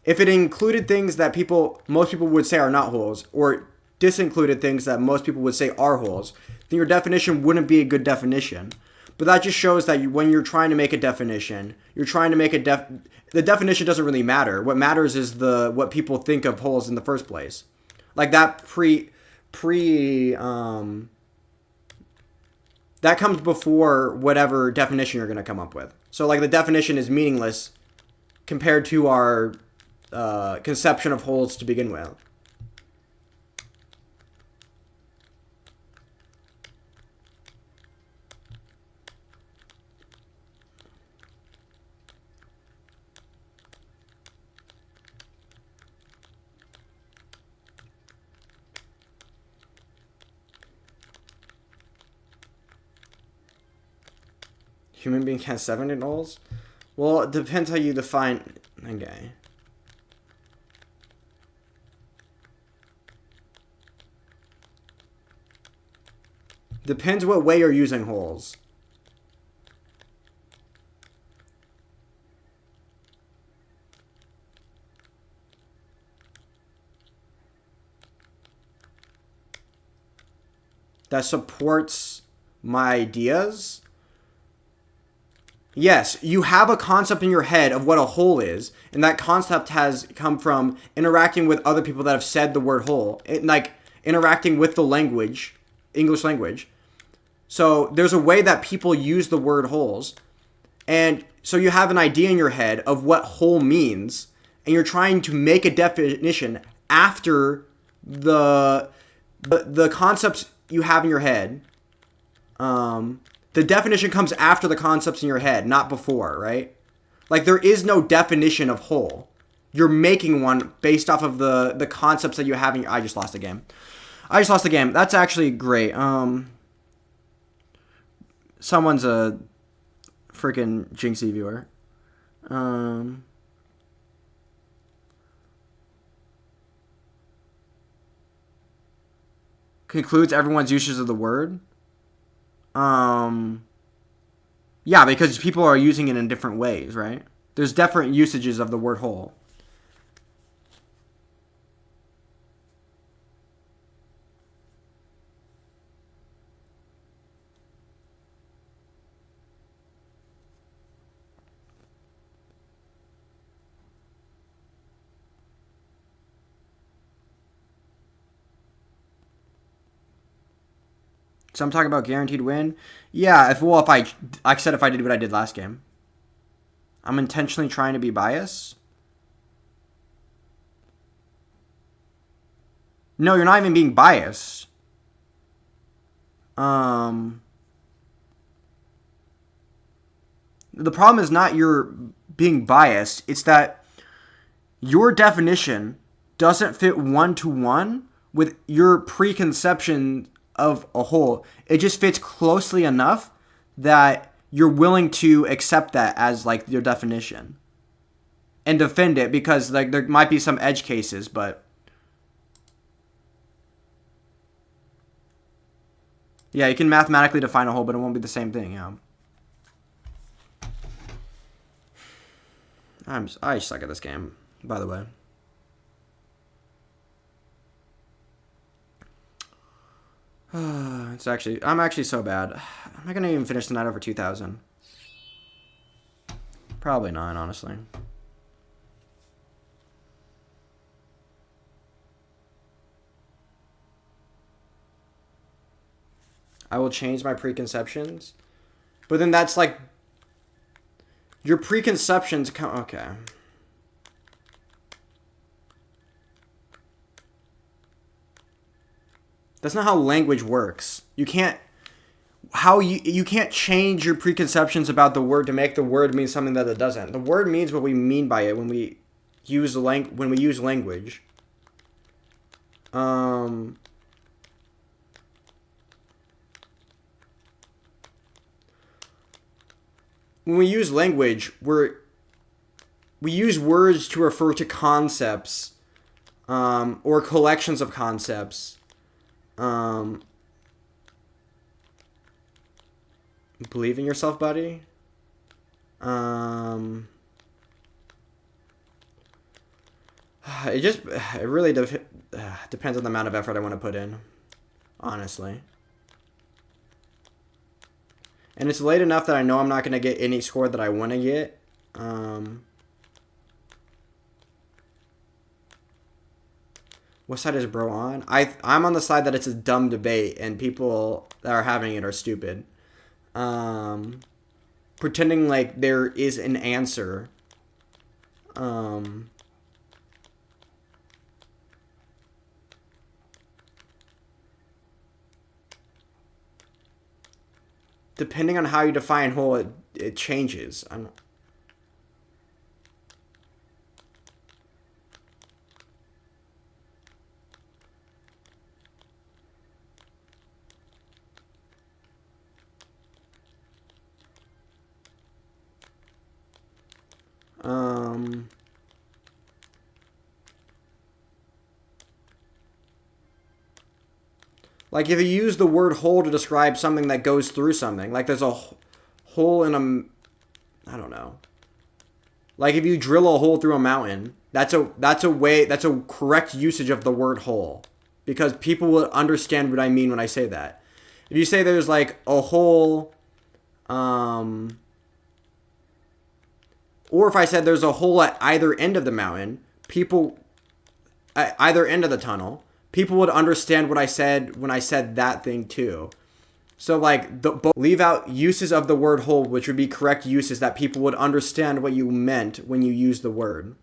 If it included things that most people would say are not holes, or disincluded things that most people would say are holes, then your definition wouldn't be a good definition. But that just shows that when you're trying to make a definition, the definition doesn't really matter. What matters is what people think of holes in the first place. Like that that comes before whatever definition you're going to come up with. So like the definition is meaningless compared to our conception of holes to begin with. Human being has 7 holes? Well, it depends how you define... Okay. Depends what way you're using holes. That supports my ideas. Yes, you have a concept in your head of what a whole is, and that concept has come from interacting with other people that have said the word whole, like interacting with the language, English language. So there's a way that people use the word wholes, and so you have an idea in your head of what whole means, and you're trying to make a definition after the concepts you have in your head. The definition comes after the concepts in your head, not before, right? Like, there is no definition of whole. You're making one based off of the concepts that you have in your... I just lost the game. That's actually great. Someone's a freaking Jinxie viewer. Concludes everyone's uses of the word. Yeah, because people are using it in different ways, right? There's different usages of the word whole. So I'm talking about guaranteed win. Yeah, if I said if I did what I did last game. I'm intentionally trying to be biased. No, you're not even being biased. The problem is not you're being biased. It's that your definition doesn't fit one-to-one with your preconception of a whole. It just fits closely enough that you're willing to accept that as like your definition and defend it, because like there might be some edge cases, but yeah, you can mathematically define a whole, but it won't be the same thing. Yeah, I suck at this game, by the way. I'm actually so bad. Am I gonna even finish the night over 2,000? Probably not, honestly. I will change my preconceptions, but then that's like your preconceptions come. Okay. That's not how language works. You can't change your preconceptions about the word to make the word mean something that it doesn't. The word means what we mean by it when we use language. When we use language, we use words to refer to concepts, or collections of concepts. Believe in yourself, buddy. It really depends on the amount of effort I want to put in, honestly. And it's late enough that I know I'm not going to get any score that I want to get. What side is bro on? I'm on the side that it's a dumb debate and people that are having it are stupid. Pretending like there is an answer. Depending on how you define whole, it changes. Like if you use the word hole to describe something that goes through something, like there's a hole in I don't know. Like if you drill a hole through a mountain, that's a correct usage of the word hole, because people will understand what I mean when I say that. If you say there's like a hole, Or if I said there's a hole at either end of the mountain, people at either end of the tunnel, people would understand what I said when I said that thing too. So like leave out uses of the word hole, which would be correct uses that people would understand what you meant when you use the word.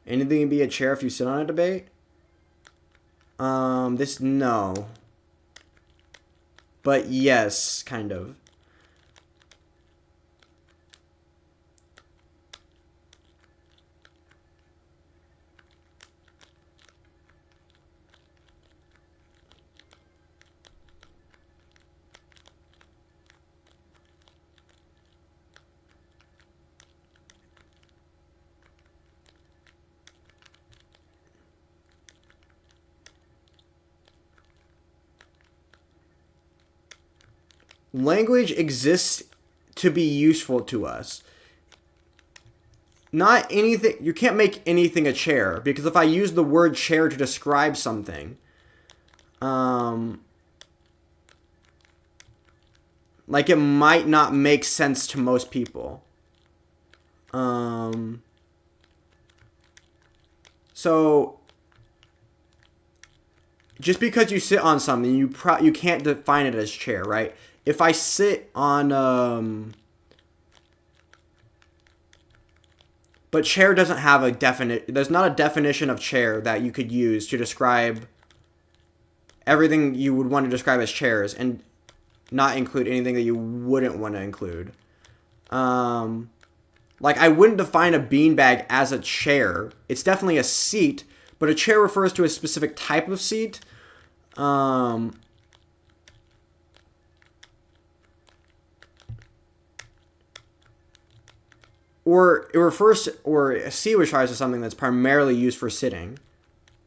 Anything can be a chair if you sit on a debate? No. But yes, kind of. Language exists to be useful to us. Not anything. You can't make anything a chair, because if I use the word chair to describe something, like it might not make sense to most people. So just because you sit on something, you can't define it as chair, right? If I sit on, but chair doesn't have a definite, there's not a definition of chair that you could use to describe everything you would want to describe as chairs and not include anything that you wouldn't want to include. Like I wouldn't define a beanbag as a chair. It's definitely a seat, but a chair refers to a specific type of seat. Or it refers to, or a seat refers to something that's primarily used for sitting.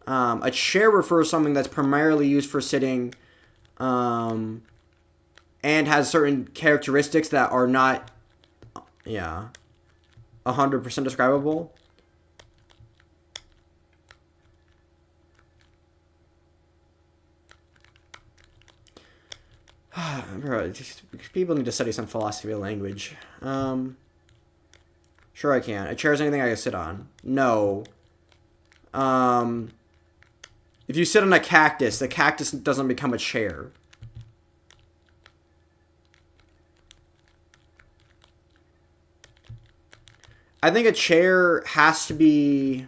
A chair refers to something that's primarily used for sitting, and has certain characteristics that are not, 100% describable. Bro, people need to study some philosophy of language. Sure I can. A chair is anything I can sit on. No. If you sit on a cactus, the cactus doesn't become a chair. I think a chair has to be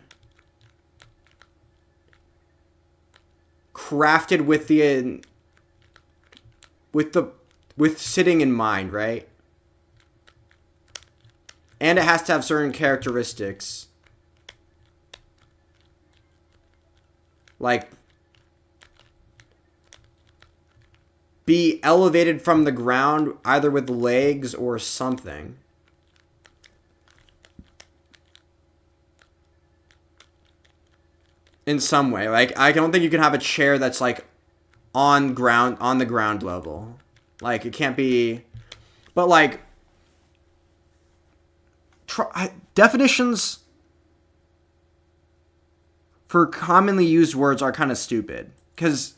crafted with sitting in mind, right? And it has to have certain characteristics. Like be elevated from the ground either with legs or something. In some way. Like I don't think you can have a chair that's like on the ground level. Like it can't be, but like definitions for commonly used words are kind of stupid, because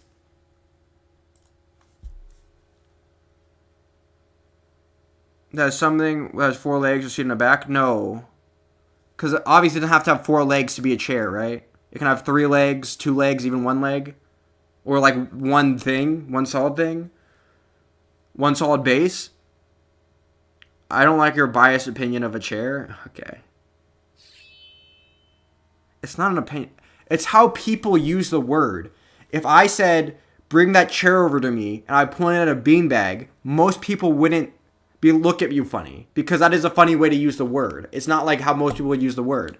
that's something that has four legs or seat in the back. No, because obviously it doesn't have to have four legs to be a chair, right? It can have 3 legs, 2 legs, even 1 leg, or like one solid thing, one solid base. I don't like your biased opinion of a chair. Okay. It's not an opinion. It's how people use the word. If I said, bring that chair over to me, and I pointed at a beanbag, most people wouldn't look at you funny, because that is a funny way to use the word. It's not like how most people would use the word.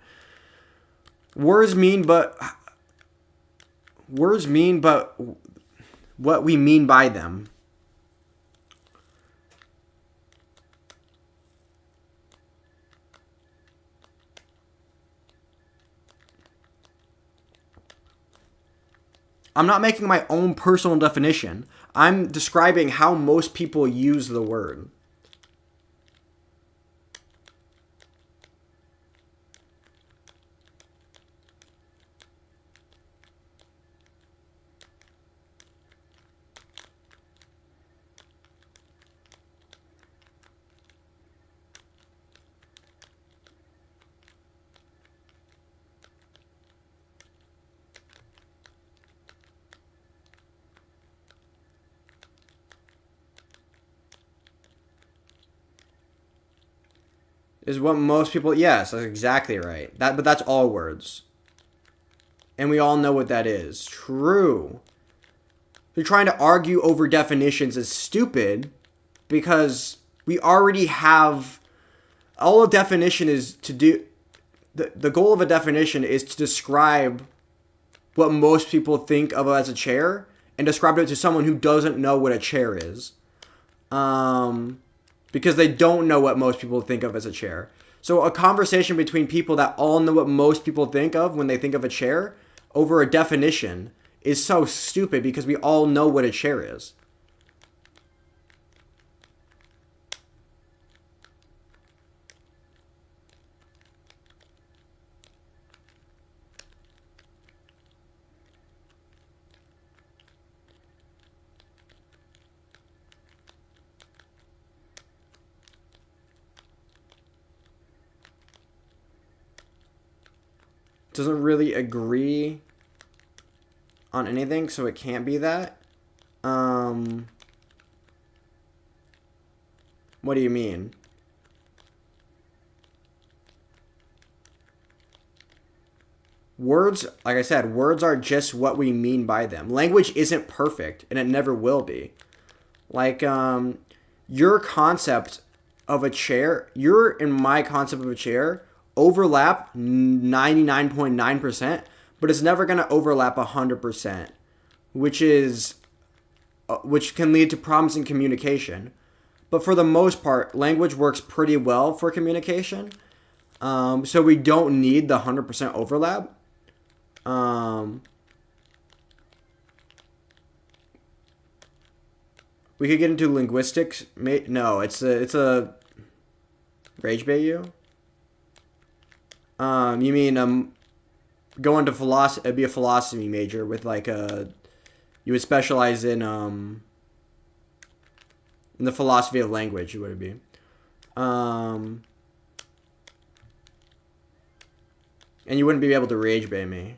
Words mean but what we mean by them. I'm not making my own personal definition. I'm describing how most people use the word. is what most people. Yes, that's exactly right. But that's all words, and we all know what that is. True. You're trying to argue over definitions is stupid because we already have. All a definition is to do. The goal of a definition is to describe what most people think of as a chair and describe it to someone who doesn't know what a chair is. Because they don't know what most people think of as a chair. So a conversation between people that all know what most people think of when they think of a chair over a definition is so stupid because we all know what a chair is. Doesn't really agree on anything, so it can't be that. What do you mean? Words, like I said, words are just what we mean by them. Language isn't perfect, and it never will be. Like, your concept of a chair, your and my concept of a chair overlap 99.9%, but it's never going to overlap 100%, which can lead to problems in communication. But for the most part, language works pretty well for communication. So we don't need the 100% overlap. We could get into linguistics. No, it's a rage bait you. You mean go into philosophy? It'd be a philosophy major with like you would specialize in the philosophy of language. Would it be? And you wouldn't be able to rage bait me.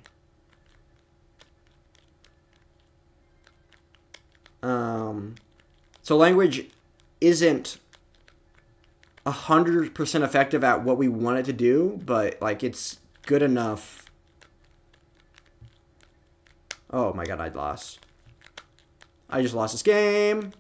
So language isn't 100% effective at what we want it to do, but like it's good enough. Oh my god, I lost. I just lost this game.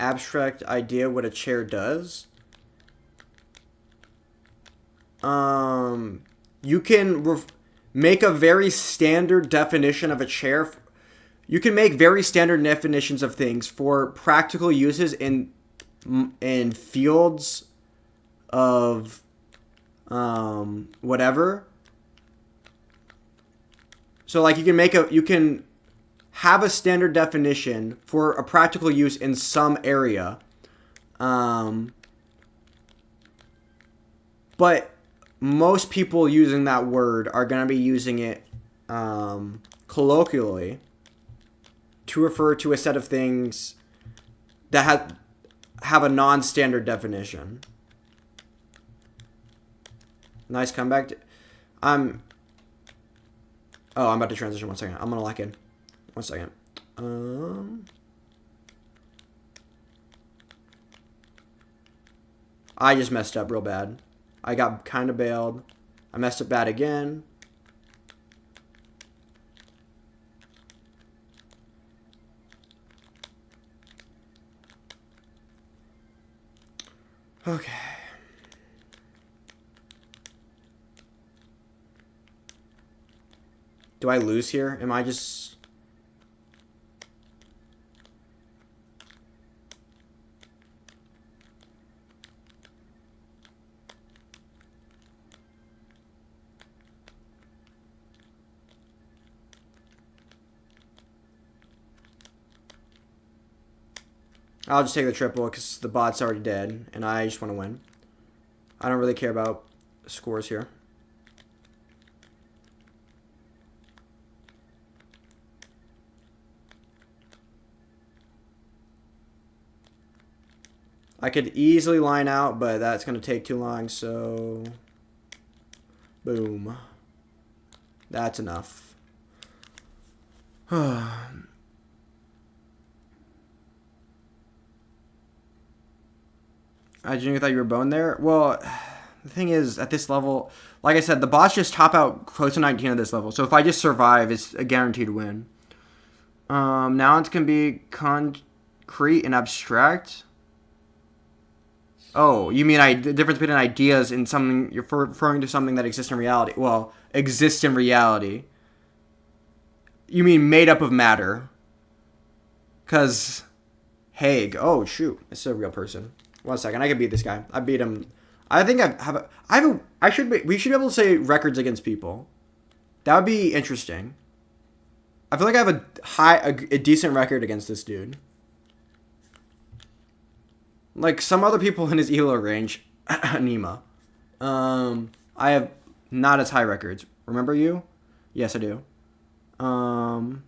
Abstract idea what a chair does. You can make a very standard definition of a chair. You can make very standard definitions of things for practical uses in fields of whatever. So like you can have a standard definition for a practical use in some area. But most people using that word are going to be using it colloquially to refer to a set of things that have a non-standard definition. Nice comeback. I'm about to transition. 1 second. I'm going to lock in. 1 second. I just messed up real bad. I got kind of bailed. I messed up bad again. Okay. Do I lose here? Am I just... I'll just take the triple because the bot's already dead, and I just want to win. I don't really care about scores here. I could easily line out, but that's going to take too long, so... Boom. That's enough. I genuinely thought you were boned there. Well, the thing is, at this level, like I said, the boss just top out close to 19 at this level. So if I just survive, it's a guaranteed win. Now it can be concrete and abstract. Oh, you mean the difference between ideas and something, you're referring to something that exists in reality. Well, exists in reality. You mean made up of matter. Because Haig. Oh, shoot. This is a real person. 1 second. I can beat this guy. I beat him. I think we should be able to say records against people. That would be interesting. I feel like I have a decent record against this dude. Like some other people in his elo range, Nima. I have not as high records. Remember you? Yes, I do. Oh,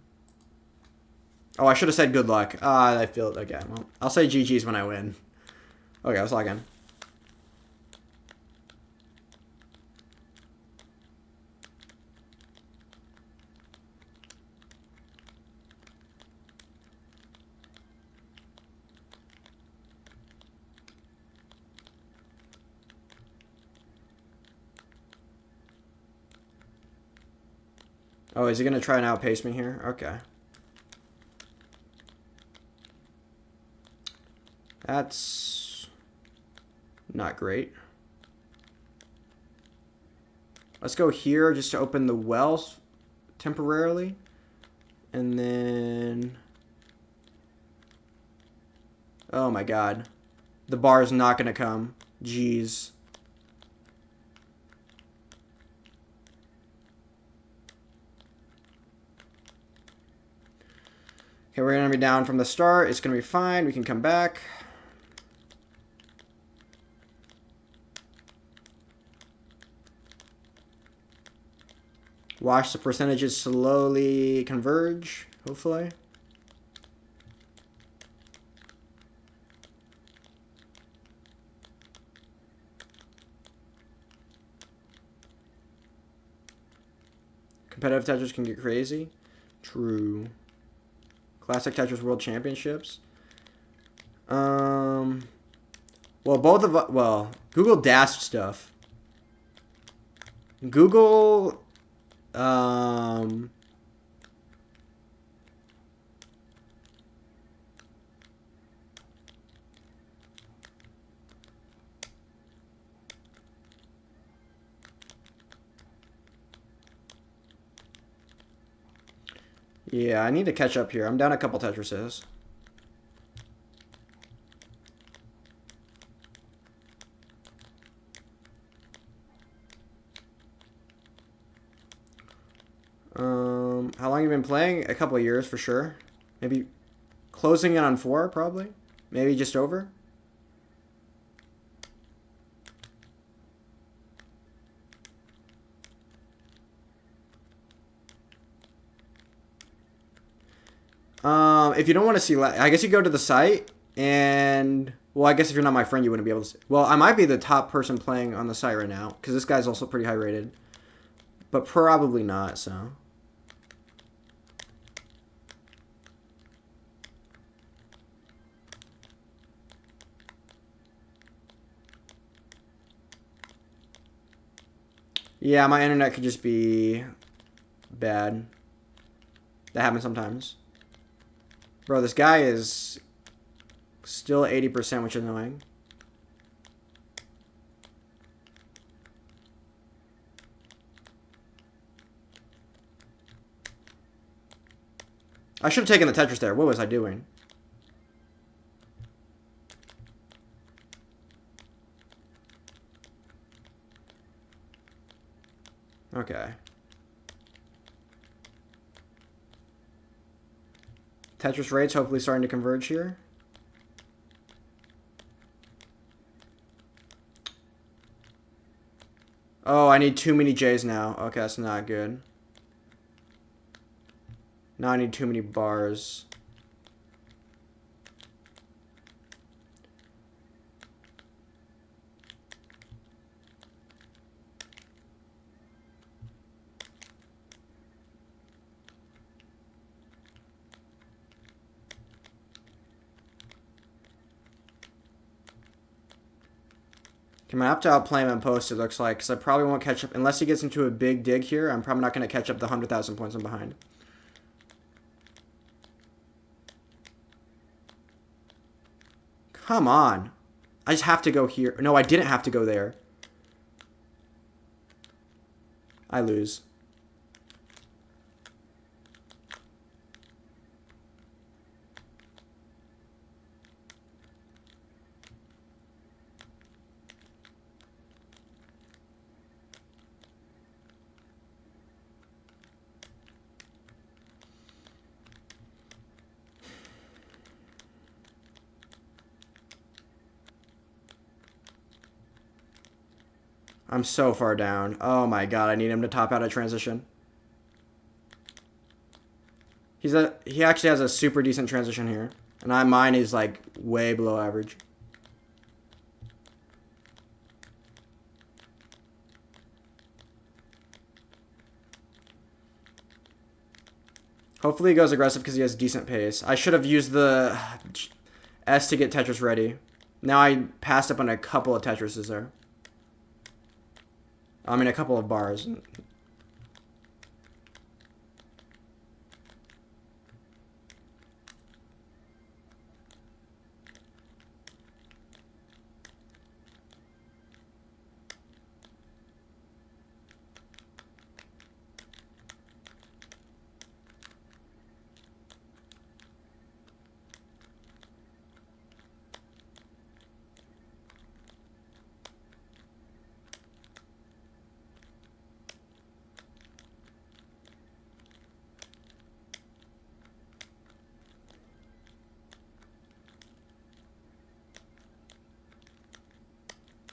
I should have said good luck. I feel it again. Well, I'll say GG's when I win. Okay, I was lagging. Oh, is he going to try and outpace me here? Okay. That's not great. Let's go here just to open the well temporarily. And then... Oh my god. The bar is not going to come. Jeez. Okay, we're going to be down from the start. It's going to be fine. We can come back. Watch the percentages slowly converge, hopefully. Competitive Tetris can get crazy. True. Classic Tetris World Championships. Well, Google DASP stuff. Google, yeah, I need to catch up here. I'm down a couple Tetrises. How long have you been playing? A couple of years for sure. Maybe closing in on 4, probably. Maybe just over. If you don't want to see, I guess you go to the site and, well, I guess if you're not my friend, you wouldn't be able to see. Well, I might be the top person playing on the site right now because this guy's also pretty high rated, but probably not, so. Yeah, my internet could just be bad. That happens sometimes. Bro, this guy is still 80%, which is annoying. I should have taken the Tetris there. What was I doing? Okay. Tetris rates hopefully starting to converge here. Oh, I need too many J's now. Okay, that's not good. Now I need too many bars. I'm gonna have to outplay him in post, it looks like, because I probably won't catch up. Unless he gets into a big dig here, I'm probably not going to catch up the 100,000 points I'm behind. Come on. I just have to go here. No, I didn't have to go there. I lose. I'm so far down. Oh my god, I need him to top out at transition. He actually has a super decent transition here. And mine is like way below average. Hopefully he goes aggressive because he has decent pace. I should have used the S to get Tetris ready. Now I passed up on a couple of Tetrises there. I mean, a couple of bars.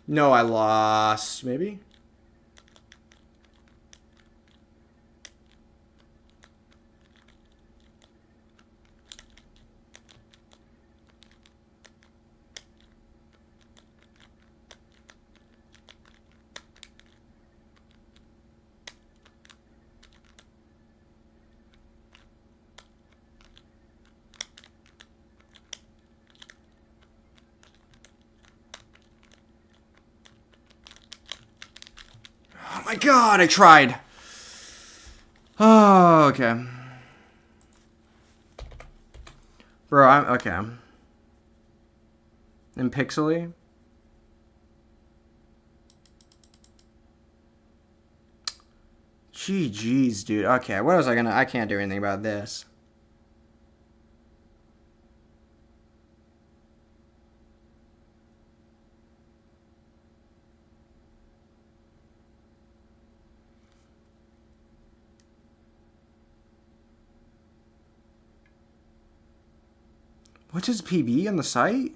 No, I lost. Maybe? Oh my god, I tried. Oh, okay. Bro, I'm okay. In Pixely? GG's, dude. Okay, what was I can't do anything about this. What's his PB on the site?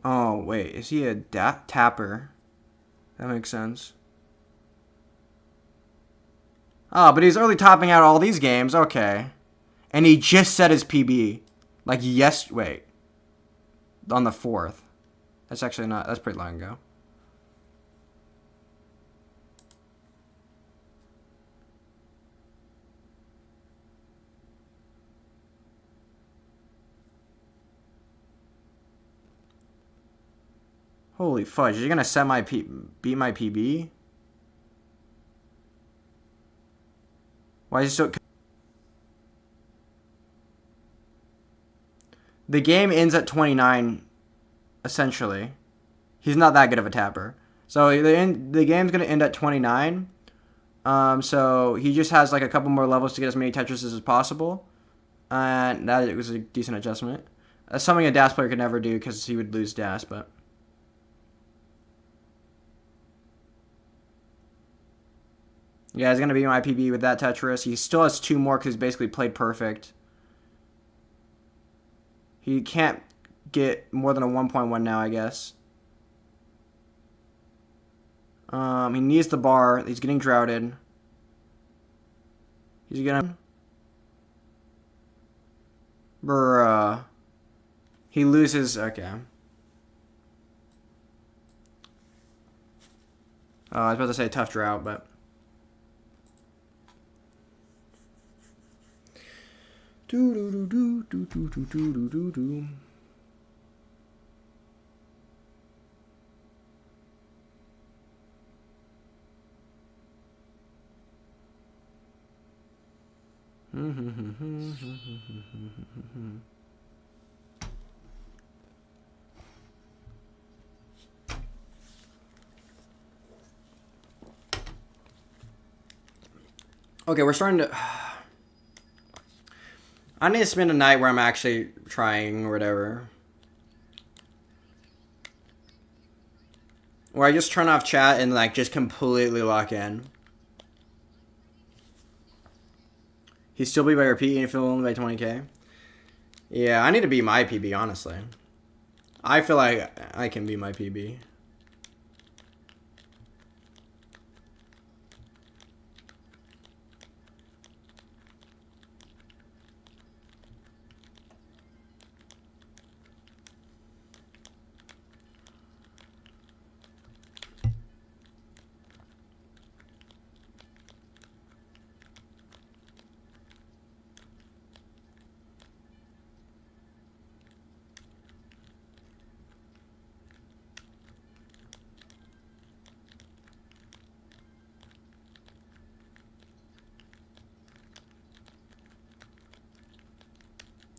Oh, wait. Is he a tapper? That makes sense. Oh, but he's early topping out all these games. Okay. And he just set his PB. Like, yes. Wait. On the 4th. That's actually not. That's pretty long ago. Holy fudge! You're gonna set my beat my PB? Why is it so? The game ends at 29, essentially. He's not that good of a tapper. So the game's going to end at 29. So he just has like a couple more levels to get as many Tetrises as possible. And that was a decent adjustment. That's something a DAS player could never do because he would lose DAS, but... Yeah, he's going to be my PB with that Tetris. He still has 2 more because he's basically played perfect. He can't get more than a 1.1 now, I guess. He needs the bar. He's getting droughted. He's gonna... Bruh. He loses... Okay. I was about to say tough drought, but... Do-do-do-do-do-do-do-do-do-do. Okay, we're starting to... I need to spend a night where I'm actually trying or whatever. Where I just turn off chat and like just completely lock in. He'd still be by repeating if he'll only by 20k. Yeah, I need to beat my PB, honestly. I feel like I can beat my PB.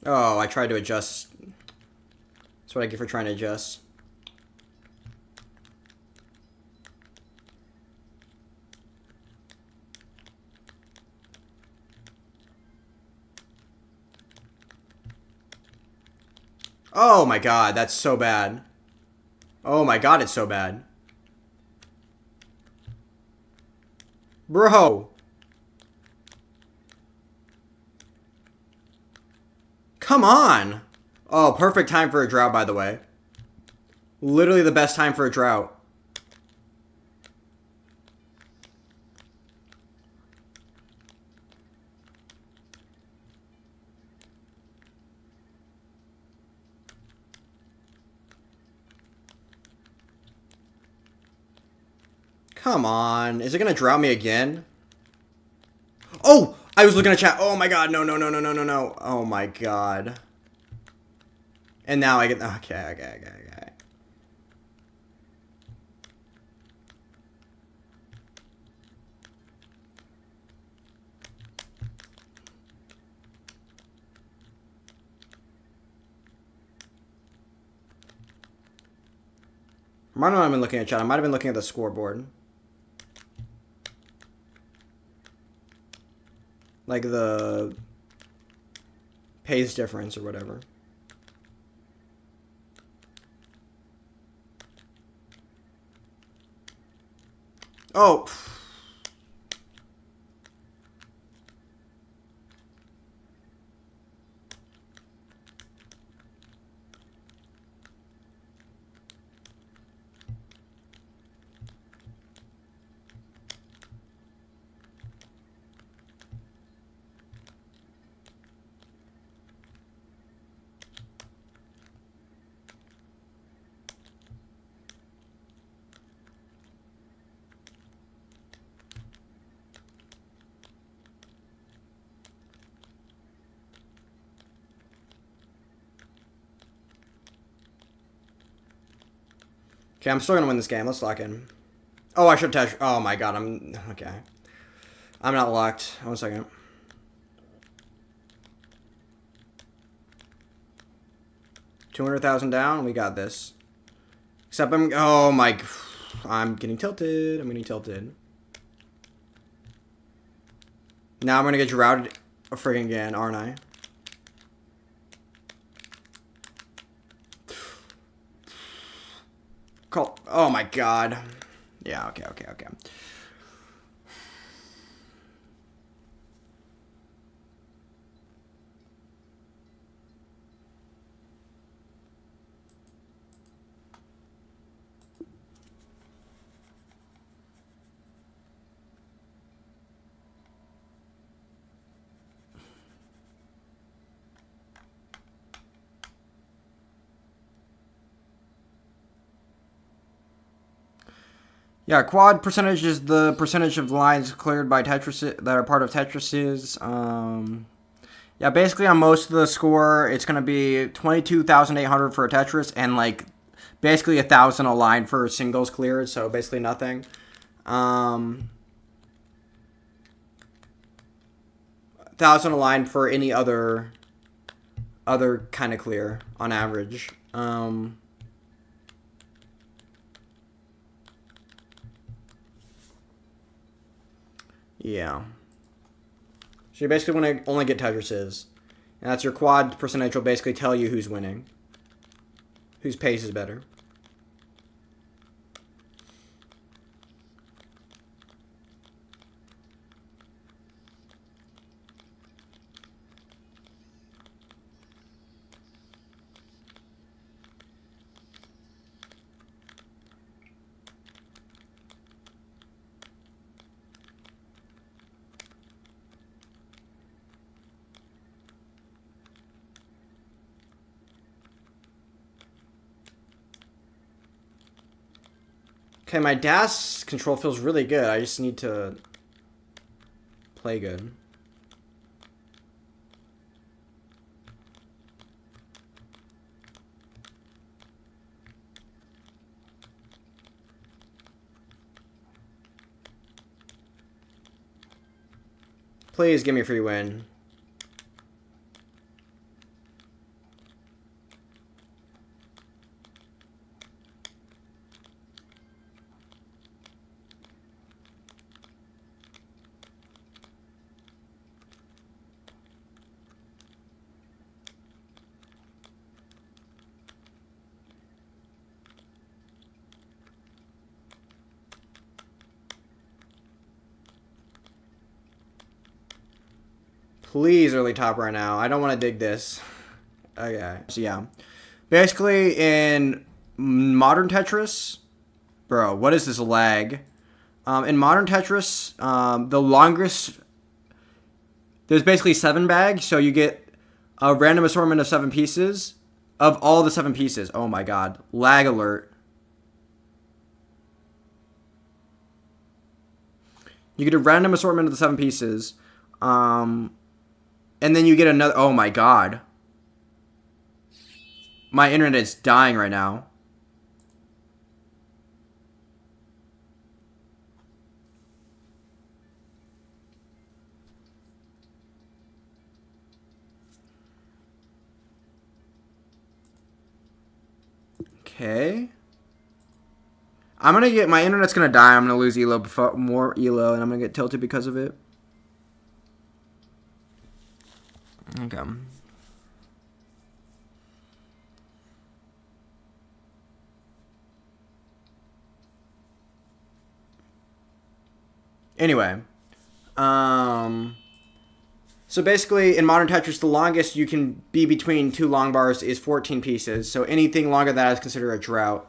Oh, I tried to adjust. That's what I get for trying to adjust. Oh my god, that's so bad. Oh my god, it's so bad. Bro. Come on! Oh, perfect time for a drought, by the way. Literally the best time for a drought. Come on. Is it gonna drought me again? Oh! I was looking at chat. Oh my god, no, no, no, no, no, no, no. Oh my god. And now I get... Okay. I might not have been looking at chat. I might have been looking at the scoreboard. Like the pace difference or whatever. Oh. Okay, I'm still gonna win this game. Let's lock in. Oh, I should touch. Oh my god, I'm okay. I'm not locked. 1 second. $200,000 down. We got this. Except I'm. Oh my. I'm getting tilted. I'm getting tilted. Now I'm gonna get routed a friggin' again, aren't I? Call. Oh my god. Yeah. Okay. Okay. Okay. Yeah, quad percentage is the percentage of lines cleared by Tetris that are part of Tetrises. Yeah, basically on most of the score, it's gonna be 22,800 for a Tetris and like basically 1,000 a line for singles cleared. So basically nothing. 1,000 a line for any other kind of clear on average. Yeah. So you basically want to only get Tetrises. And that's your quad percentage will basically tell you who's winning. Whose pace is better. Okay, my dash control feels really good. I just need to play good. Please give me a free win. Please early top right now. I don't want to dig this. Okay. So yeah. Basically in modern Tetris, bro, what is this lag? In modern Tetris, the longest there's basically 7 bags, so you get a random assortment of 7 pieces of all the 7 pieces. Oh my god. Lag alert. You get a random assortment of the 7 pieces. And then you get another. Oh my god. My internet is dying right now. Okay. I'm gonna get. My internet's gonna die. I'm gonna lose ELO before more ELO, and I'm gonna get tilted because of it. Okay. Anyway, so basically in modern Tetris, the longest you can be between 2 long bars is 14 pieces. So anything longer than that is considered a drought.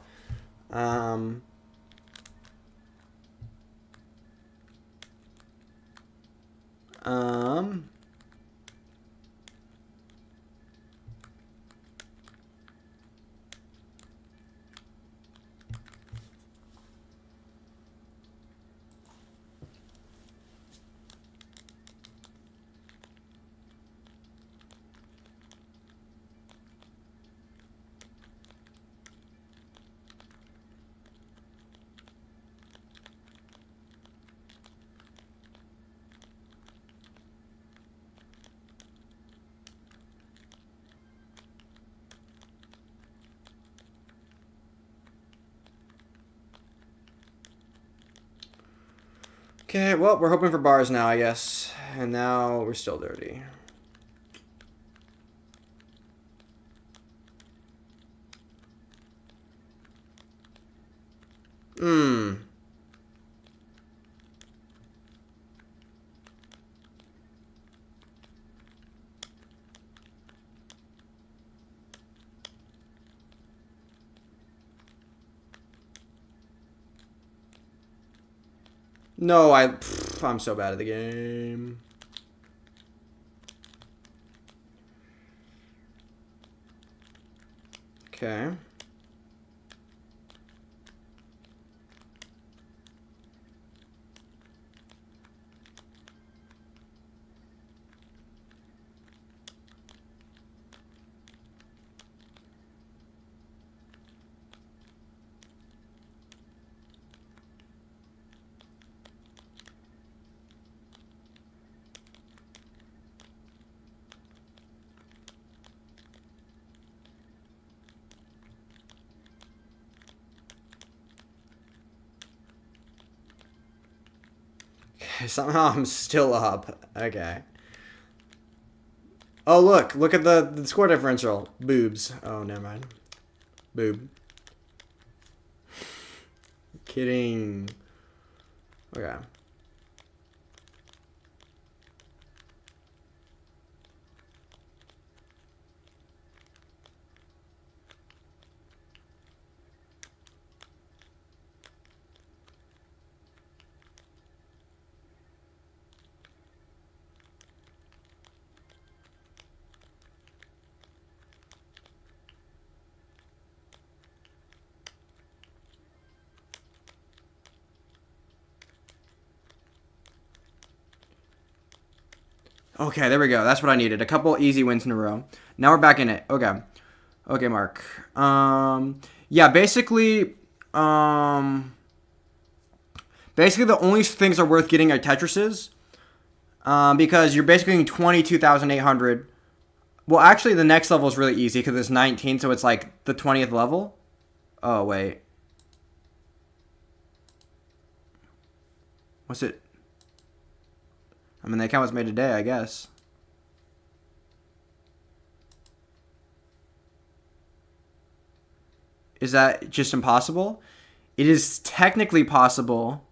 Okay, well, we're hoping for bars now, I guess. And now we're still dirty. No, I'm so bad at the game. Okay. Somehow I'm still up. Okay. Oh, look at the score differential. Boobs. Oh, never mind. Boob. Kidding. Okay. Okay, there we go. That's what I needed. A couple easy wins in a row. Now we're back in it. Okay. Okay, Mark. Yeah, basically the only things that are worth getting are Tetrises. Because you're basically getting 22,800. Well, actually, the next level is really easy because it's 19, so it's like the 20th level. Oh, wait. What's it? I mean, the account was made today, I guess. Is that just impossible? It is technically possible.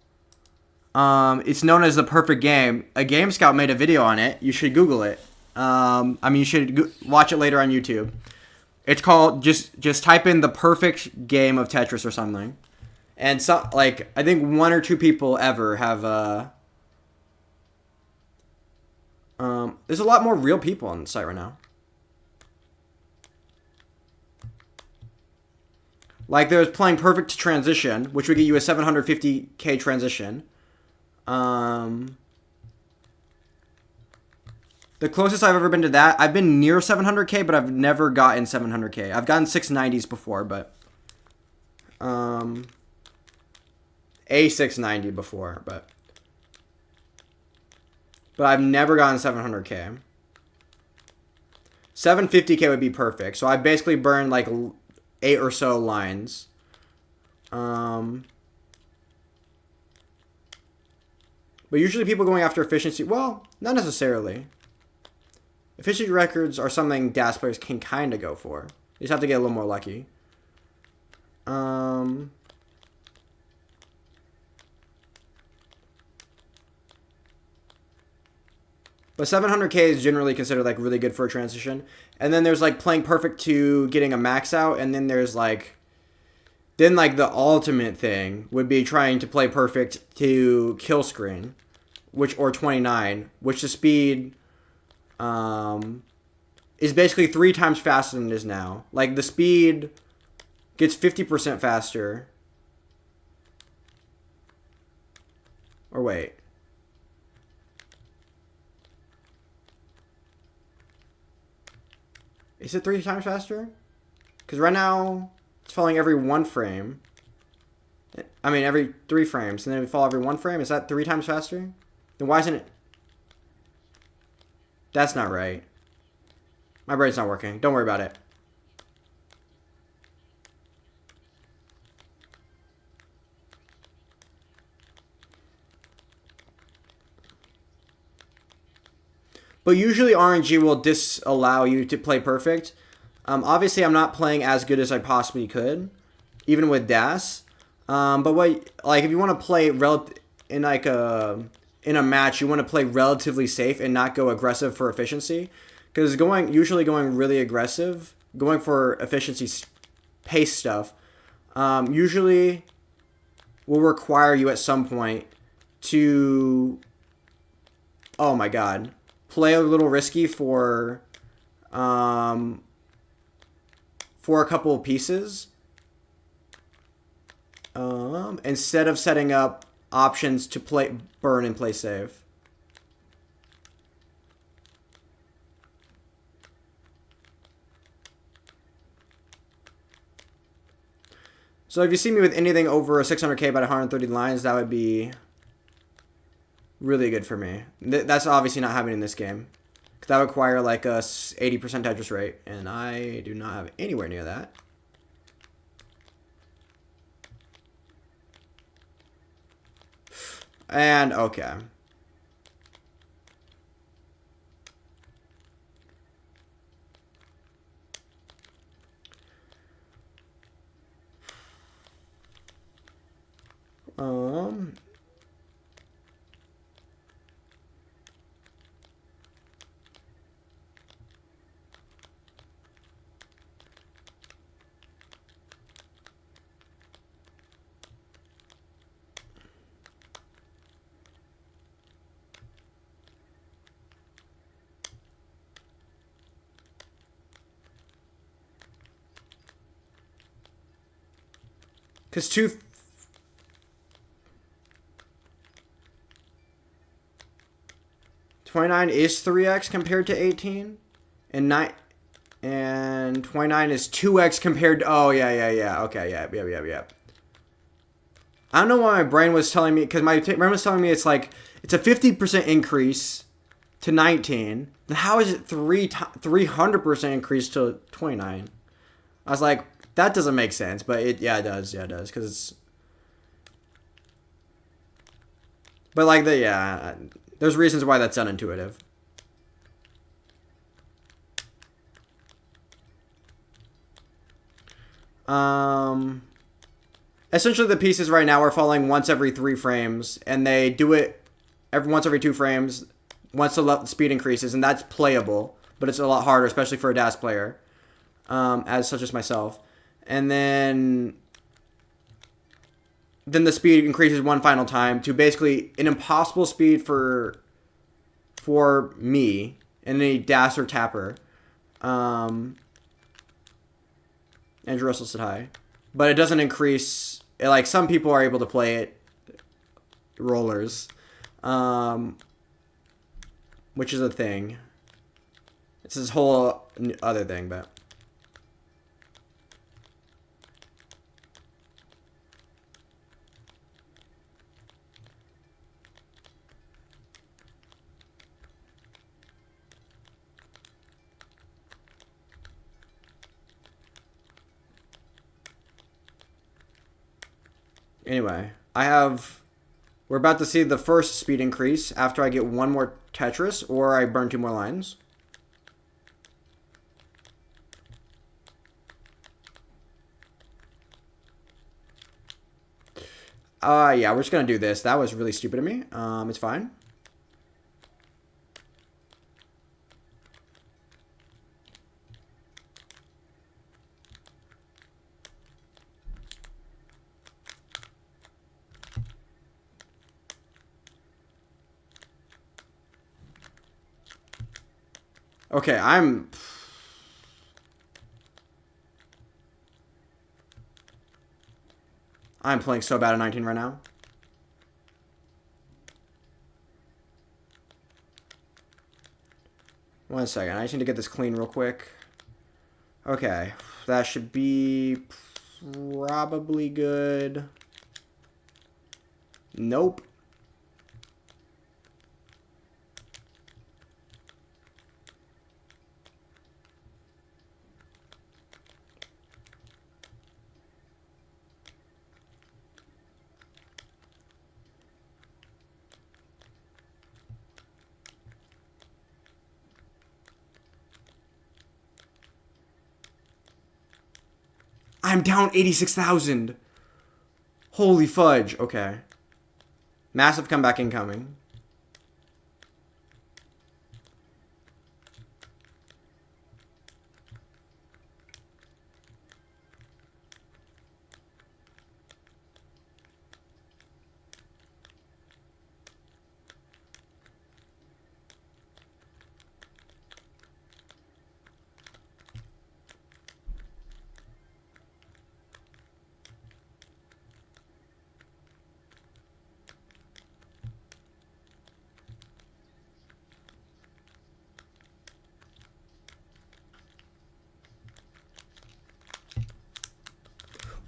It's known as the perfect game. A Game Scout made a video on it. You should Google it. I mean, you should watch it later on YouTube. It's called just type in the perfect game of Tetris or something, and so like I think one or two people ever have. There's a lot more real people on the site right now. Like there's playing perfect transition, which would get you a 750k transition. The closest I've ever been to that, I've been near 700k, but I've never gotten 700k. I've gotten 690s before, but a 690 before, but I've never gotten 700k. 750k would be perfect. So I basically burned like 8 or so lines. But usually people going after efficiency, well, not necessarily. Efficiency records are something DAS players can kind of go for. You just have to get a little more lucky. But 700k is generally considered like really good for a transition. And then there's like playing perfect to getting a max out, and then there's like the ultimate thing would be trying to play perfect to kill screen, or 29, which the speed is basically 3 times faster than it is now. Like the speed gets 50% faster. Or wait. Is it 3 times faster? Because right now, it's falling every 1 frame. I mean, every 3 frames. And then it would fall every 1 frame. Is that 3 times faster? Then why isn't it? That's not right. My brain's not working. Don't worry about it. But usually RNG will disallow you to play perfect. Obviously, I'm not playing as good as I possibly could, even with DAS. But what, like, if you want to play in a match, you want to play relatively safe and not go aggressive for efficiency, because usually going really aggressive, going for efficiency pace stuff, usually will require you at some point to, oh my god, play a little risky for a couple of pieces, instead of setting up options to play burn and play safe. So if you see me with anything over 600k by 130 lines, that would be really good for me. That's obviously not happening in this game, because that would require like a 80% tetris rate, and I do not have anywhere near that. And okay. Because 29 is 3x compared to 18, and 29 is 2x compared to, oh yeah, okay, yeah. I don't know why my brain was telling me, because my brain was telling me it's a 50% increase to 19. Then how is it 300% increase to 29? I was like, that doesn't make sense, but it does, because it's, but like there's reasons why that's unintuitive. Essentially the pieces right now are falling once every 3 frames, and they do it once every 2 frames once the speed increases, and that's playable, but it's a lot harder, especially for a DAS player, as such as myself. And then the speed increases one final time to basically an impossible speed for me and any DAS or tapper. Andrew Russell said hi. But it doesn't increase. Like, some people are able to play it rollers, which is a thing. It's this whole other thing, but anyway, we're about to see the first speed increase after I get one more Tetris or I burn 2 more lines. Yeah, we're just gonna do this. That was really stupid of me. It's fine. Okay, I'm playing so bad at 19 right now. One second, I just need to get this clean real quick. Okay, that should be probably good. Nope. I'm down 86,000. Holy fudge. Okay. Massive comeback incoming.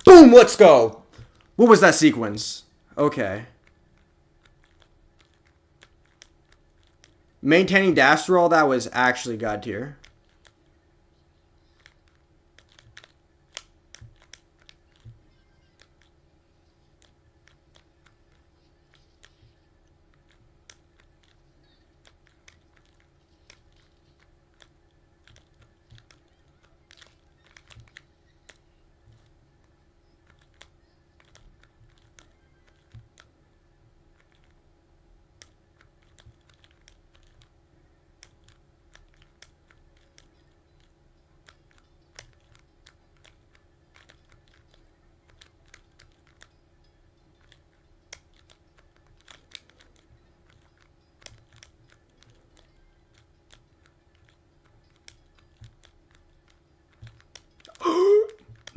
Boom, let's go. What was that sequence? Okay. Maintaining dash through all that was actually god tier.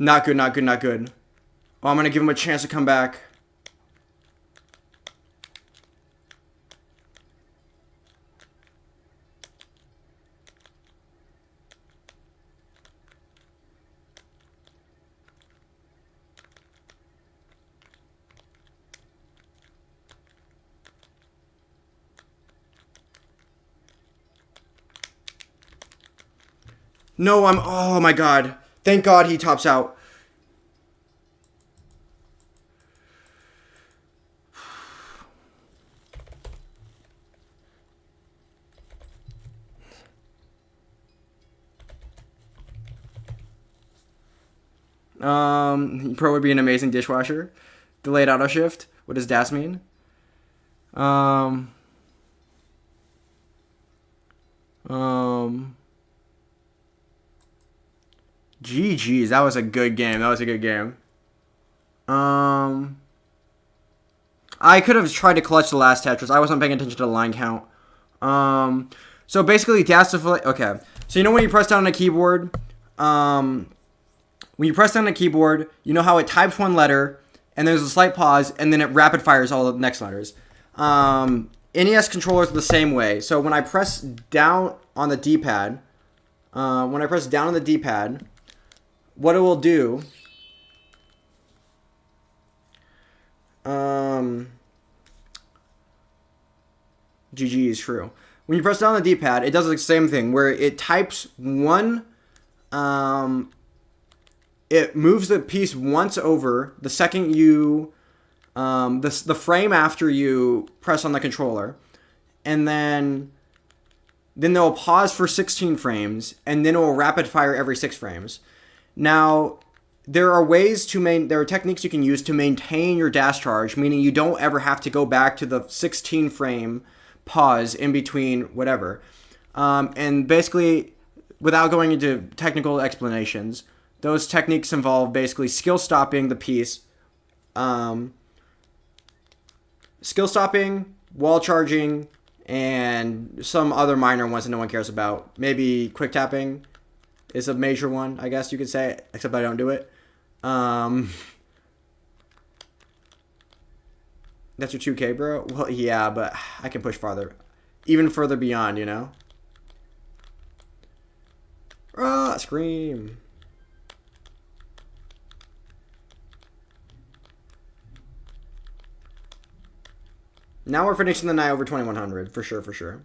Not good, not good, not good. Oh, I'm going to give him a chance to come back. No, oh my god. Thank God he tops out. Pro would be an amazing dishwasher. Delayed auto shift. What does DAS mean? GG's. That was a good game. That was a good game. I could have tried to clutch the last Tetris. I wasn't paying attention to the line count. So basically, DAS deflate. Okay. So you know when you press down on a keyboard, when you press down on a keyboard, you know how it types one letter, and there's a slight pause, and then it rapid fires all the next letters. NES controllers are the same way. So when I press down on the D-pad, what it will do, GG is true. When you press down on the D-pad, it does the same thing where it types one, it moves the piece once over the second you, the frame after you press on the controller, and then they'll pause for 16 frames, and then it will rapid fire every 6 frames. Now, there are techniques you can use to maintain your dash charge, meaning you don't ever have to go back to the 16 frame pause in between whatever. And basically, without going into technical explanations, those techniques involve basically skill stopping the piece, skill stopping, wall charging, and some other minor ones that no one cares about. Maybe quick tapping is a major one, I guess you could say, except I don't do it. That's your 2K, bro? Well, yeah, but I can push farther. Even further beyond, you know? Ah, scream. Now we're finishing the night over 2100, for sure, for sure.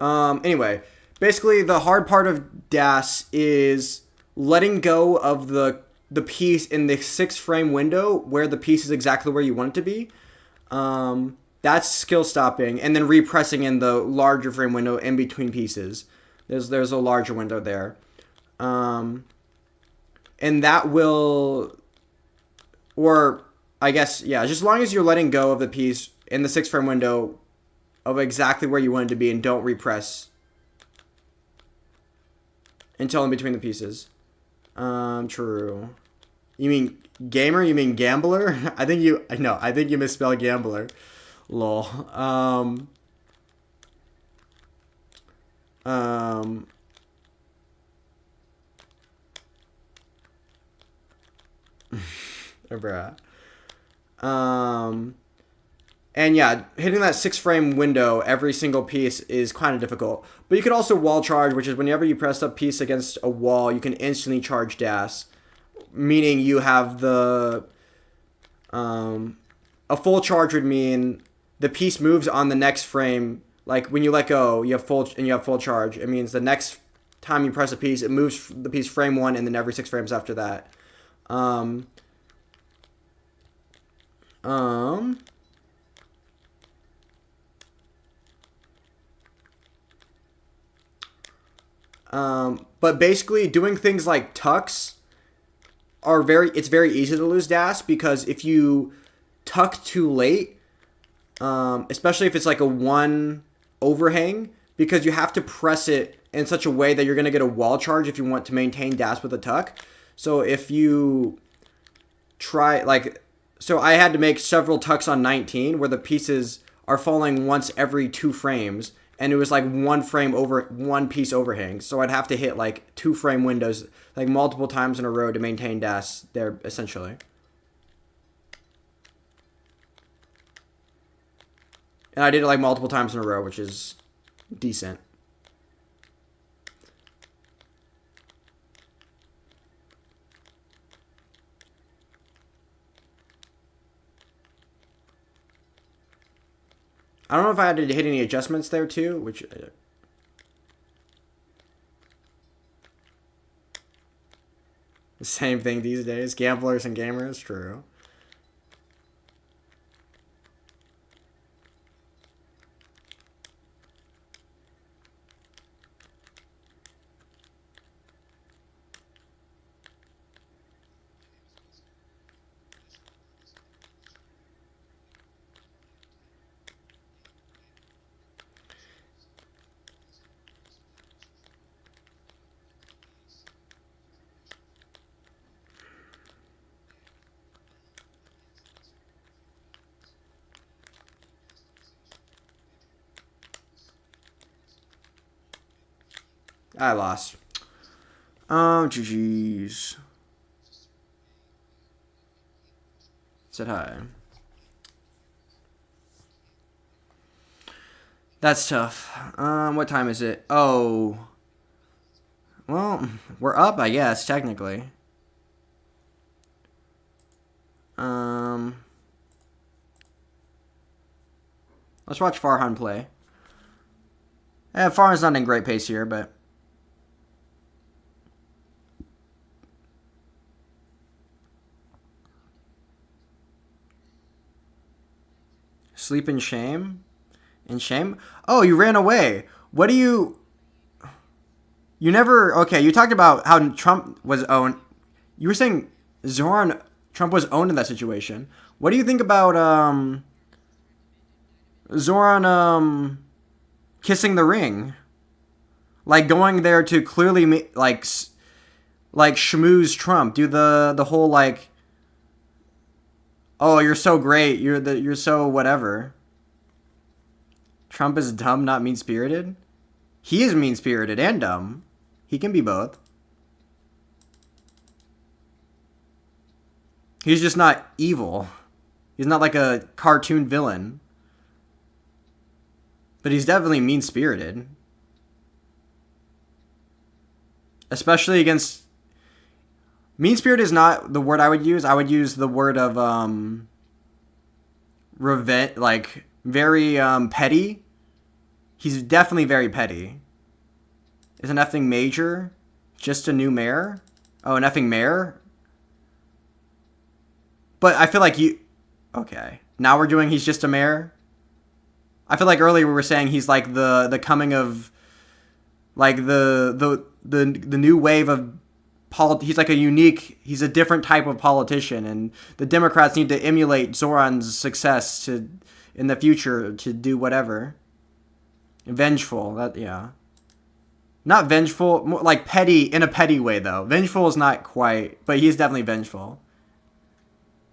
Anyway, basically the hard part of DAS is letting go of the piece in the 6-frame window where the piece is exactly where you want it to be. That's skill stopping, and then repressing in the larger frame window in between pieces. There's a larger window there. And that will, or I guess, yeah, just as long as you're letting go of the piece in the 6-frame window of exactly where you want it to be and don't repress until in between the pieces. True. You mean gamer? You mean gambler? I think you misspelled gambler. Lol. Bruh. And yeah, hitting that 6-frame window every single piece is kind of difficult. But you could also wall charge, which is whenever you press a piece against a wall, you can instantly charge DAS. Meaning you have the... a full charge would mean the piece moves on the next frame. Like when you let go, you have full charge. It means the next time you press a piece, it moves the piece frame 1 and then every 6 frames after that. But basically doing things like tucks it's very easy to lose DAS, because if you tuck too late, especially if it's like a 1 overhang, because you have to press it in such a way that you're going to get a wall charge if you want to maintain DAS with a tuck. So if you try, so I had to make several tucks on 19 where the pieces are falling once every 2 frames, and it was like 1 piece overhang. So I'd have to hit like 2-frame windows like multiple times in a row to maintain DAS there, essentially. And I did it like multiple times in a row, which is decent. I don't know if I had to hit any adjustments there too, which... The same thing these days. Gamblers and gamers, true. I lost. GG's. Said hi. That's tough. What time is it? Oh. Well, we're up, I guess, technically. Let's watch Farhan play. Farhan's not in great pace here, but... Sleep in shame? In shame? Oh, you ran away. What do you... You never... Okay, you talked about how Trump was owned. You were saying Trump was owned in that situation. What do you think about Zoran kissing the ring? Like going there to clearly like schmooze Trump. Do the whole like... Oh, you're so great. You're so whatever. Trump is dumb, not mean-spirited? He is mean-spirited and dumb. He can be both. He's just not evil. He's not like a cartoon villain. But he's definitely mean-spirited. Especially against... Mean-spirited is not the word I would use. I would use the word of revenge, like very petty. He's definitely very petty. Is an effing major just a new mayor? Oh, an effing mayor? But I feel like you... Okay. Now we're doing he's just a mayor? I feel like earlier we were saying he's like the coming of... Like the new wave of... He's like a unique... He's a different type of politician. And the Democrats need to emulate Zoran's success in the future to do whatever. Vengeful. Yeah. Not vengeful, more like petty, in a petty way, though. Vengeful is not quite, but he's definitely vengeful.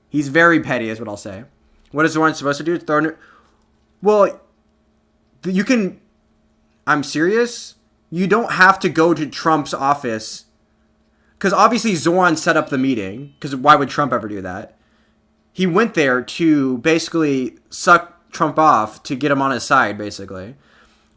He's very petty, is what I'll say. What is Zoran supposed to do? Well, you can... I'm serious? You don't have to go to Trump's office. Because obviously Zoran set up the meeting. Because why would Trump ever do that? He went there to basically suck Trump off to get him on his side, basically.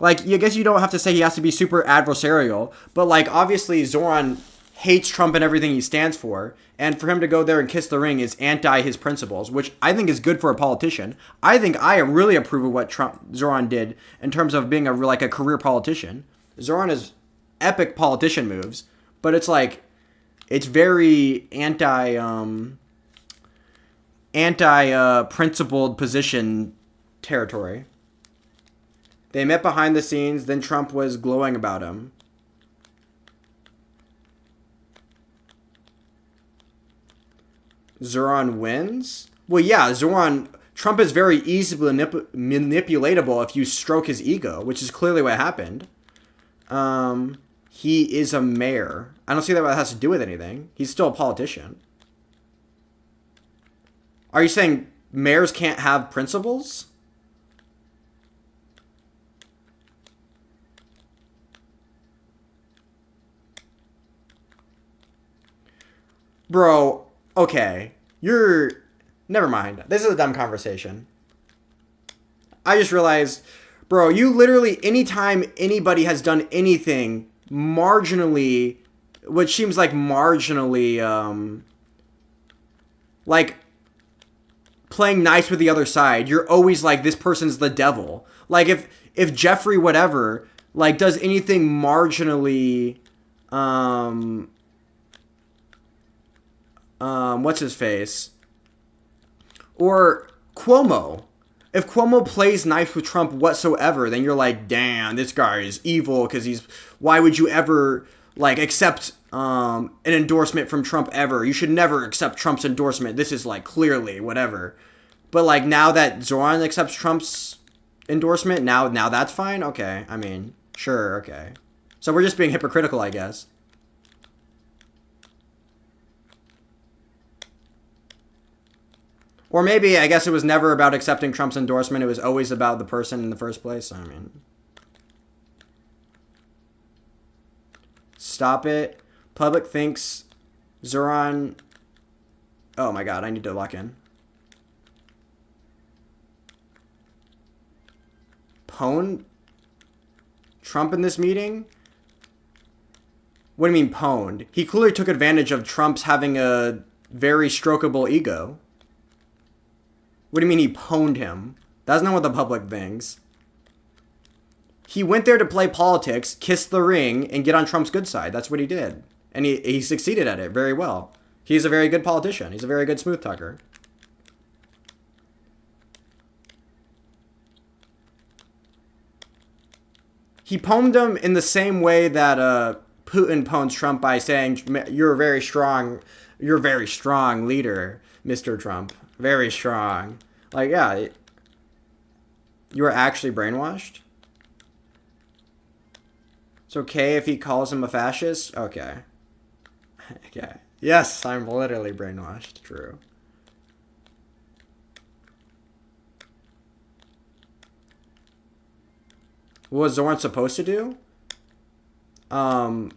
Like, I guess you don't have to say he has to be super adversarial, but, like, obviously Zoran hates Trump and everything he stands for, and for him to go there and kiss the ring is anti his principles, which I think is good for a politician. I think I really approve of what Zoran did in terms of being a career politician. Zoran has epic politician moves, but it's like, it's very anti-principled position territory. They met behind the scenes, then Trump was glowing about him. Zoran wins? Well, yeah, Trump is very easily manipulatable if you stroke his ego, which is clearly what happened. He is a mayor. I don't see that has to do with anything. He's still a politician. Are you saying mayors can't have principles? Bro, okay. Never mind. This is a dumb conversation. I just realized, bro, you literally, anytime anybody has done anything marginally, which seems like marginally, like, playing nice with the other side, you're always like, this person's the devil. Like, if Jeffrey whatever, like, does anything marginally, what's his face? Or Cuomo. If Cuomo plays nice with Trump whatsoever, then you're like, damn, this guy is evil because why would you ever, like, accept an endorsement from Trump ever? You should never accept Trump's endorsement. This is, like, clearly whatever. But, like, now that Zoran accepts Trump's endorsement, now that's fine? Okay, I mean, sure, okay. So we're just being hypocritical, I guess. Or maybe, I guess it was never about accepting Trump's endorsement. It was always about the person in the first place. I mean, stop it. Public thinks Zoran... Oh my god, I need to lock in. Pwned Trump in this meeting? What do you mean pwned? He clearly took advantage of Trump's having a very strokeable ego. What do you mean he pwned him? That's not what the public thinks. He went there to play politics, kiss the ring, and get on Trump's good side. That's what he did. And he succeeded at it very well. He's a very good politician. He's a very good smooth talker. He pwned him in the same way that Putin pwns Trump by saying, you're a very strong leader, Mr. Trump. Very strong. Like, yeah. You were actually brainwashed? It's okay if he calls him a fascist? Okay. Okay. Yes, I'm literally brainwashed. True. What was Zoran supposed to do? What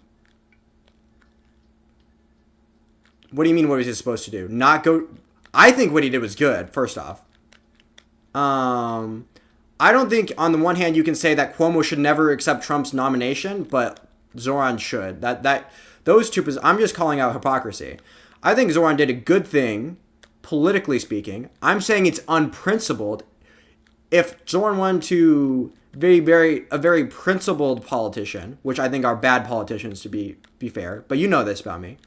do you mean what was he supposed to do? Not go... I think what he did was good, first off. I don't think, on the one hand, you can say that Cuomo should never accept Trump's nomination, but Zoran should. Those two... I'm just calling out hypocrisy. I think Zoran did a good thing, politically speaking. I'm saying it's unprincipled. If Zoran wanted to a very principled politician, which I think are bad politicians to be fair. But you know this about me.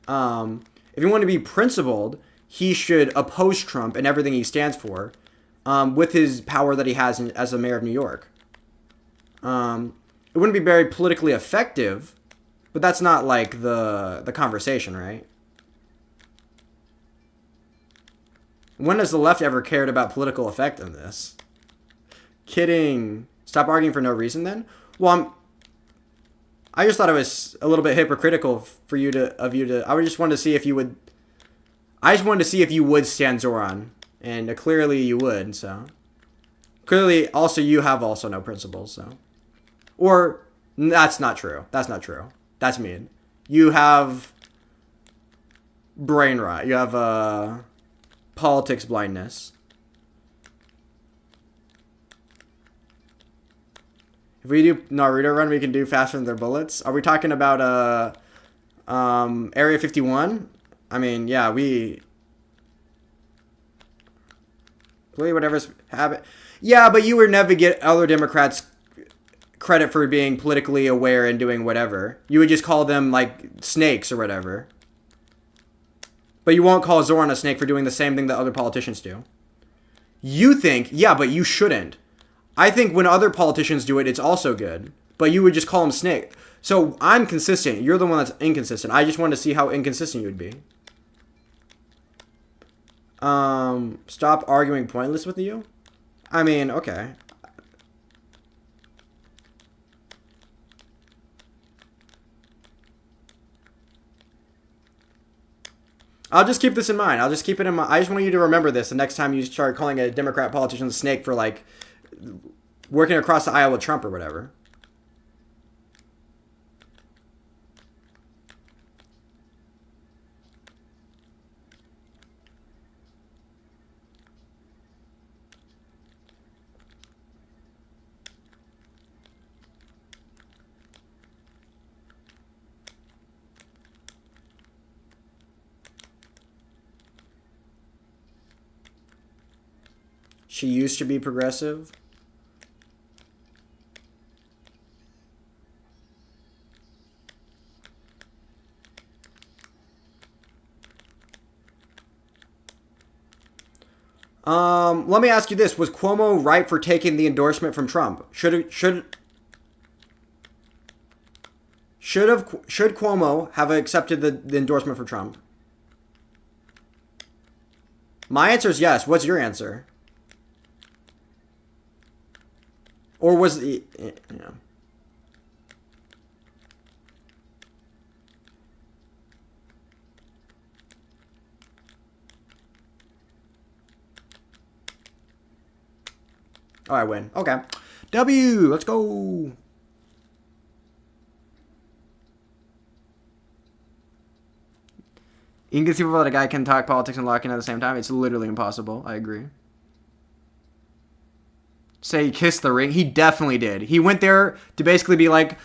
If you want to be principled, he should oppose Trump and everything he stands for, with his power that he has as the mayor of New York. It wouldn't be very politically effective, but that's not like the conversation, right? When has the left ever cared about political effectiveness? Kidding. Stop arguing for no reason then? Well, I just thought it was a little bit hypocritical for you to I just wanted to see if you would stand Zoran, and clearly you would, so. Clearly also you have also no principles, so. Or that's not true. That's not true. That's mean. You have brain rot. You have politics blindness. If we do Naruto run, we can do faster than their bullets. Are we talking about Area 51? I mean, yeah, we play whatever's habit. Yeah, but you would never get other Democrats credit for being politically aware and doing whatever. You would just call them like snakes or whatever. But you won't call Zoran a snake for doing the same thing that other politicians do. You think, yeah, but you shouldn't. I think when other politicians do it, it's also good. But you would just call them snake. So I'm consistent. You're the one that's inconsistent. I just wanted to see how inconsistent you would be. Stop arguing pointless with you? I mean, okay. I'll just keep this in mind. I'll just keep it in mind. I just want you to remember this the next time you start calling a Democrat politician a snake for, like, working across the aisle with Trump or whatever. She used to be progressive. Let me ask you this. Was Cuomo right for taking the endorsement from Trump? Should Cuomo have accepted the endorsement for Trump? My answer is yes. What's your answer? Or was the, you know. Oh, I win. Okay. W. Let's go. Inconceivable that a guy can talk politics and locking at the same time. It's literally impossible. I agree. Say he kissed the ring. He definitely did. He went there to basically be like...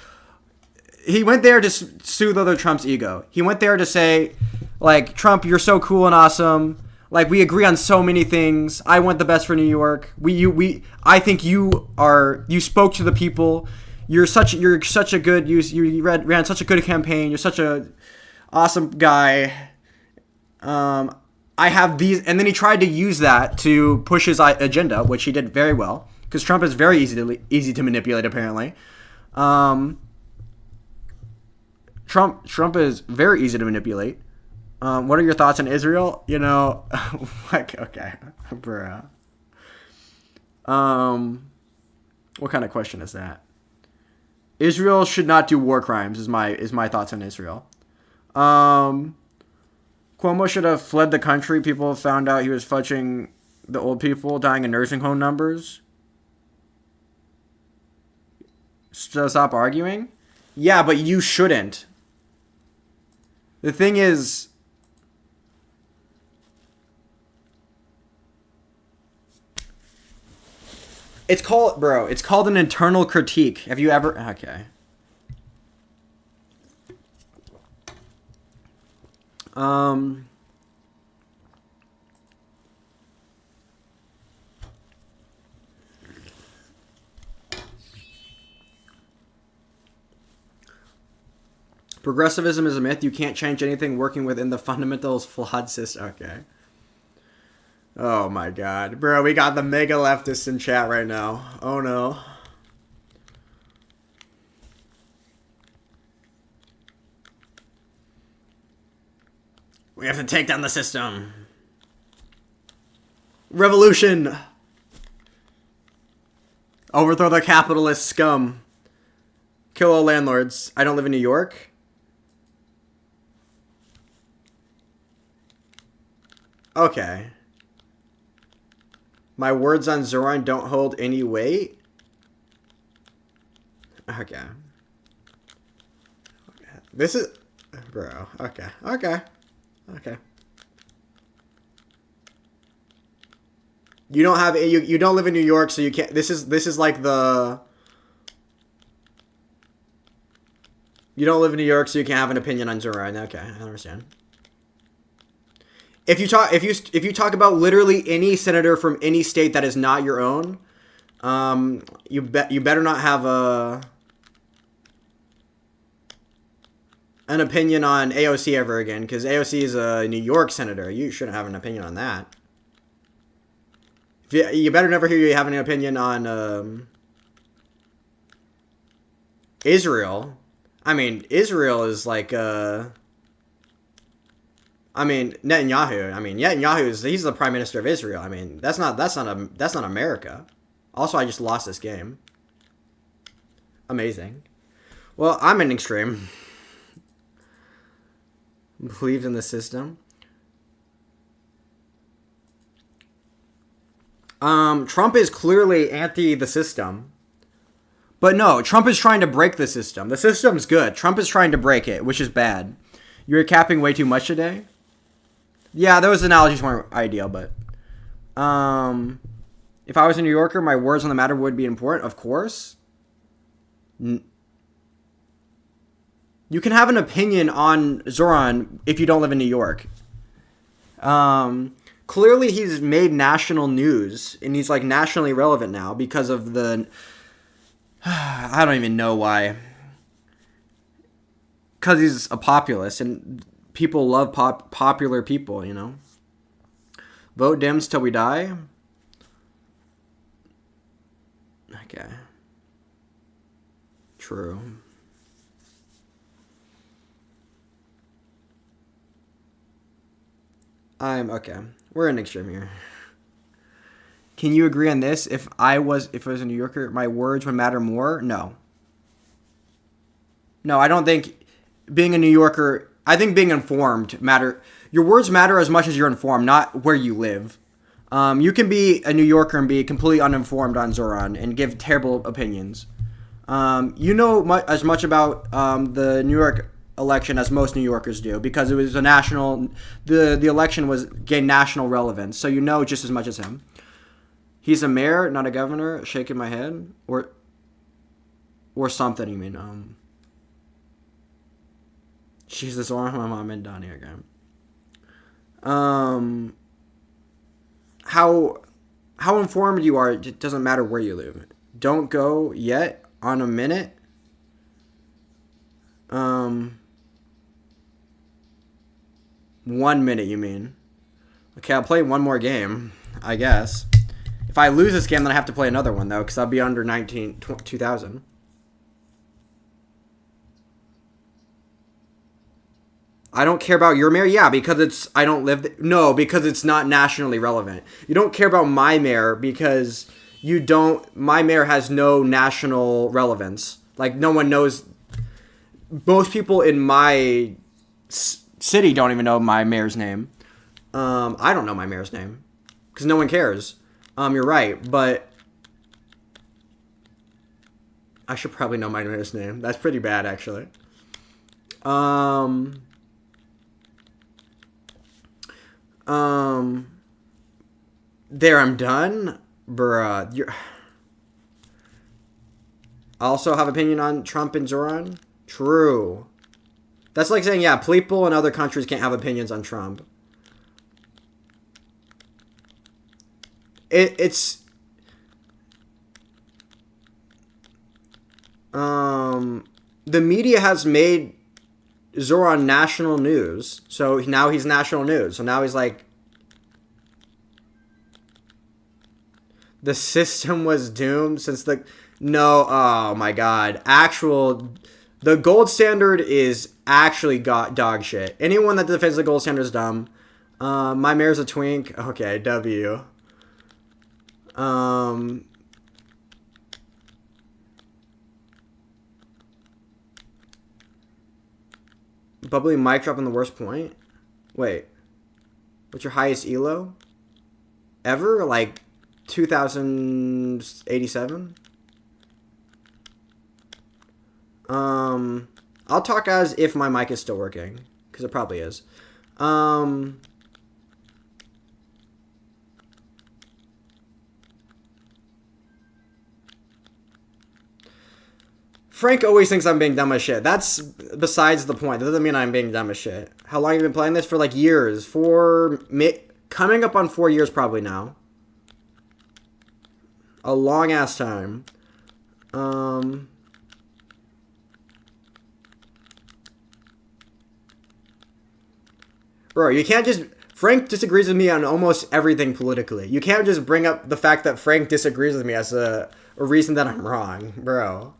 He went there to soothe other Trump's ego. He went there to say, like, Trump, you're so cool and awesome. Like, we agree on so many things. I want the best for New York. I think you spoke to the people. You're such a good, ran such a good campaign. You're such a awesome guy. I have these, and then he tried to use that to push his agenda, which he did very well, because Trump is very easy to manipulate, apparently. Trump is very easy to manipulate. What are your thoughts on Israel? You know, like, okay, bro. What kind of question is that? Israel should not do war crimes. Is my thoughts on Israel. Cuomo should have fled the country. People found out he was fudging the old people dying in nursing home numbers. So stop arguing. Yeah, but you shouldn't. The thing is, it's called an internal critique. Have you ever... Okay. Progressivism is a myth. You can't change anything working within the fundamentals flawed system. Okay. Oh my god. Bro, we got the mega leftists in chat right now. Oh no. We have to take down the system. Revolution! Overthrow the capitalist scum. Kill all landlords. I don't live in New York. Okay. My words on Zoran don't hold any weight? Okay. This is... Bro, okay. Okay. Okay. You don't have... You don't live in New York, so you can't... This is like the... You don't live in New York, so you can't have an opinion on Zoran. Okay, I understand. If you talk about literally any senator from any state that is not your own, you better not have an opinion on AOC ever again, because AOC is a New York senator. You shouldn't have an opinion on that. You better never hear you have an opinion on Israel. I mean, Israel is like I mean, Netanyahu. I mean, he's the prime minister of Israel. I mean, that's not America. Also, I just lost this game. Amazing. Well, I'm an extreme. Believed in the system. Trump is clearly anti the system. But no, Trump is trying to break the system. The system's good. Trump is trying to break it, which is bad. You're capping way too much today. Yeah, those analogies weren't ideal, but if I was a New Yorker, my words on the matter would be important, of course. You can have an opinion on Zoran if you don't live in New York. Clearly, he's made national news, and he's like nationally relevant now because of the... I don't even know why. Because he's a populist, and people love popular people, you know. Vote Dems till we die. Okay. True. Okay. We're in extreme here. Can you agree on this? If I was a New Yorker, my words would matter more? No. No, I don't think being a New Yorker... I think being informed matter. Your words matter as much as you're informed, not where you live. You can be a New Yorker and be completely uninformed on Zoran and give terrible opinions. You know as much about the New York election as most New Yorkers do because it was a national. The election gained national relevance, so you know just as much as him. He's a mayor, not a governor. Shaking my head, or something. You mean? Jesus, or my mom and Donnie again. How informed you are, it doesn't matter where you live. Don't go yet on a minute. 1 minute, you mean? Okay, I'll play one more game, I guess. If I lose this game, then I have to play another one, though, because I'll be under 2,000. I don't care about your mayor? Yeah, because I don't live... No, because it's not nationally relevant. You don't care about my mayor because my mayor has no national relevance. Like, no one knows... Most people in my city don't even know my mayor's name. I don't know my mayor's name because no one cares. You're right, but I should probably know my mayor's name. That's pretty bad, actually. There, I'm done. Bruh. I also have opinion on Trump and Zoran. True. That's like saying, yeah, people in other countries can't have opinions on Trump. It's... The media has made Zoran national news. So now he's national news. So now he's like, the system was doomed since the... No, oh my god. The gold standard is actually dog shit. Anyone that defends the gold standard is dumb. My mayor's a twink. Okay, W. Bubbly mic drop on the worst point? Wait. What's your highest elo? Ever? Like 2087? I'll talk as if my mic is still working, because it probably is. Frank always thinks I'm being dumb as shit. That's besides the point. That doesn't mean I'm being dumb as shit. How long have you been playing this? For like years. Coming up on 4 years probably now. A long ass time. Bro, you can't just... Frank disagrees with me on almost everything politically. You can't just bring up the fact that Frank disagrees with me as a reason that I'm wrong, bro.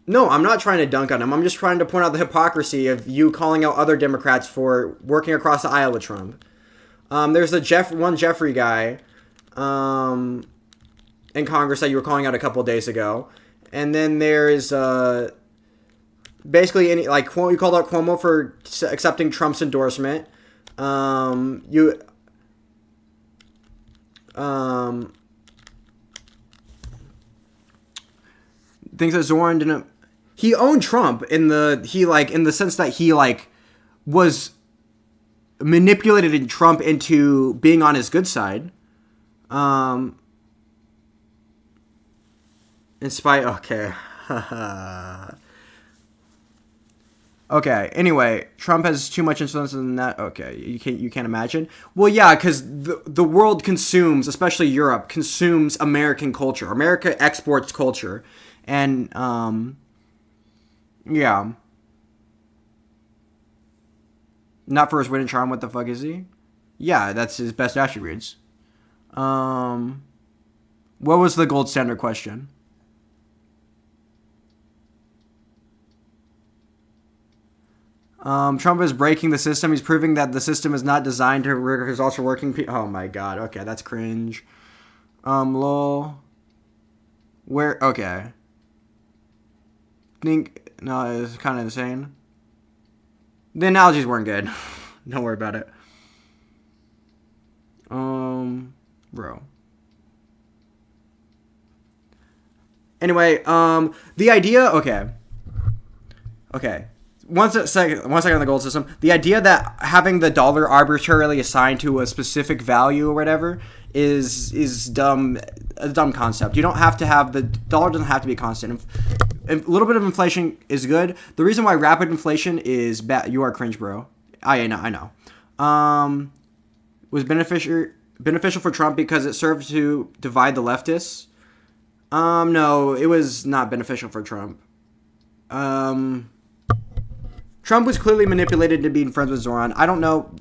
No, I'm not trying to dunk on him. I'm just trying to point out the hypocrisy of you calling out other Democrats for working across the aisle with Trump. There's one Jeffrey guy in Congress that you were calling out a couple of days ago. And then there's basically you called out Cuomo for accepting Trump's endorsement. Things that Zoran didn't... He owned Trump in the sense that he was manipulated Trump into being on his good side. In spite... Okay. Okay, anyway, Trump has too much influence in that. Okay, you can't imagine. Well, yeah, because the world consumes, especially Europe, consumes American culture. America exports culture. And, yeah. Not for his wit and charm, what the fuck is he? Yeah, that's his best attributes. What was the gold standard question? Trump is breaking the system. He's proving that the system is not designed to results for working people. Oh my god. Okay, that's cringe. Lol. Where? Okay. No, it's kind of insane. The analogies weren't good. Don't worry about it. Bro. Anyway, the idea. Okay. One second on the gold system. The idea that having the dollar arbitrarily assigned to a specific value or whatever is dumb. A dumb concept. You don't have to have... The dollar doesn't have to be constant. A little bit of inflation is good. The reason why rapid inflation is bad... You are cringe, bro. I know. Was beneficial for Trump because it served to divide the leftists. No, it was not beneficial for Trump. Trump was clearly manipulated into being friends with Zoran. I don't know.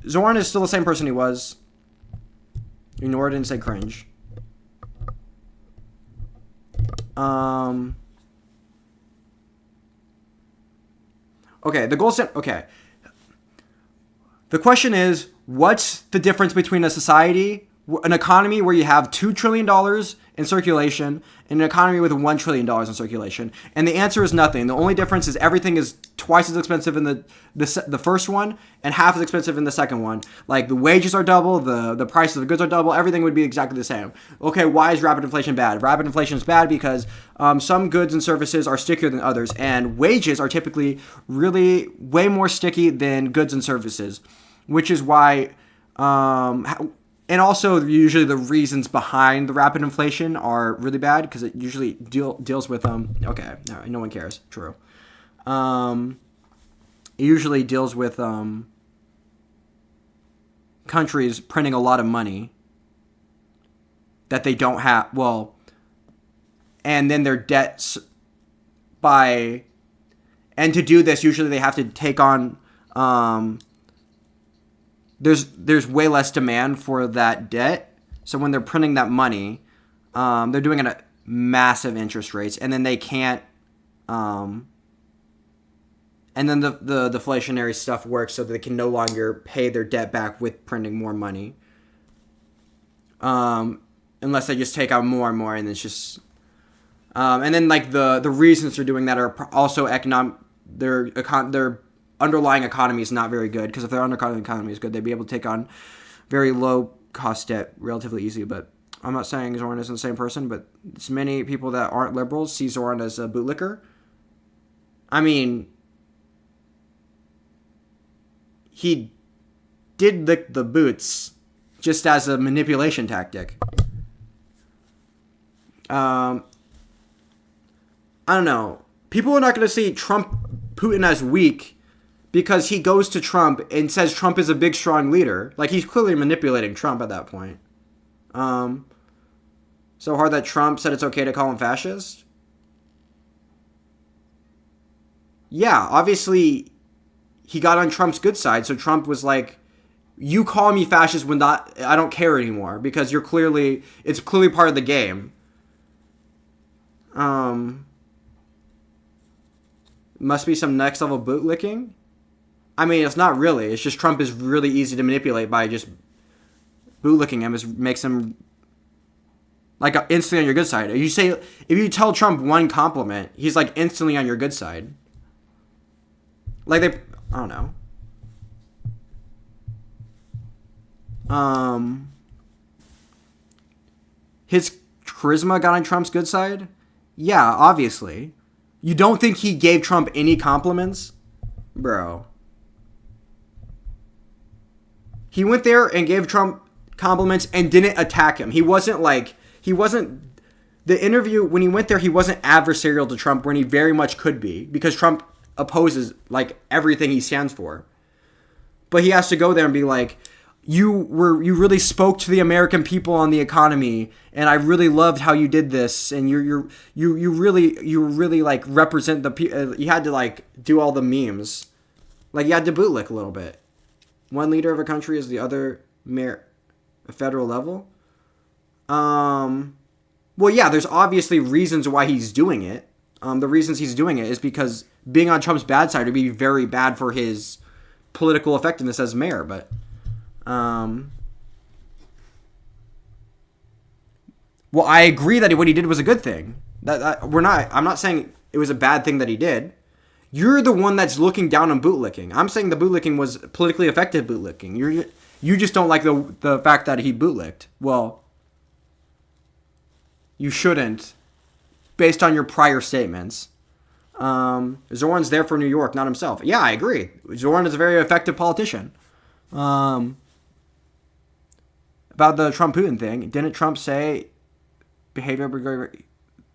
Zoran is still the same person he was. Ignore it and say cringe. Okay, the goal set. Okay. The question is, what's the difference between an economy where you have $2 trillion in circulation and an economy with $1 trillion in circulation? And the answer is nothing. The only difference is everything is twice as expensive in the first one and half as expensive in the second one. Like the wages are double, the price of the goods are double, everything would be exactly the same. Okay, why is rapid inflation bad? Rapid inflation is bad because some goods and services are stickier than others, and wages are typically really way more sticky than goods and services, which is why... And also, usually the reasons behind the rapid inflation are really bad because it usually deals with okay, no one cares. True. It usually deals with countries printing a lot of money that they don't have. Well, and then their debts by, and to do this, usually they have to take on, there's way less demand for that debt. So when they're printing that money, they're doing it at massive interest rates, and then they can't, and then the deflationary stuff works so that they can no longer pay their debt back with printing more money. Unless they just take out more and more, and it's just, and then like the reasons for doing that are also their underlying economy is not very good, because if their underlying economy is good, they'd be able to take on very low cost debt relatively easy. But I'm not saying Zoran isn't the same person, but it's many people that aren't liberals see Zoran as a bootlicker. I mean, he did lick the boots just as a manipulation tactic. I don't know. People are not going to see Putin as weak because he goes to Trump and says Trump is a big, strong leader. Like, he's clearly manipulating Trump at that point. So hard that Trump said it's okay to call him fascist. Yeah, obviously he got on Trump's good side, so Trump was like, you call me fascist when not, I don't care anymore, because it's clearly part of the game. Must be some next level bootlicking. I mean, it's not really. It's just Trump is really easy to manipulate by just bootlicking him. It makes him like instantly on your good side. If you tell Trump one compliment, he's like instantly on your good side. Like I don't know. His charisma got on Trump's good side? Yeah, obviously. You don't think he gave Trump any compliments? Bro. He went there and gave Trump compliments and didn't attack him. The interview, when he went there, he wasn't adversarial to Trump when he very much could be, because Trump opposes, like, everything he stands for. But he has to go there and be like, you really spoke to the American people on the economy, and I really loved how you did this, and you really like represent the people. You had to like do all the memes, like you had to bootlick a little bit. One leader of a country is the other mayor, a federal level. Well, yeah, there's obviously reasons why he's doing it. The reasons he's doing it is because being on Trump's bad side would be very bad for his political effectiveness as mayor, but. Well, I agree that what he did was a good thing. I'm not saying it was a bad thing that he did. You're the one that's looking down on bootlicking. I'm saying the bootlicking was politically effective bootlicking. You just don't like the fact that he bootlicked. Well, you shouldn't, based on your prior statements. Zoran's there for New York, not himself. Yeah, I agree. Zoran is a very effective politician. About the Trump-Putin thing, didn't Trump say behavior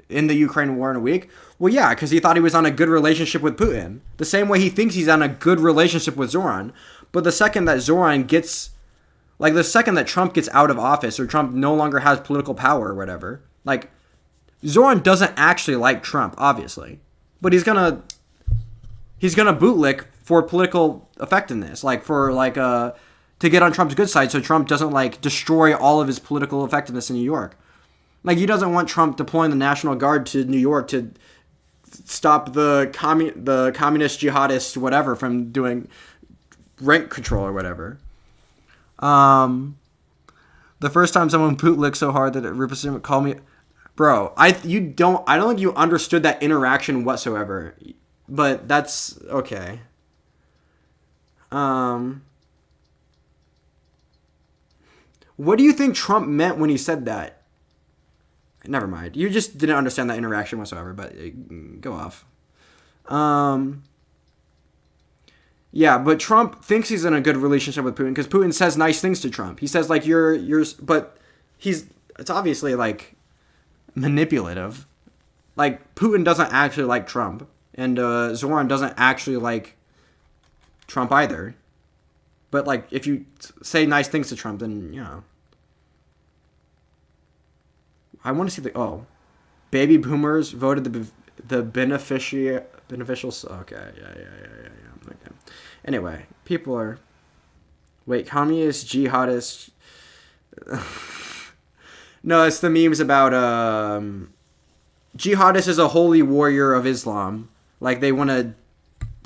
in the Ukraine war in a week? Well, yeah, because he thought he was on a good relationship with Putin. The same way he thinks he's on a good relationship with Zoran. But the second that Trump gets out of office, or Trump no longer has political power or whatever, like, Zoran doesn't actually like Trump, obviously. But he's gonna bootlick for political effectiveness, like for to get on Trump's good side, so Trump doesn't like destroy all of his political effectiveness in New York. Like, he doesn't want Trump deploying the National Guard to New York to stop the communist jihadists whatever from doing rent control or whatever. The first time someone bootlicked so hard that it represented called me, bro. I don't think you understood that interaction whatsoever. But that's okay. What do you think Trump meant when he said that? Never mind. You just didn't understand that interaction whatsoever, but go off. Yeah, but Trump thinks he's in a good relationship with Putin because Putin says nice things to Trump. He says, like, but it's obviously, like, manipulative. Like, Putin doesn't actually like Trump, and Zoran doesn't actually like Trump either. But, like, if you say nice things to Trump, then, you know. I want to see Baby boomers voted the beneficial. Okay, yeah. Okay. Anyway, people are. Wait, communist, jihadist. No, it's the memes about jihadist is a holy warrior of Islam. Like they want to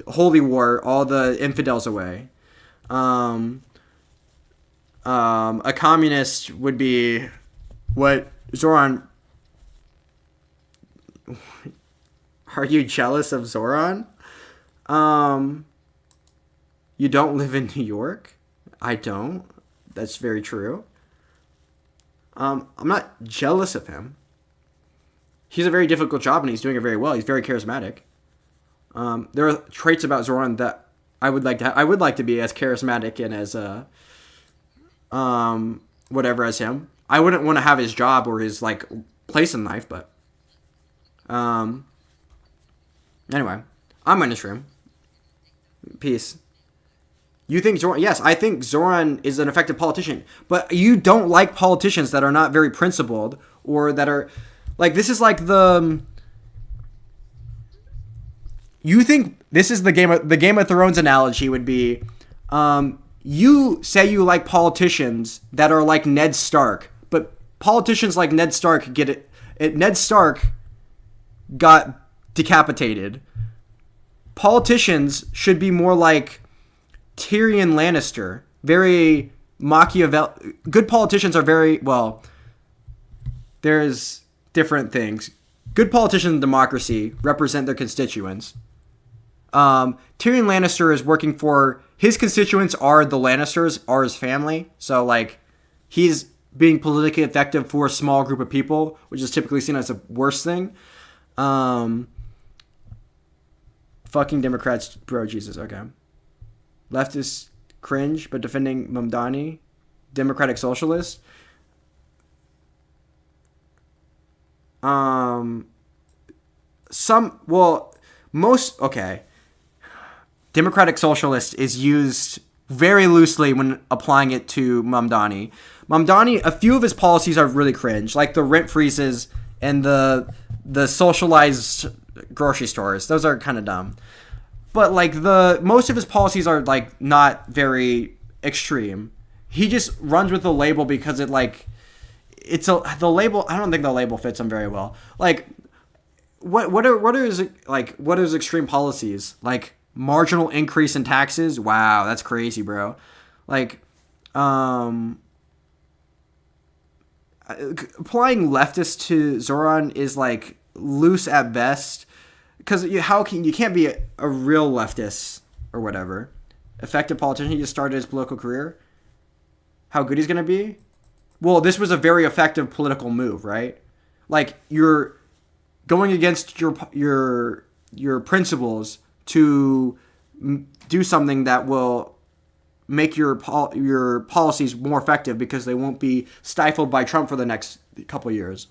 holy war all the infidels away. A communist would be what Zoran. Are you jealous of Zoran? You don't live in New York? I don't. That's very true. I'm not jealous of him. He's a very difficult job and he's doing it very well. He's very charismatic. There are traits about Zoran that I would like to have. I would like to be as charismatic and as whatever as him. I wouldn't want to have his job or his like place in life, but anyway, I'm going to stream. Peace. You think Zoran? Yes, I think Zoran is an effective politician, but you don't like politicians that are not very principled or that are like this is like the. You think this is the Game of Thrones analogy would be, you say you like politicians that are like Ned Stark, but politicians like Ned Stark get it. Ned Stark got decapitated. Politicians should be more like Tyrion Lannister, very Machiavelli. Good politicians are very, well, there's different things. Good politicians in democracy represent their constituents. Tyrion Lannister is working for, his constituents are the Lannisters, are his family. So, like, he's being politically effective for a small group of people, which is typically seen as a worse thing. Fucking Democrats, bro, Jesus, okay. Leftists cringe, but defending Mamdani, Democratic Socialist. Democratic Socialist is used very loosely when applying it to Mamdani. Mamdani, a few of his policies are really cringe, like the rent freezes and the socialized grocery stores. Those are kind of dumb. But like most of his policies are like not very extreme. He just runs with the label because the label. I don't think the label fits him very well. Like, what are his extreme policies? Like marginal increase in taxes. Wow, that's crazy, bro. Like, applying leftist to Zoran is like loose at best. Because you can't be a real leftist or whatever. Effective politician, he just started his political career. How good he's going to be? Well, this was a very effective political move, right? Like, you're going against your principles to do something that will make your policies more effective because they won't be stifled by Trump for the next couple of years.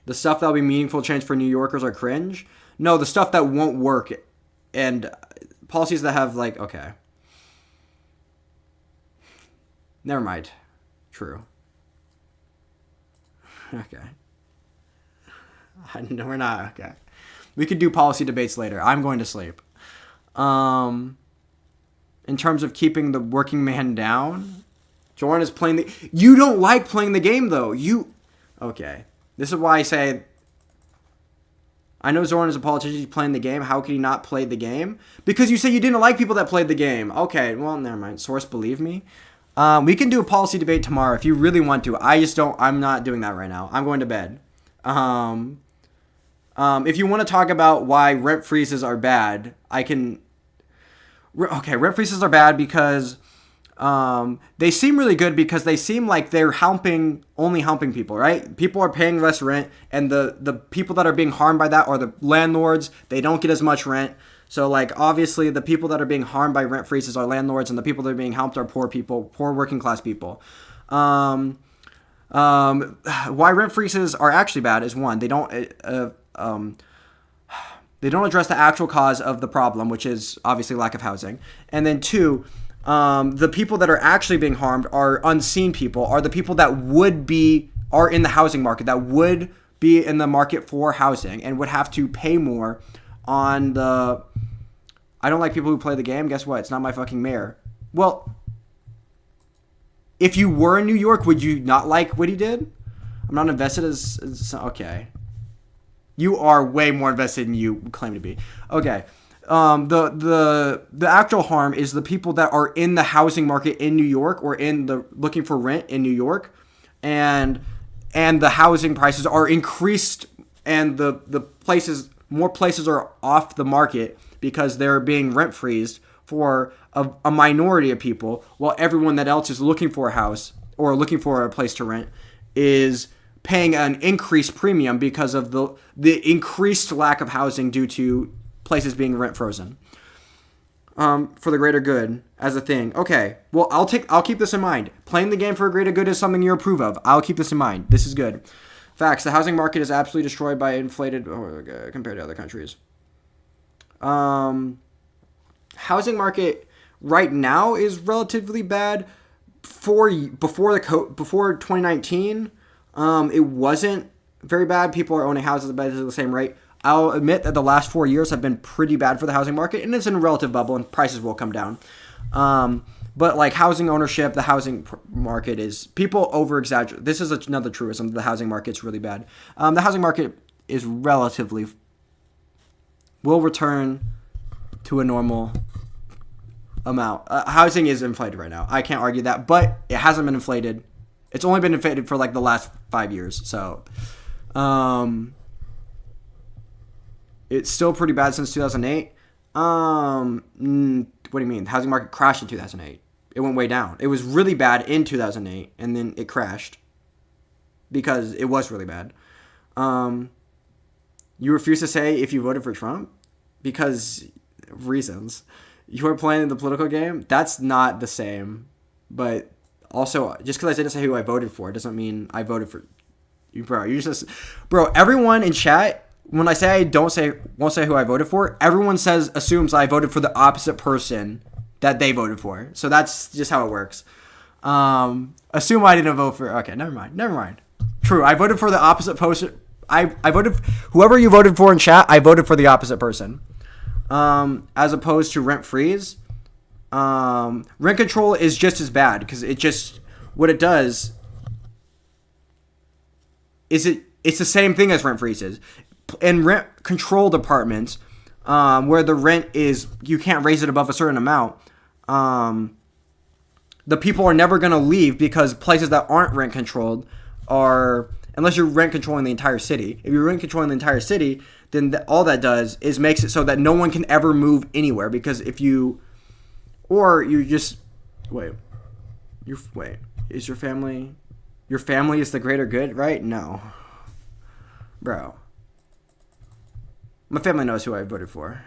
The stuff that will be meaningful change for New Yorkers are cringe. No, the stuff that won't work and policies that have like, okay. Never mind. True. Okay. No, we're not. Okay. We could do policy debates later. I'm going to sleep. In terms of keeping the working man down, Jordan is playing the... You don't like playing the game, though. Okay. This is why I say, I know Zoran is a politician, he's playing the game. How can he not play the game? Because you said you didn't like people that played the game. Okay, well, never mind. Source, believe me. We can do a policy debate tomorrow if you really want to. I'm not doing that right now. I'm going to bed. If you want to talk about why rent freezes are bad, I can... Okay, rent freezes are bad because... they seem really good because they seem like they're only helping people, right? People are paying less rent, and the people that are being harmed by that are the landlords. They don't get as much rent. So, like, obviously, the people that are being harmed by rent freezes are landlords, and the people that are being helped are poor people, poor working class people. Why rent freezes are actually bad is one, they don't address the actual cause of the problem, which is obviously lack of housing, and then two. The people that are actually being harmed are unseen people, are the people that would be are in the housing market, that would be in the market for housing and would have to pay more on the... I don't like people who play the game. Guess what? It's not my fucking mayor. Well, if you were in New York, would you not like what he did? I'm not invested as okay. You are way more invested than you claim to be. Okay. The actual harm is the people that are in the housing market in New York or in the looking for rent in New York, and the housing prices are increased, and the places, more places are off the market because they're being rent freezed for a minority of people, while everyone that else is looking for a house or looking for a place to rent is paying an increased premium because of the increased lack of housing due to places being rent frozen. For the greater good as a thing. Okay, well, I'll keep this in mind. Playing the game for a greater good is something you approve of. I'll keep this in mind. This is good. Facts. The housing market is absolutely destroyed by inflated compared to other countries. Housing market right now is relatively bad. Before 2019, it wasn't very bad. People are owning houses at the same rate. I'll admit that the last 4 years have been pretty bad for the housing market, and it's in a relative bubble, and prices will come down. But like housing ownership, the housing market is, people over-exaggerate. This is another truism. The housing market's really bad. The housing market is relatively, will return to a normal amount. Housing is inflated right now. I can't argue that, but it hasn't been inflated. It's only been inflated for like the last 5 years. So, it's still pretty bad since 2008. What do you mean? The housing market crashed in 2008. It went way down. It was really bad in 2008, and then it crashed because it was really bad. You refuse to say if you voted for Trump because of reasons. You are playing the political game. That's not the same. But also, just because I didn't say who I voted for doesn't mean I voted for you, bro. Everyone in chat, when I say I won't say who I voted for, everyone assumes I voted for the opposite person that they voted for. So that's just how it works. Assume I didn't vote for. Okay, never mind. True, I voted for the opposite person. I voted whoever you voted for in chat. I voted for the opposite person. As opposed to rent freeze, rent control is just as bad because what it does is it's the same thing as rent freezes. In rent controlled apartments, where the rent is, you can't raise it above a certain amount, the people are never going to leave because places that aren't rent controlled are, unless you're rent controlling the entire city. If you're rent controlling the entire city, then all that does is makes it so that no one can ever move anywhere, because is your family is the greater good, right? No. Bro. My family knows who I voted for.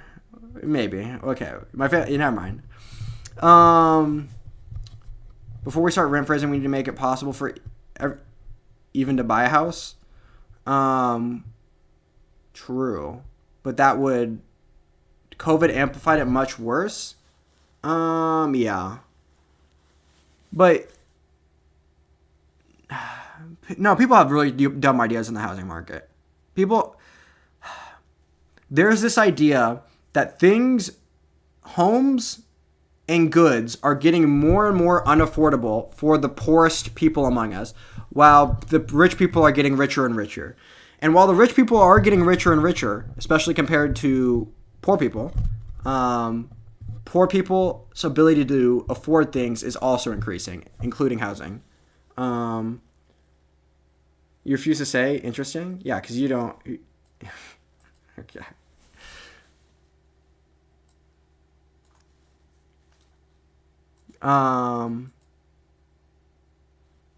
Maybe. Okay. Never mind. Before we start rent freezing, we need to make it possible for even to buy a house. True. But that would... COVID amplified it much worse. Yeah. But... No, people have really dumb ideas in the housing market. There's this idea that homes and goods are getting more and more unaffordable for the poorest people among us, while the rich people are getting richer and richer. And while the rich people are getting richer and richer, especially compared to poor people, poor people's ability to afford things is also increasing, including housing. You refuse to say interesting? Yeah, because you don't... Okay.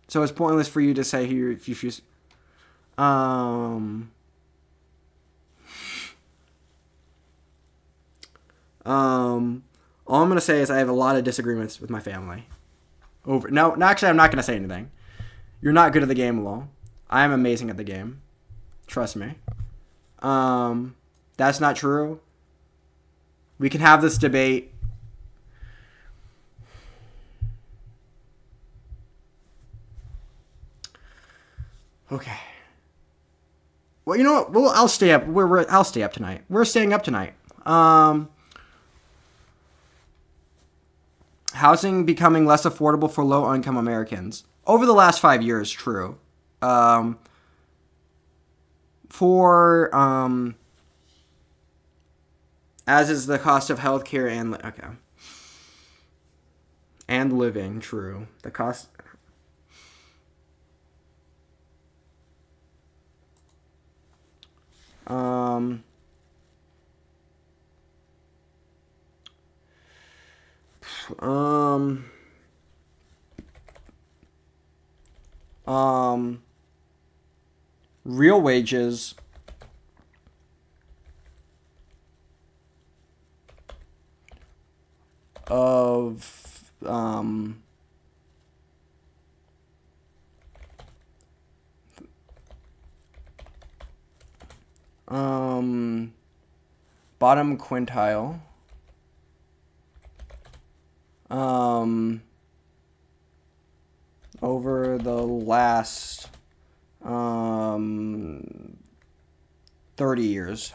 So it's pointless for you to say here if you refuse... all I'm going to say is I have a lot of disagreements with my family. No, actually, I'm not going to say anything. You're not good at the game alone. I am amazing at the game. Trust me. That's not true. We can have this debate. Okay. Well, you know what? Well, I'll stay up. I'll stay up tonight. We're staying up tonight. Housing becoming less affordable for low-income Americans over the last 5 years. True. As is the cost of healthcare and living. True. The cost. Um. Um. Real wages of bottom quintile over the last 30 years.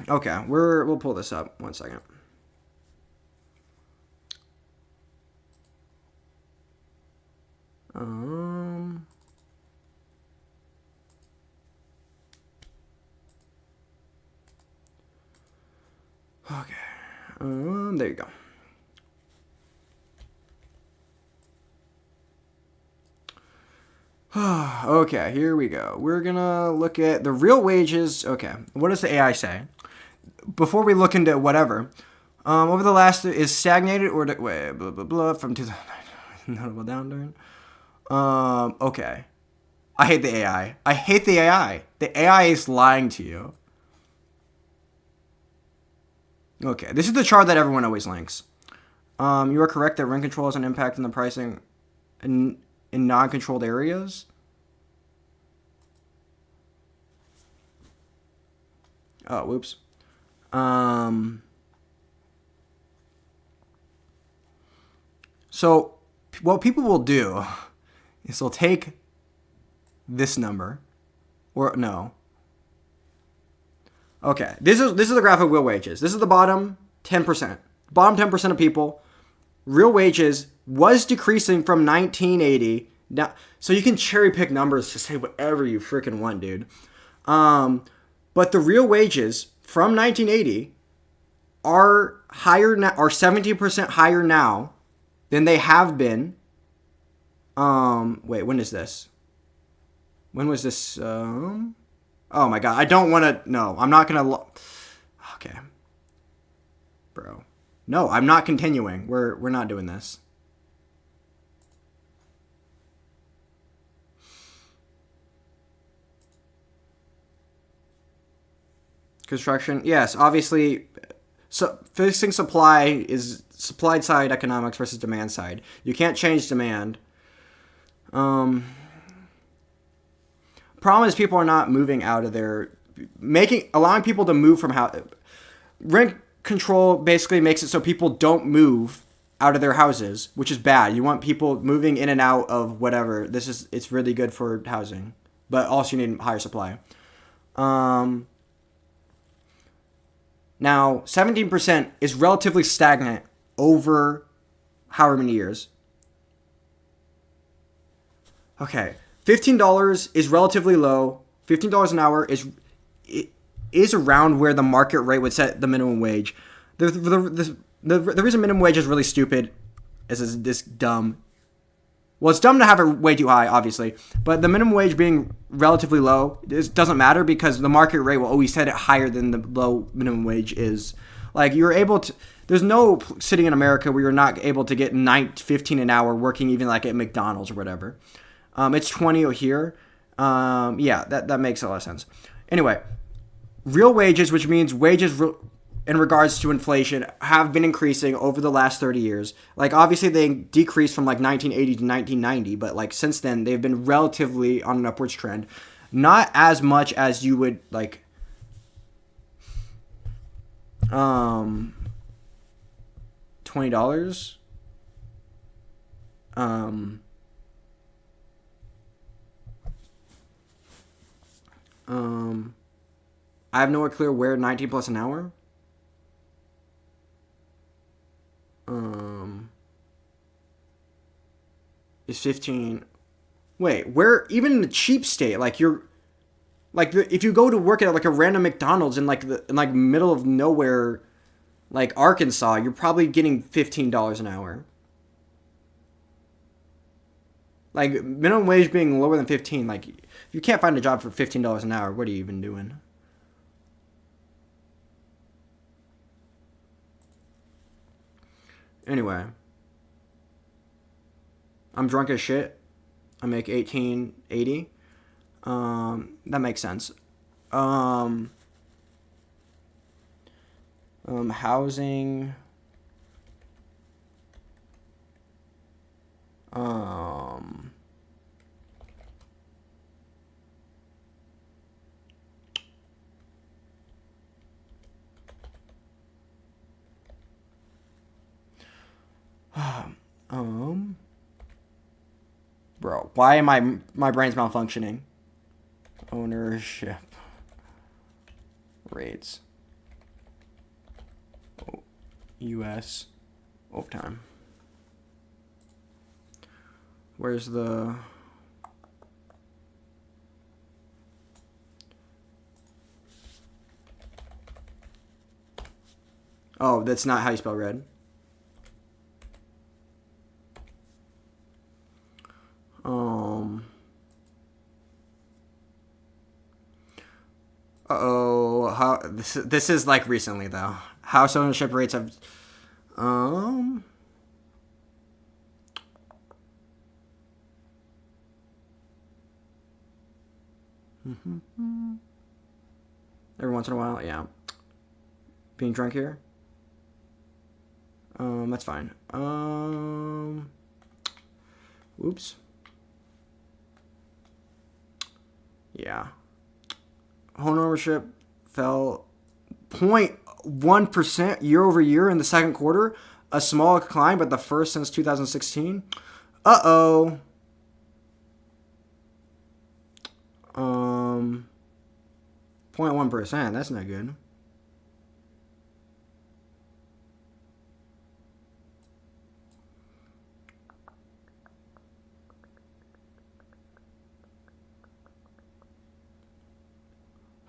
Okay, we'll pull this up. 1 second. Okay. There you go. Okay, here we go. We're gonna look at the real wages. Okay, what does the AI say? Before we look into whatever, over the last is stagnated or wait, blah blah blah from 2009 notable downturn. Okay, I hate the AI. I hate the AI. The AI is lying to you. Okay, this is the chart that everyone always links. You are correct that rent control has an impact on the pricing in non-controlled areas. Oh, whoops. So what people will do is they'll take this number, or no. Okay, this is the graph of real wages. This is the bottom 10%. Bottom 10% of people, real wages was decreasing from 1980. Now, so you can cherry pick numbers to say whatever you freaking want, dude. But the real wages from 1980 are higher now, are 17% higher now than they have been. Wait, when is this? When was this? Oh my god, I don't want to. No, I'm not gonna. Okay, bro. No, I'm not continuing. We're not doing this. Construction, yes, obviously. So fixing supply is supply side economics versus demand side. You can't change demand. Problem is people are not moving out of their allowing people to move from house. Rent control basically makes it so people don't move out of their houses, which is bad. You want people moving in and out of whatever. It's really good for housing, but also you need higher supply. Now 17% is relatively stagnant over however many years. Okay. $15 is relatively low. $15 an hour is around where the market rate would set the minimum wage. The reason minimum wage is really stupid is this dumb. Well, it's dumb to have it way too high, obviously. But the minimum wage being relatively low doesn't matter because the market rate will always set it higher than the low minimum wage is. Like, you're able to... There's no city in America where you're not able to get $15 an hour working even like at McDonald's or whatever. It's 20 here. Yeah, that makes a lot of sense. Anyway, real wages, which means wages in regards to inflation, have been increasing over the last 30 years. Like, obviously, they decreased from like 1980 to 1990, but like since then, they've been relatively on an upwards trend. Not as much as you would like. $20. Um, I have nowhere clear where 19 plus an hour. Is 15. Wait, where even in the cheap state, like you're, like if you go to work at like a random McDonald's in like the in like middle of nowhere, like Arkansas, you're probably getting $15 an hour. Like minimum wage being lower than 15, like you can't find a job for $15 an hour. What are you even doing? Anyway, I'm drunk as shit. I make 1880. That makes sense. Housing. Bro, why am my brain's malfunctioning? Ownership rates. U.S. overtime. Where's the... Oh, that's not how you spell red. How this is like recently though. House ownership rates have every once in a while, yeah. Being drunk here. That's fine. Oops. Yeah. Home ownership fell 0.1% year over year in the second quarter. A small decline, but the first since 2016. Uh-oh. 0.1%. That's not good.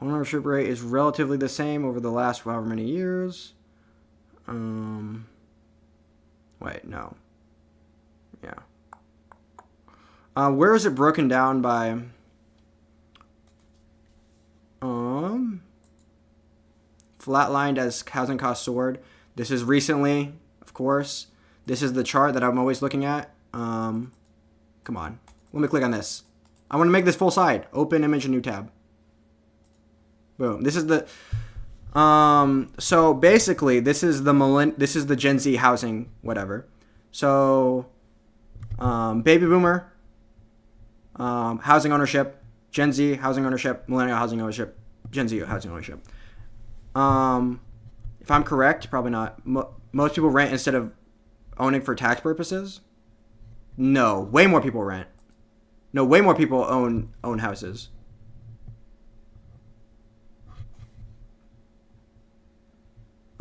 Ownership rate is relatively the same over the last however many years. Wait, no. Yeah. Where is it broken down by? Flatlined as housing costs soared. This is recently, of course. This is the chart that I'm always looking at. Come on. Let me click on this. I want to make this full side. Open image, a new tab. Boom. This is the so basically this is the Gen Z housing whatever. So baby boomer housing ownership, Gen Z housing ownership, millennial housing ownership, Gen Z housing ownership. If I'm correct, probably not. Most people rent instead of owning for tax purposes. No, way more people rent. No, way more people own houses.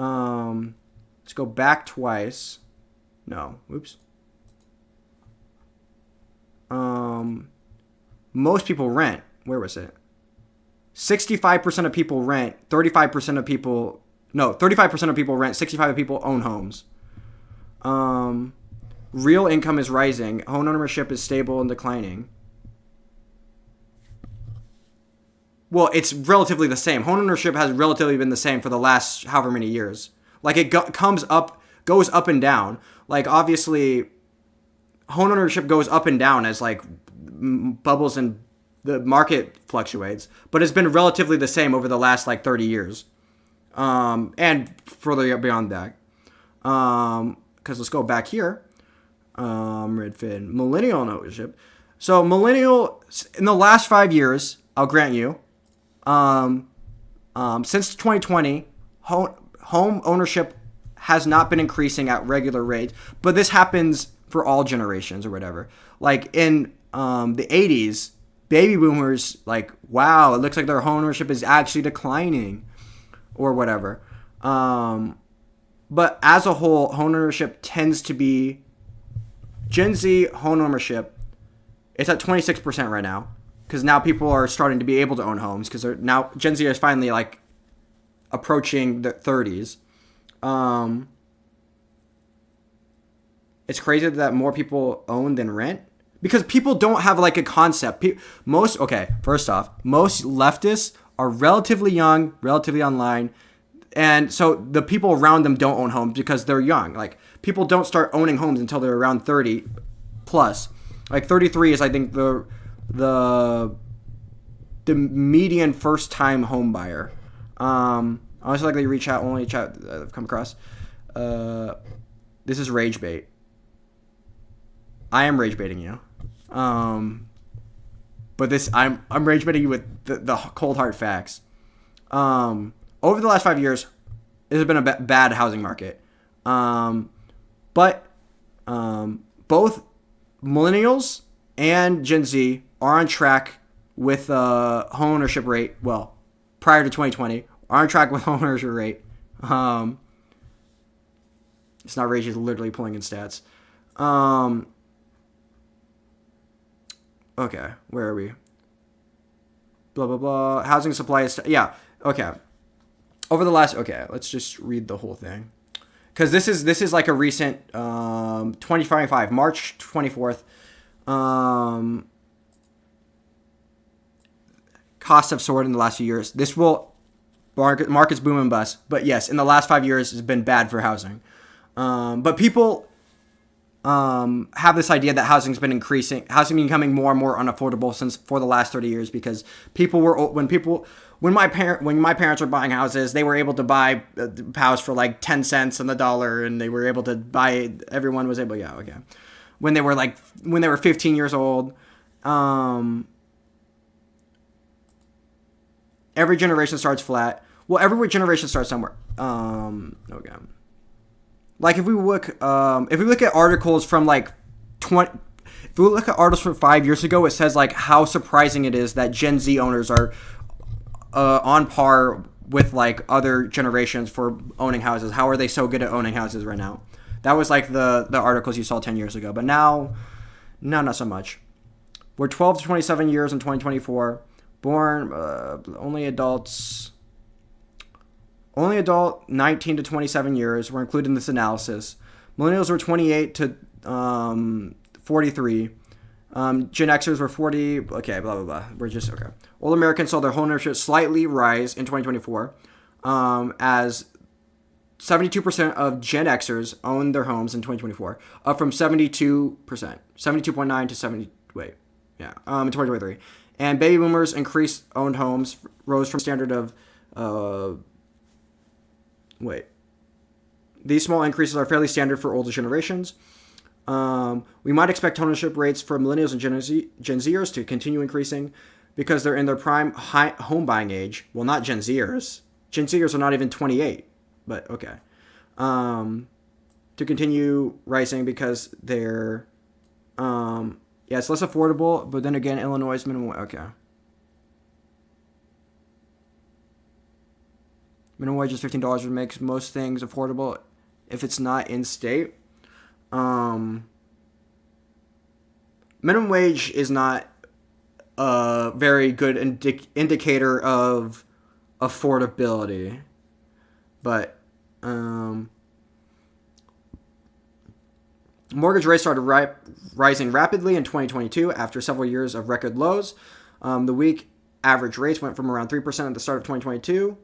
Let's go back twice. No, oops. Most people rent. Where was it? 65% of people rent. 35% of people rent. 65% of people own homes. Real income is rising. Home ownership is stable and declining. Well, it's relatively the same. Home ownership has relatively been the same for the last however many years. Like it goes up and down. Like obviously, home ownership goes up and down as like bubbles and the market fluctuates. But it's been relatively the same over the last like 30 years, and further beyond that. Because let's go back here. Redfin millennial ownership. So millennial in the last 5 years, I'll grant you. Since 2020, home ownership has not been increasing at regular rates, but this happens for all generations or whatever. Like in the 80s, baby boomers, like, wow, it looks like their home ownership is actually declining or whatever. But as a whole, home ownership tends to be Gen Z home ownership. It's at 26% right now because now people are starting to be able to own homes because now Gen Z is finally like approaching the 30s. It's crazy that more people own than rent because people don't have like a concept. First off, most leftists are relatively young, relatively online. And so the people around them don't own homes because they're young. Like people don't start owning homes until they're around 30 plus. Like 33 is I think the median first time home buyer. Honestly, likely only chat I've come across. This is rage bait. I am rage baiting you. But I'm rage baiting you with the cold hard facts. Over the last 5 years, it has been a bad housing market. But both millennials and Gen Z are on track with home ownership rate. Well, prior to 2020, are on track with home ownership rate. It's not rage, it's literally pulling in stats. Okay, where are we? Blah, blah, blah. Housing supply is... yeah, okay. Let's just read the whole thing. Because this is like a recent 2025, March 24th. Costs have soared in the last few years. This will... Markets boom and bust. But yes, in the last 5 years, it's been bad for housing. But people... have this idea that housing's been increasing, housing becoming more and more unaffordable for the last 30 years because when my parents were buying houses, they were able to buy a house for like 10 cents on the dollar and they were able to buy, everyone was able, when they were 15 years old. Every generation starts flat. Well, every generation starts somewhere. Okay. Like if we look at articles from like if we look at articles from 5 years ago, it says like how surprising it is that Gen Z owners are on par with like other generations for owning houses. How are they so good at owning houses right now? That was like the articles you saw 10 years ago, but now not so much. We're 12 to 27 years in 2024. Born only adult 19 to 27 years were included in this analysis. Millennials were 28 to 43. Gen Xers were 40. Okay, blah, blah, blah. We're just, okay. Old Americans saw their home ownership slightly rise in 2024 as 72% of Gen Xers owned their homes in 2024, up from 72%. 72.9 to 70, in 2023. And baby boomers increased owned homes, rose from standard of... These small increases are fairly standard for older generations. We might expect ownership rates for millennials and Gen Zers to continue increasing because they're in their prime home buying age. Well, not Gen Zers. Gen Zers are not even 28, but okay. To continue rising because they're... it's less affordable, but then again, Illinois' minimum... Okay. Minimum wage is $15, which makes most things affordable if it's not in state. Minimum wage is not a very good indicator of affordability. But mortgage rates started rising rapidly in 2022 after several years of record lows. The week average rates went from around 3% at the start of 2022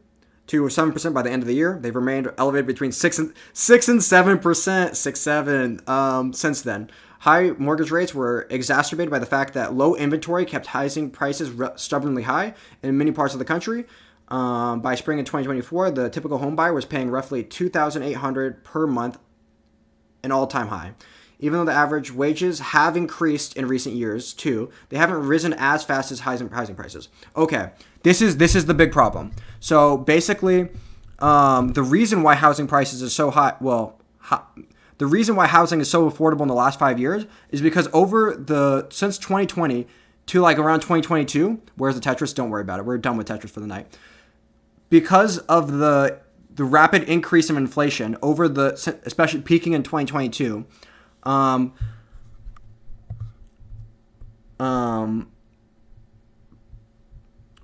to 7% by the end of the year. They've remained elevated between 6 and 7% since then. High mortgage rates were exacerbated by the fact that low inventory kept housing prices stubbornly high in many parts of the country. By spring of 2024, the typical home buyer was paying roughly $2,800 per month, an all-time high. Even though the average wages have increased in recent years too, they haven't risen as fast as housing prices. Okay, this is the big problem. So basically, the reason why housing prices are so high, the reason why housing is so affordable in the last 5 years is because since 2020 to like around 2022, where's the Tetris? Don't worry about it. We're done with Tetris for the night. Because of the rapid increase in inflation especially peaking in 2022,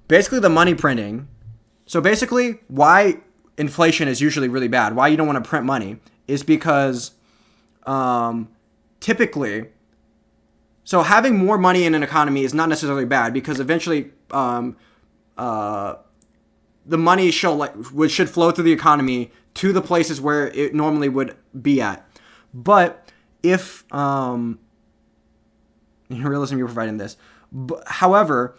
basically the money printing. So basically why inflation is usually really bad, why you don't want to print money, is because typically, so having more money in an economy is not necessarily bad, because eventually the money should flow through the economy to the places where it normally would be at. But if in realism you're providing this, however,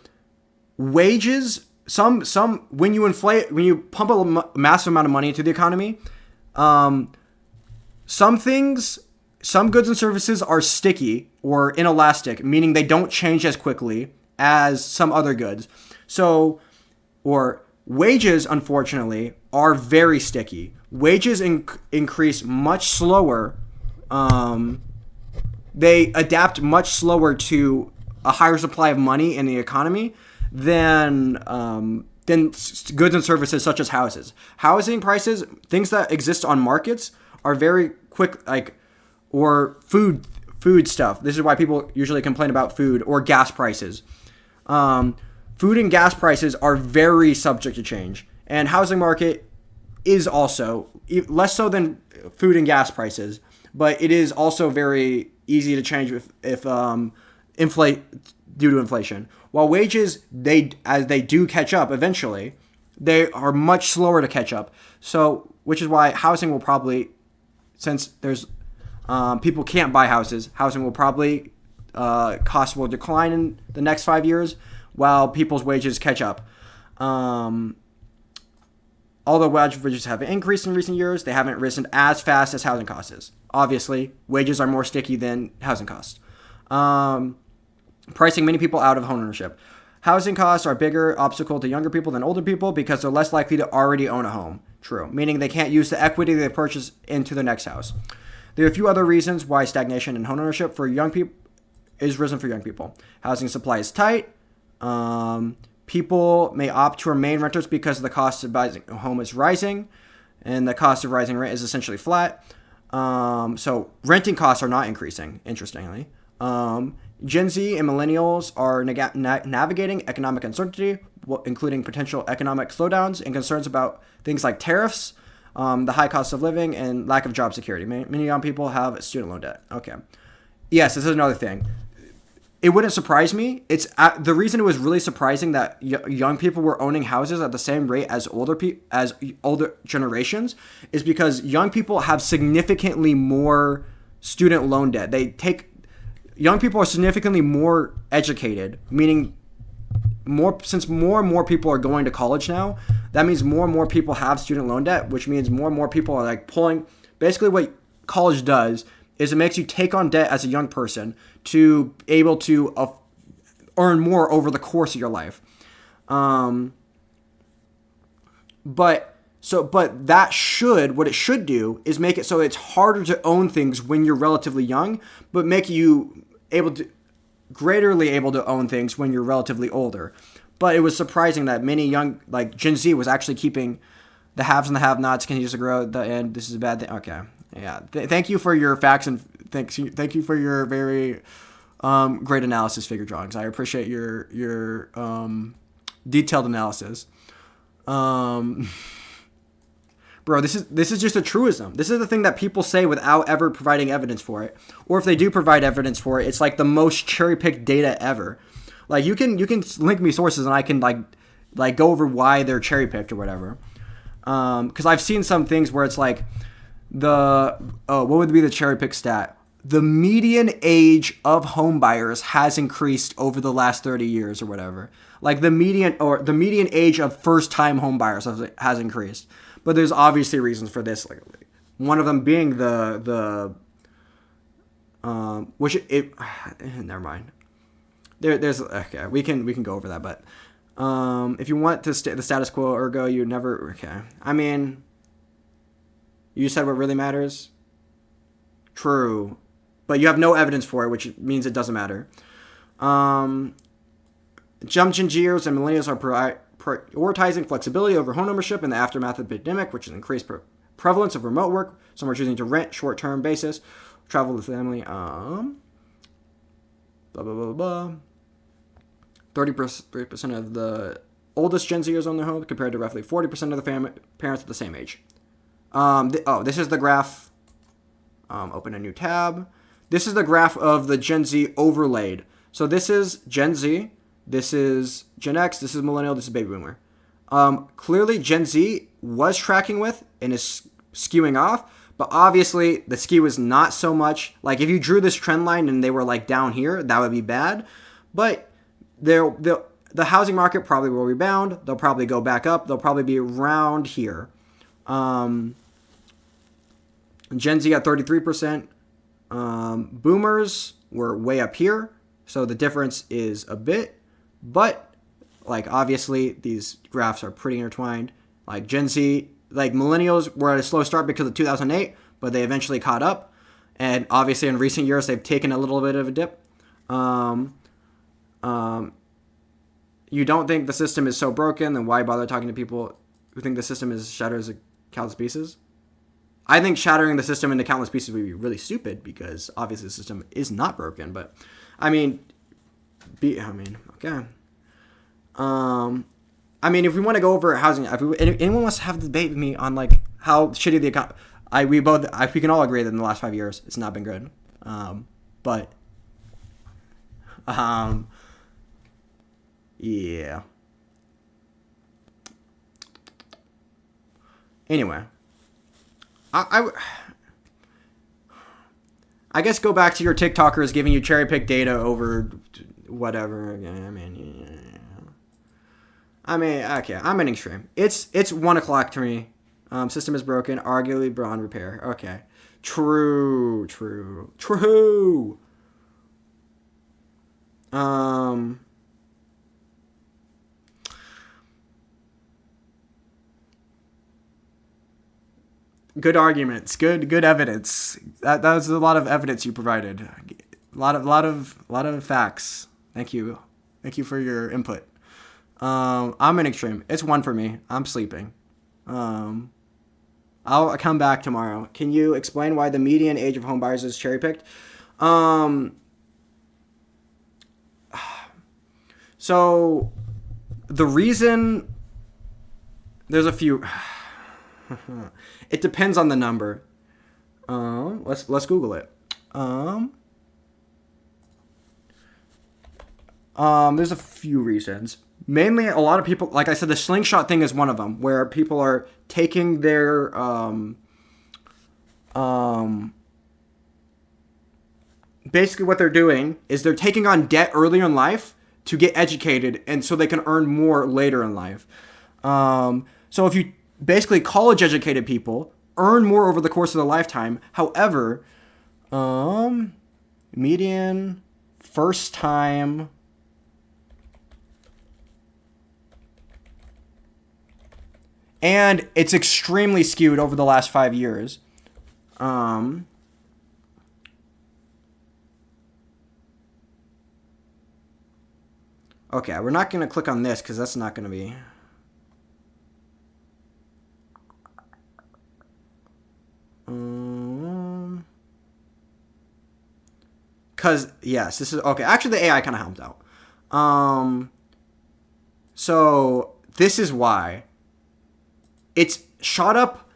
wages, when you pump a massive amount of money into the economy, some goods and services are sticky or inelastic, meaning they don't change as quickly as some other goods. Or wages, unfortunately, are very sticky. Wages increase much slower. They adapt much slower to a higher supply of money in the economy than goods and services such as houses. Housing prices, things that exist on markets, are very quick, or food stuff. This is why people usually complain about food or gas prices. Food and gas prices are very subject to change, and housing market is also less so than food and gas prices, but it is also very easy to change if inflate due to inflation. While wages, as they do catch up eventually, they are much slower to catch up. So, which is why housing will probably, since there's people can't buy houses, housing will probably cost will decline in the next 5 years while people's wages catch up. Although wages have increased in recent years, they haven't risen as fast as housing costs. Obviously, wages are more sticky than housing costs. Pricing many people out of home ownership. Housing costs are a bigger obstacle to younger people than older people because they're less likely to already own a home. True. Meaning they can't use the equity they purchase into their next house. There are a few other reasons why stagnation in home ownership for young people is risen for young people. Housing supply is tight. People may opt to remain renters because the cost of buying a home is rising, and the cost of rising rent is essentially flat. So renting costs are not increasing, interestingly. Gen Z and millennials are navigating economic uncertainty, including potential economic slowdowns and concerns about things like tariffs, the high cost of living, and lack of job security. Many young people have student loan debt. Okay. Yes, this is another thing. It wouldn't surprise me. It's the reason it was really surprising that young people were owning houses at the same rate as older generations is because young people have significantly more student loan debt. Young people are significantly more educated, meaning since more and more people are going to college now, that means more and more people have student loan debt, which means more and more people are pulling. Basically, what college does is it makes you take on debt as a young person to be able to earn more over the course of your life. But what it should do is make it so it's harder to own things when you're relatively young, but make you greaterly able to own things when you're relatively older. But it was surprising that many young, Gen Z, was actually keeping the haves and the have-nots continues to grow. And this is a bad thing. Okay, yeah. Thank you for your facts and thank you for your very great analysis, figure drawings. I appreciate your detailed analysis. Bro, this is just a truism. This is the thing that people say without ever providing evidence for it. Or if they do provide evidence for it, it's like the most cherry-picked data ever. Like you can link me sources and I can like go over why they're cherry-picked or whatever. Because I've seen some things where it's like what would be the cherry-pick stat? The median age of home buyers has increased over the last 30 years or whatever. Like the median age of first-time home buyers has increased. But there's obviously reasons for this. Like one of them being never mind. There's okay. We can go over that. But if you want the status quo, ergo you never. Okay. I mean, you said what really matters. True. But you have no evidence for it, which means it doesn't matter. Gen Zers and millennials are prioritizing flexibility over home ownership in the aftermath of the pandemic, which has increased prevalence of remote work. Some are choosing to rent short-term basis, travel with family. Blah, blah, blah, blah. 30% of the oldest Gen Zers own their home compared to roughly 40% of the parents at the same age. This is the graph. Open a new tab. This is the graph of the Gen Z overlaid. So this is Gen Z. This is Gen X. This is Millennial. This is Baby Boomer. Clearly, Gen Z was tracking with and is skewing off. But obviously, the skew is not so much. Like, if you drew this trend line and they were, like, down here, that would be bad. But the housing market probably will rebound. They'll probably go back up. They'll probably be around here. Gen Z at 33%. Boomers were way up here. So the difference is a bit. But, like, obviously, these graphs are pretty intertwined. Like, Gen Z, like, millennials were at a slow start because of 2008, but they eventually caught up. And obviously, in recent years, they've taken a little bit of a dip. You don't think the system is so broken, then why bother talking to people who think the system is shattered into countless pieces? I think shattering the system into countless pieces would be really stupid because obviously the system is not broken. But, okay. If we want to go over housing, if anyone wants to have the debate with me on like how shitty the economy, we can all agree that in the last 5 years it's not been good. Yeah. Anyway, I guess go back to your TikTokers giving you cherry pick data over whatever. Okay, I'm an extreme. It's 1 o'clock to me. System is broken, arguably beyond repair. Okay. True. Good arguments. Good evidence. That was a lot of evidence you provided. A lot of facts. Thank you for your input. I'm an extreme. It's 1 for me. I'm sleeping. I'll come back tomorrow. Can you explain why the median age of home buyers is cherry picked? So the reason there's a few. It depends on the number. Let's Google it. There's a few reasons. Mainly, a lot of people, like I said, the slingshot thing is one of them, where people are taking their basically what they're doing is they're taking on debt earlier in life to get educated, and so they can earn more later in life. So if you basically college educated people earn more over the course of their lifetime. However, median first time and it's extremely skewed over the last 5 years. Okay, we're not going to click on this because that's not going to be... Because, yes, this is... Okay, actually the AI kind of helped out. So, this is why. It's shot up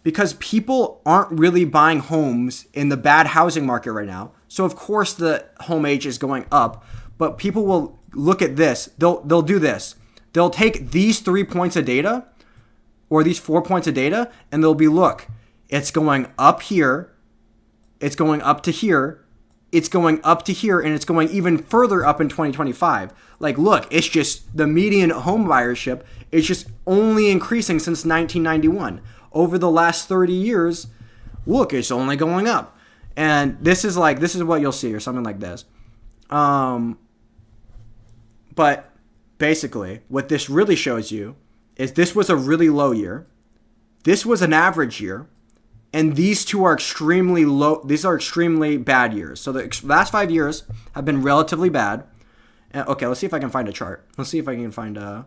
because people aren't really buying homes in the bad housing market right now. So, of course, the home age is going up. But people will look at this. They'll do this. They'll take these 3 points of data or these 4 points of data, and they'll be, look, it's going up here. It's going up to here. It's going up to here, and it's going even further up in 2025. Like, look, it's just the median home buyership is just only increasing since 1991. Over the last 30 years, look, it's only going up. And this is what you'll see, or something like this. But basically, what this really shows you is this was a really low year. This was an average year. And these two are extremely low. These are extremely bad years. So the last 5 years have been relatively bad. Okay, let's see if I can find a chart. Let's see if I can find a.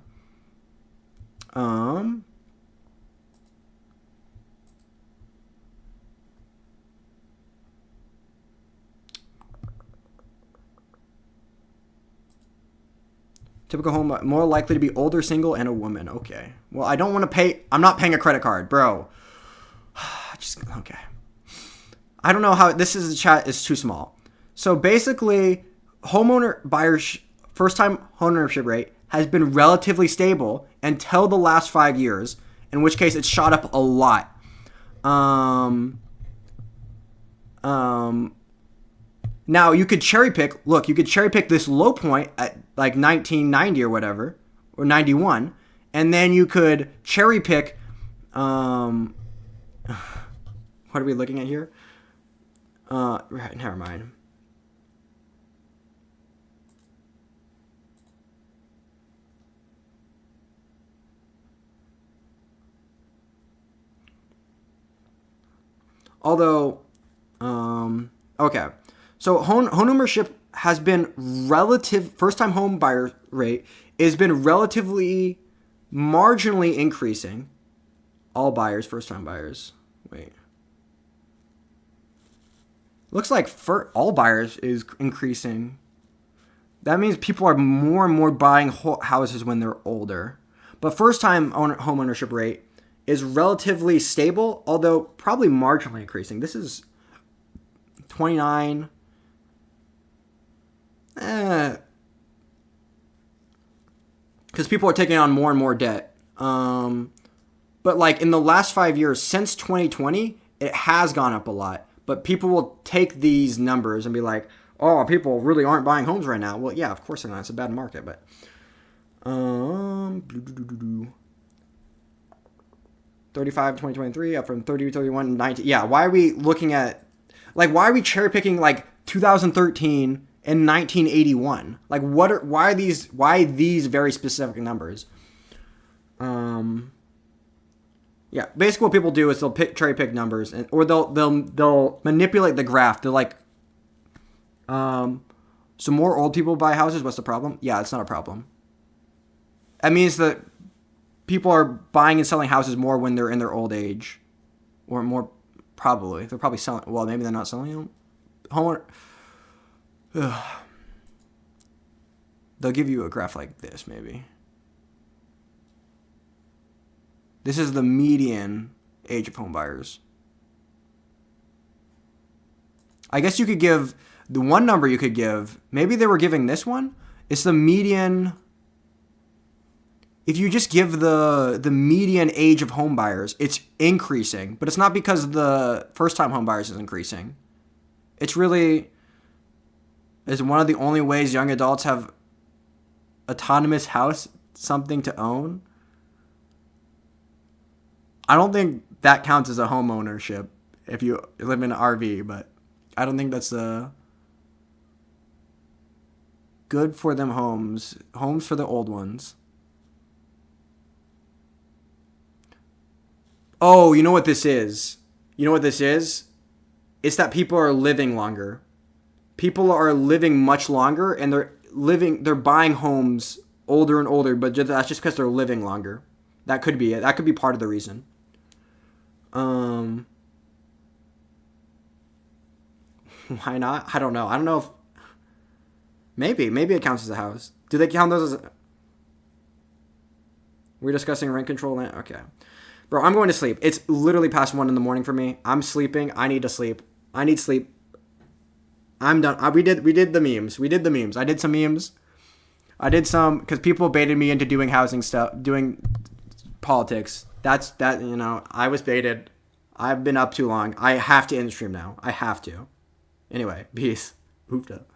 Typical home, more likely to be older, single, and a woman. Okay. Well, I don't want to pay. I'm not paying a credit card, bro. Okay. I don't know how this is. The chat is too small. So basically, first time homeownership rate has been relatively stable until the last 5 years, in which case it's shot up a lot. Now you could cherry pick. Look, you could cherry pick this low point at like 1990 or whatever, or 91, and then you could cherry pick. What are we looking at here? Never mind. Although, okay. So home ownership has been first-time home buyer rate has been relatively marginally increasing. All buyers, first-time buyers. Wait. Looks like for all buyers is increasing. That means people are more and more buying houses when they're older. But first-time home ownership rate is relatively stable, although probably marginally increasing. This is 29. Because people are taking on more and more debt. But like in the last 5 years, since 2020, it has gone up a lot. But people will take these numbers and be like, oh, people really aren't buying homes right now. Well, yeah, of course they're not. It's a bad market, but 35 2023 up from 30 31 19. Yeah, why are we looking at why are we cherry picking 2013 and 1981? Why these very specific numbers? Yeah, basically what people do is they'll cherry pick numbers, or they'll manipulate the graph. They're like, so more old people buy houses. What's the problem? Yeah, it's not a problem. That means that people are buying and selling houses more when they're in their old age, or more probably they're probably selling. Well, maybe they're not selling them. They'll give you a graph like this, maybe. This is the median age of home buyers. I guess you could give the one number you could give. Maybe they were giving this one. It's the median. If you just give the median age of home buyers, it's increasing. But it's not because the first-time home buyers is increasing. It's really is one of the only ways young adults have autonomous house, something to own. I don't think that counts as a home ownership if you live in an RV, but I don't think that's good for them homes for the old ones. Oh, you know what this is? It's that people are living longer. People are living much longer, and they're buying homes older and older, but that's just because they're living longer. That could be it. That could be part of the reason. Why not? I don't know. I don't know if maybe it counts as a house. Do they count those as We're discussing rent control land? Okay. Bro, I'm going to sleep. It's literally past 1 a.m. for me. I'm sleeping. I need to sleep. I need sleep. I'm done. We did the memes. I did some memes. I did some because people baited me into doing housing stuff, doing politics. I was baited. I've been up too long. I have to end the stream now. I have to. Anyway, peace. Hooped up.